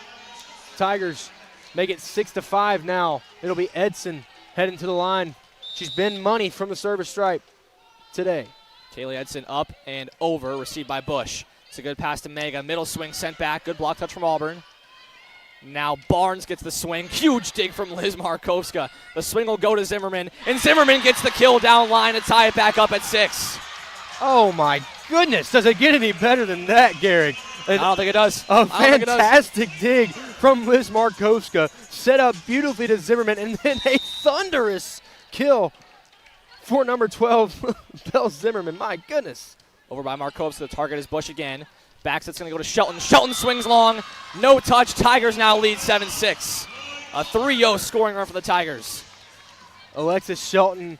Tigers make it 6-5 now. It'll be Edson heading to the line. She's been money from the service stripe today. Kaylee Edson up and over, received by Bush. It's a good pass to Mega. Middle swing sent back. Good block touch from Auburn. Now Barnes gets the swing. Huge dig from Liz Markowska. The swing will go to Zimmerman, and Zimmerman gets the kill down line to tie it back up at 6. Oh, my goodness. Does it get any better than that, Gehrig? I don't think it does. A fantastic dig from Liz Markowska. Set up beautifully to Zimmerman, and then a thunderous kill for number 12, Belle Zimmerman. My goodness. Over by Markowska. The target is Bush again. Backset's going to go to Shelton. Shelton swings long. No touch. Tigers now lead 7-6. A 3-0 scoring run for the Tigers. Alexis Shelton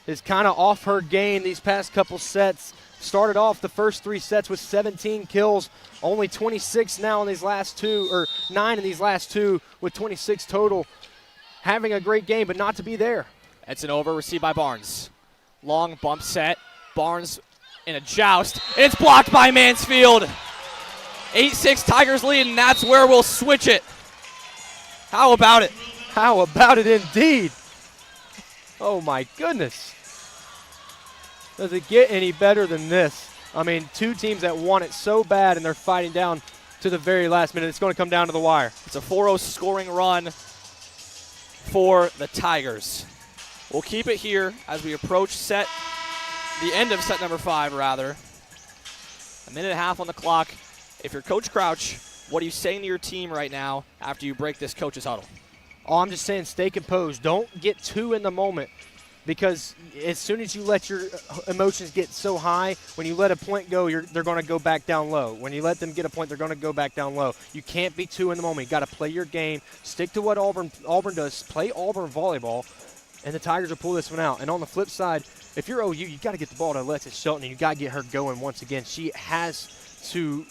is kind of off her game these past couple sets. Started off the first 3 sets with 17 kills. Only 26 now in these last 2, or 9 in these last 2 with 26 total. Having a great game, but not to be there. Edson over, received by Barnes. Long bump set. Barnes in a joust, and it's blocked by Mansfield. 8-6 Tigers lead, and that's where we'll switch it. How about it? How about it indeed? Oh my goodness. Does it get any better than this? I mean, 2 teams that want it so bad, and they're fighting down to the very last minute. It's going to come down to the wire. It's a 4-0 scoring run for the Tigers. We'll keep it here as we approach the end of set number 5, rather. A minute and a half on the clock. If you're Coach Crouch, what are you saying to your team right now after you break this coach's huddle? Oh, I'm just saying stay composed. Don't get too in the moment, because as soon as you let your emotions get so high, when you let a point go, they're going to go back down low. When you let them get a point, they're going to go back down low. You can't be too in the moment. You got to play your game. Stick to what Auburn does. Play Auburn volleyball, and the Tigers will pull this one out. And on the flip side, if you're OU, you got to get the ball to Alexis Shelton, and you got to get her going once again. She has to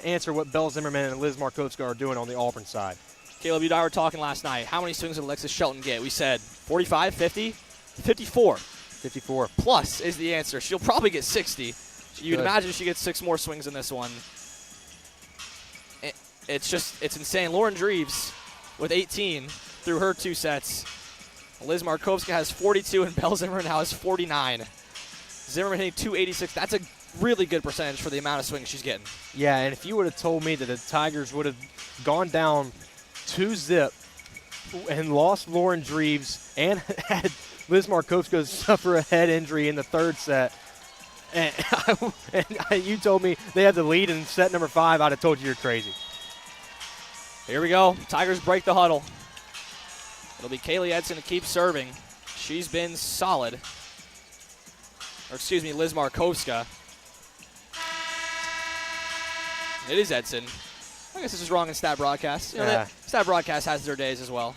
answer what Belle Zimmerman and Liz Markowska are doing on the Auburn side. Caleb, you and I were talking last night. How many swings did Alexis Shelton get? We said 45, 50, 54. 54. Plus is the answer. She'll probably get 60. You'd imagine she gets 6 more swings in this one. It's insane. Lauren Dreves with 18 through her 2 sets. Liz Markowska has 42, and Belle Zimmerman now has 49. Zimmerman hitting 286. That's a really good percentage for the amount of swings she's getting. Yeah, and if you would have told me that the Tigers would have gone down 2-0 and lost Lauren Dreves and had Liz Markowska suffer a head injury in the 3rd set, and you told me they had the lead in set number 5, I'd have told you you're crazy. Here we go. Tigers break the huddle. It'll be Kaylee Edson to keep serving. She's been solid. Or excuse me, Liz Markowska. It is Edson. I guess this is wrong in stat broadcast. Stat broadcast has their days as well.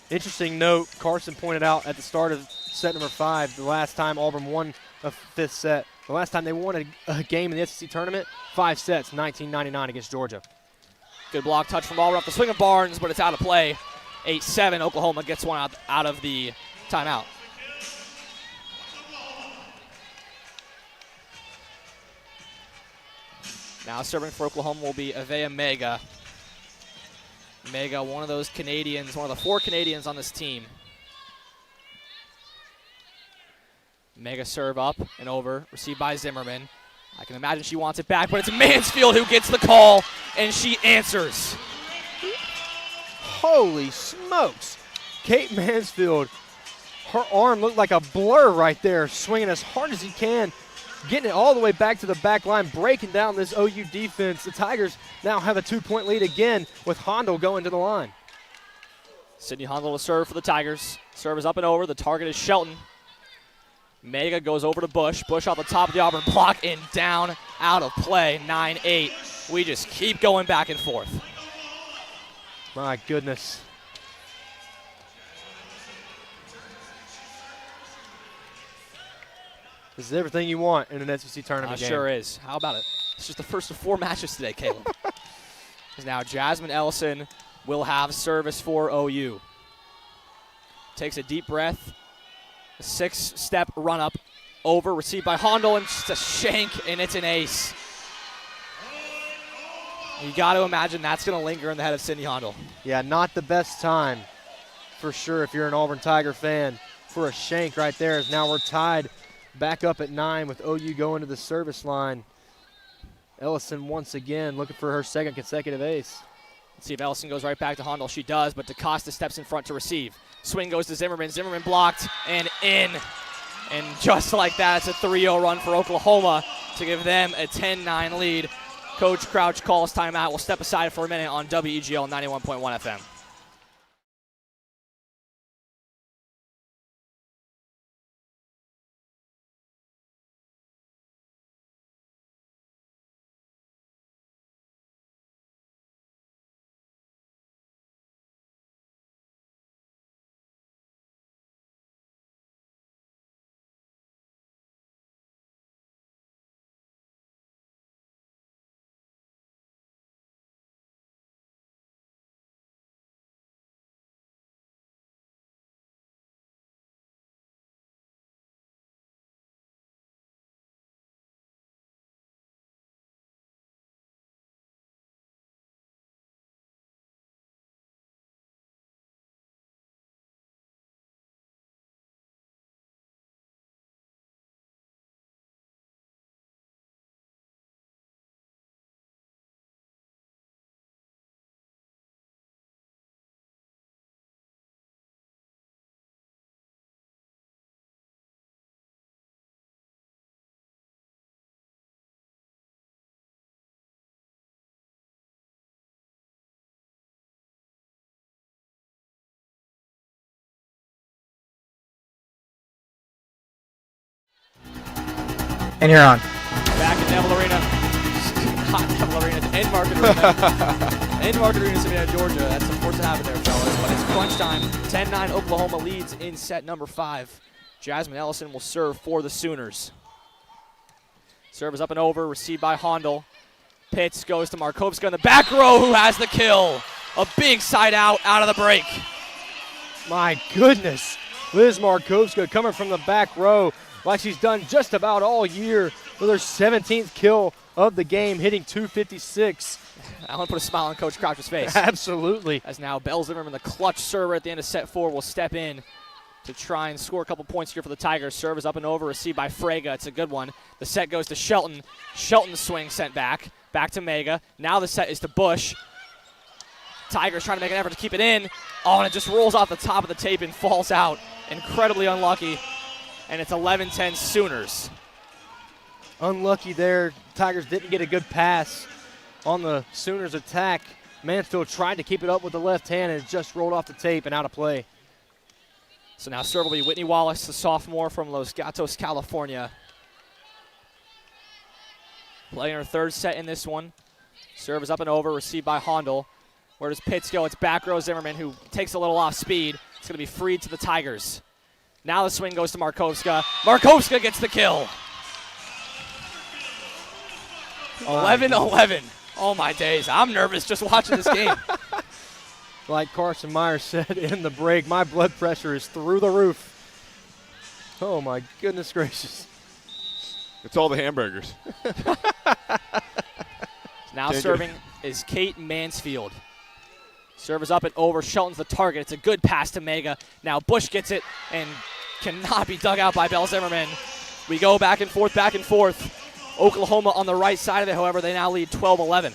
Interesting note, Carson pointed out at the start of set number 5, the last time Auburn won a 5th set, the last time they won a game in the SEC tournament, 5 sets, 1999 against Georgia. Good block touch from Auburn off the swing of Barnes, but it's out of play. 8-7, Oklahoma gets one out of the timeout. Now serving for Oklahoma will be Avea Mega. Mega, one of those Canadians, one of the 4 Canadians on this team. Mega serve up and over, received by Zimmerman. I can imagine she wants it back, but it's Mansfield who gets the call, and she answers. Holy smokes. Kate Mansfield, her arm looked like a blur right there, swinging as hard as he can, getting it all the way back to the back line, breaking down this OU defense. The Tigers now have a 2-point lead again with Hondo going to the line. Sydney Hondo will serve for the Tigers. Serve is up and over. The target is Shelton. Mega goes over to Bush. Bush off the top of the Auburn block and down, out of play, 9-8. We just keep going back and forth. My goodness. This is everything you want in an SEC tournament game. Sure is. How about it? It's just the first of 4 matches today, Caleb. As now Jasmine Ellison will have service for OU. Takes a deep breath. A 6-step run up over, received by Hondel, and just a shank, and it's an ace. You got to imagine that's going to linger in the head of Sydney Hondel. Yeah, not the best time for sure if you're an Auburn Tiger fan for a shank right there, as now we're tied back up at 9 with OU going to the service line. Ellison once again looking for her second consecutive ace. Let's see if Ellison goes right back to Hondel. She does, but DaCosta steps in front to receive. Swing goes to Zimmerman. Zimmerman blocked and in. And just like that, it's a 3-0 run for Oklahoma to give them a 10-9 lead. Coach Crouch calls timeout. We'll step aside for a minute on WEGL 91.1 FM. And you're on. Back at Neville Arena. Hot Neville Arena. Enmarket Arena. Enmarket Arena, Savannah, Georgia. That's unfortunate happen there, fellas. But it's crunch time. 10-9 Oklahoma leads in set number 5. Jasmine Ellison will serve for the Sooners. Serve is up and over. Received by Hondel. Pitts goes to Markovska in the back row, who has the kill. A big side out of the break. My goodness. Liz Markovska coming from the back row like she's done just about all year with her 17th kill of the game, hitting .256. I want to put a smile on Coach Crouch's face. Absolutely. As now Belle Zimmerman, the clutch server at the end of set 4, will step in to try and score a couple points here for the Tigers. Serve is up and over, received by Frega. It's a good one. The set goes to Shelton. Shelton's swing sent back to Mega. Now the set is to Bush. Tigers trying to make an effort to keep it in. Oh, and it just rolls off the top of the tape and falls out. Incredibly unlucky. And it's 11-10 Sooners. Unlucky there. Tigers didn't get a good pass on the Sooners attack. Mansfield tried to keep it up with the left hand and it just rolled off the tape and out of play. So now serve will be Whitney Wallace, the sophomore from Los Gatos, California. Playing her third set in this one. Serve is up and over, received by Hondel. Where does Pitts go? It's back row Zimmerman, who takes a little off speed. It's going to be freed to the Tigers. Now the swing goes to Markovska. Markovska gets the kill. 11-11. Oh, my days. I'm nervous just watching this game. Like Carson Meyer said in the break, my blood pressure is through the roof. Oh, my goodness gracious. It's all the hamburgers. Now serving is Kate Mansfield. Serve is up and over. Shelton's the target. It's a good pass to Mega. Now Bush gets it and cannot be dug out by Belle Zimmerman. We go back and forth, back and forth. Oklahoma on the right side of it, however, they now lead 12-11.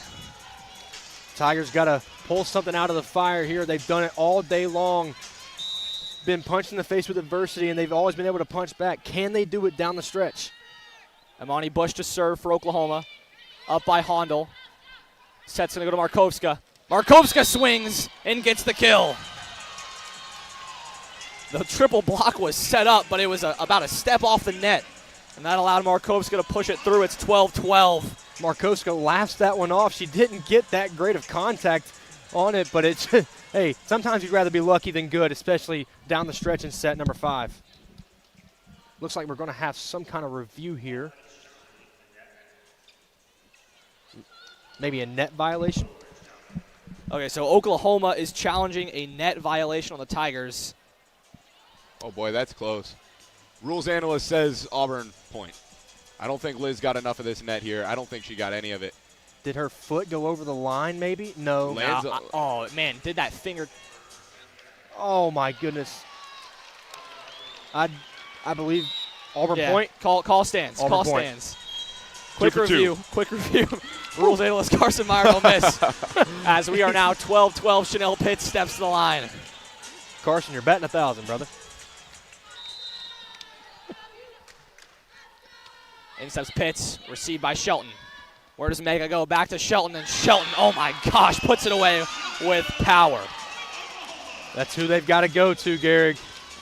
Tigers got to pull something out of the fire here. They've done it all day long. Been punched in the face with adversity, and they've always been able to punch back. Can they do it down the stretch? Imani Bush to serve for Oklahoma. Up by Hondel. Set's going to go to Markovska. Markovska swings and gets the kill. The triple block was set up, but it was about a step off the net. And that allowed Markovska to push it through. It's 12-12. Markovska laughs that one off. She didn't get that great of contact on it, but it's, hey, sometimes you'd rather be lucky than good, especially down the stretch in set number 5. Looks like we're going to have some kind of review here. Maybe a net violation. Okay, so Oklahoma is challenging a net violation on the Tigers. Oh, boy, that's close. Rules analyst says Auburn point. I don't think Liz got enough of this net here. I don't think she got any of it. Did her foot go over the line, maybe? No. Lands Oh, man, did that finger. Oh, my goodness. I believe Auburn Yeah, point. call stands. Auburn Call point. stands. Quick 2 for 2. review. Quick review. Rules analyst Carson Meyer don't miss. As we are now 12-12, Chanel Pitts steps to the line. Carson, you're batting 1,000, brother. In steps Pitts, received by Shelton. Where does Mega go? Back to Shelton, and Shelton, oh my gosh, puts it away with power. That's who they've got to go to, Gehrig.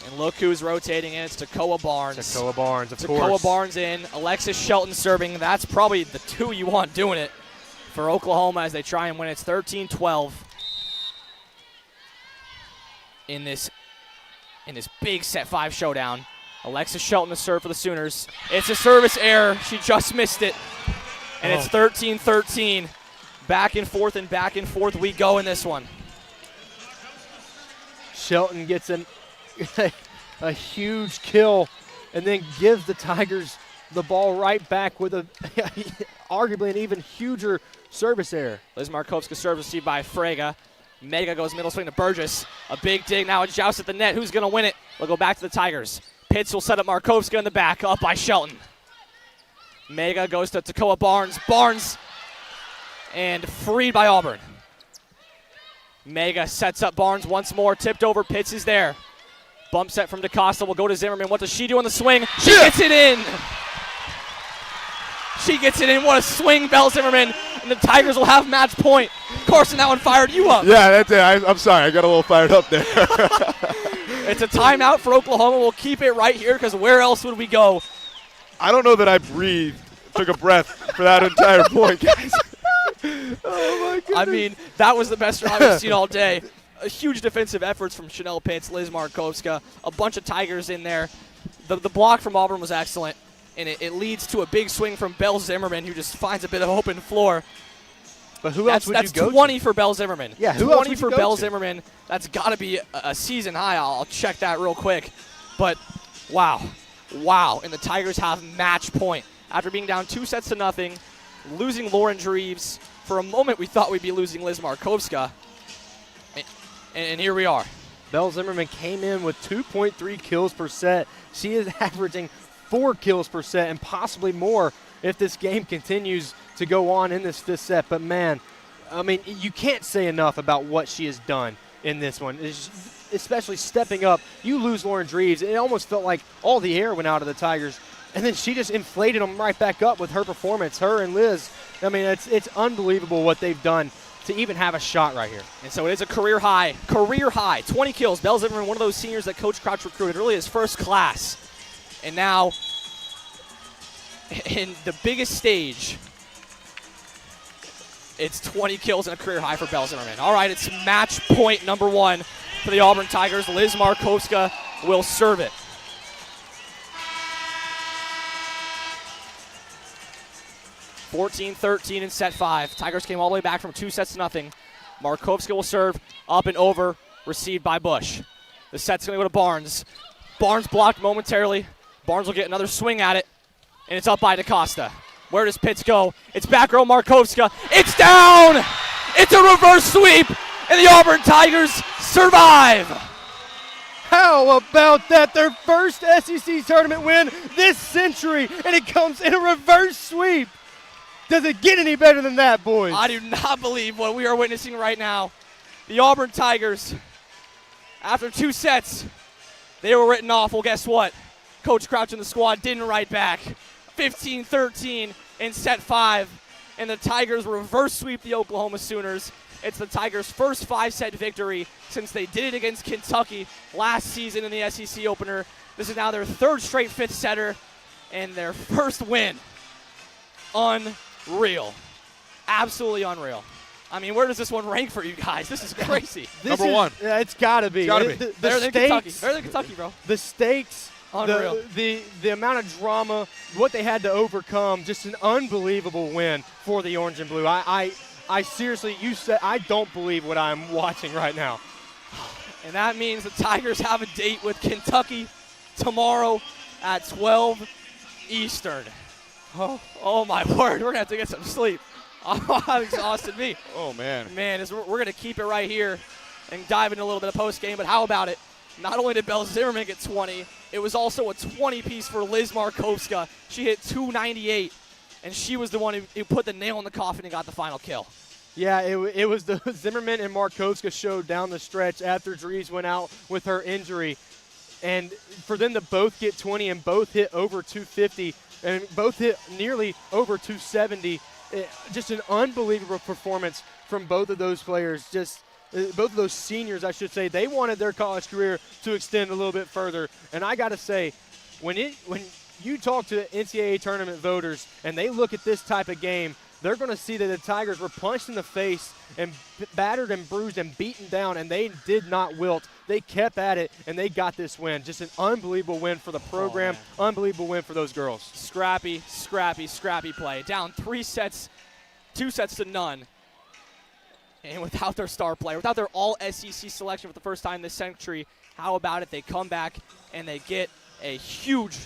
And look who's rotating in. It's Tacoa Barnes. Tacoa Barnes, of Tacoa course. Barnes in. Alexis Shelton serving. That's probably the two you want doing it for Oklahoma as they try and win. It's 13-12 in this big set 5 showdown. Alexis Shelton to serve for the Sooners. It's a service error. She just missed it. And it's 13-13. Back and forth we go in this one. Shelton gets a huge kill and then gives the Tigers the ball right back with a arguably an even huger service error. Liz Markovska serves received by Frega. Mega goes middle swing to Burgess. A big dig now, a joust at the net. Who's going to win it? We'll go back to the Tigers. Pitts will set up Markovska in the back, up by Shelton. Mega goes to Tacoa Barnes. Barnes and freed by Auburn. Mega sets up Barnes once more. Tipped over. Pitts is there. Bump set from DaCosta will go to Zimmerman. What does she do on the swing? She gets it in. She gets it in. What a swing, Belle Zimmerman. And the Tigers will have match point. Carson, that one fired you up. Yeah, that's it. I'm sorry. I got a little fired up there. It's a timeout for Oklahoma. We'll keep it right here because where else would we go? I don't know that I breathed, took a breath for that entire point, guys. Oh, my goodness. I mean, that was the best drive I've seen all day. Huge defensive efforts from Chanel Pitts, Liz Markovska, a bunch of Tigers in there. The block from Auburn was excellent, and it leads to a big swing from Belle Zimmerman, who just finds a bit of open floor. But who else would you go That's 20 for Belle Zimmerman. Yeah, who else 20 would for you go Belle to? Zimmerman. That's got to be a season high. I'll check that real quick. But, wow. And the Tigers have match point. After being down 2-0, losing Lauren Dreves. For a moment, we thought we'd be losing Liz Markovska. And here we are. Belle Zimmerman came in with 2.3 kills per set. She is averaging 4 kills per set and possibly more if this game continues to go on in this 5th set. But, man, I mean, you can't say enough about what she has done in this one, especially stepping up. You lose Lauren Dreves. It almost felt like all the air went out of the Tigers. And then she just inflated them right back up with her performance, her and Liz. I mean, it's unbelievable what they've done to even have a shot right here. And so it is a career high. 20 kills. Belle Zimmerman, one of those seniors that Coach Crouch recruited, really his first class. And now, in the biggest stage, it's 20 kills and a career high for Belle Zimmerman. All right, it's match point number 1 for the Auburn Tigers. Liz Markovska will serve it. (14-13) in set 5. Tigers came all the way back from 2-0. Markovska will serve up and over, received by Bush. The set's going to go to Barnes. Barnes blocked momentarily. Barnes will get another swing at it, and it's up by DaCosta. Where does Pitts go? It's back row Markovska. It's down! It's a reverse sweep, and the Auburn Tigers survive. How about that? Their first SEC tournament win this century, and it comes in a reverse sweep. Does it get any better than that, boys? I do not believe what we are witnessing right now. The Auburn Tigers, after 2 sets, they were written off. Well, guess what? Coach Crouch and the squad didn't write back. 15-13 in set 5, and the Tigers reverse sweep the Oklahoma Sooners. It's the Tigers' first 5-set victory since they did it against Kentucky last season in the SEC opener. This is now their 3rd straight 5th setter and their first win. Unreal. Absolutely unreal. I mean, where does this one rank for you guys? This is crazy. Number 1. Yeah, it's got to be. It's gotta be. Better than Kentucky. Better than Kentucky, bro. The stakes, Unreal. the amount of drama, what they had to overcome, just an unbelievable win for the Orange and Blue. I seriously, you said, I don't believe what I'm watching right now. And that means the Tigers have a date with Kentucky tomorrow at 12 Eastern. Oh my word, we're going to have to get some sleep. I'm exhausted me. Oh, man. Man, we're going to keep it right here and dive into a little bit of post-game, but how about it? Not only did Belle Zimmerman get 20, it was also a 20-piece for Liz Markowska. She hit 298, and she was the one who put the nail in the coffin and got the final kill. Yeah, it was the Zimmerman and Markowska show down the stretch after Dries went out with her injury. And for them to both get 20 and both hit over 250 and both hit nearly over 270, just an unbelievable performance from both of those players. Just both of those seniors, I should say, they wanted their college career to extend a little bit further. And I got to say, when you talk to NCAA tournament voters and they look at this type of game, they're going to see that the Tigers were punched in the face and battered and bruised and beaten down, and they did not wilt. They kept at it, and they got this win. Just an unbelievable win for the program, unbelievable win for those girls. Scrappy, scrappy, scrappy play. Down 2 sets to none. And without their star player, without their all-SEC selection for the first time this century, how about it? They come back and they get a huge,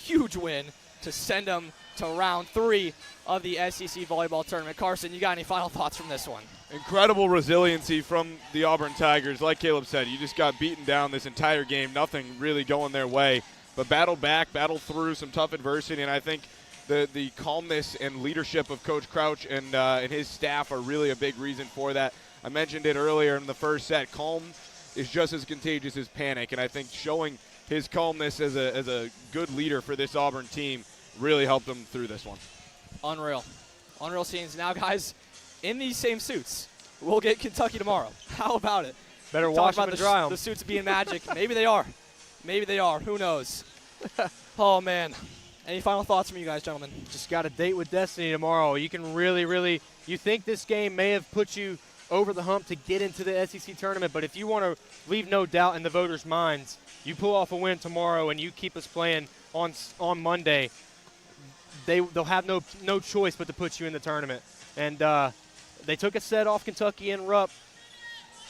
huge win to send them to round 3 of the SEC Volleyball Tournament. Carson, you got any final thoughts from this one? Incredible resiliency from the Auburn Tigers. Like Caleb said, you just got beaten down this entire game, nothing really going their way. But battled back, battled through some tough adversity, and I think the calmness and leadership of Coach Crouch and his staff are really a big reason for that. I mentioned it earlier in the first set. Calm is just as contagious as panic, and I think showing his calmness as a good leader for this Auburn team really helped them through this one. Unreal. Unreal scenes. Now, guys, in these same suits, we'll get Kentucky tomorrow. How about it? Better Talk wash them about and dry them. the suits being magic. Maybe they are. Maybe they are. Who knows? Oh, man. Any final thoughts from you guys, gentlemen? Just got a date with destiny tomorrow. You can really, you think this game may have put you over the hump to get into the SEC tournament, but if you want to leave no doubt in the voters' minds, you pull off a win tomorrow and you keep us playing on Monday, they'll have no choice but to put you in the tournament. And they took a set off Kentucky and Rupp.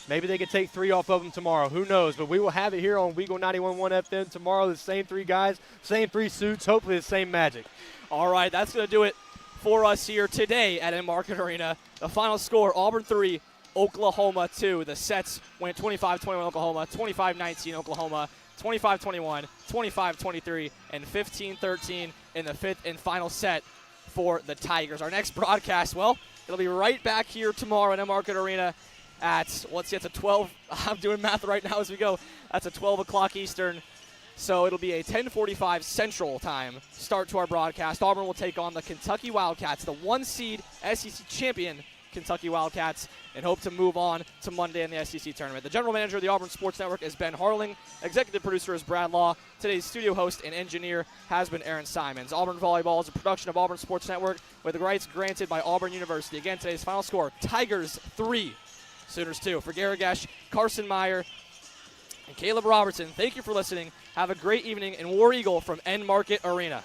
Maybe they could take 3 off of them tomorrow. Who knows? But we will have it here on Weagle 91.1 FM tomorrow. The same 3 guys, same 3 suits, hopefully the same magic. All right, that's going to do it for us here today at Enmarket Arena. The final score, Auburn 3, Oklahoma 2. The sets went 25-21 Oklahoma, 25-19 Oklahoma, 25-21, 25-23, and 15-13 in the 5th and final set for the Tigers. Our next broadcast, well, it'll be right back here tomorrow at Enmarket Arena at, let's see, it's a 12. I'm doing math right now as we go. That's a 12 o'clock Eastern. So it'll be a 10:45 Central Time start to our broadcast. Auburn will take on the Kentucky Wildcats, the 1-seed SEC champion Kentucky Wildcats, and hope to move on to Monday in the SEC tournament. The general manager of the Auburn Sports Network is Ben Harling. Executive producer is Brad Law. Today's studio host and engineer has been Aaron Simons. Auburn Volleyball is a production of Auburn Sports Network with the rights granted by Auburn University. Again, today's final score, Tigers 3, Sooners 2. For Gehrig Gesch, Carson Meyer, and Caleb Robertson, thank you for listening. Have a great evening, and War Eagle from Enmarket Arena.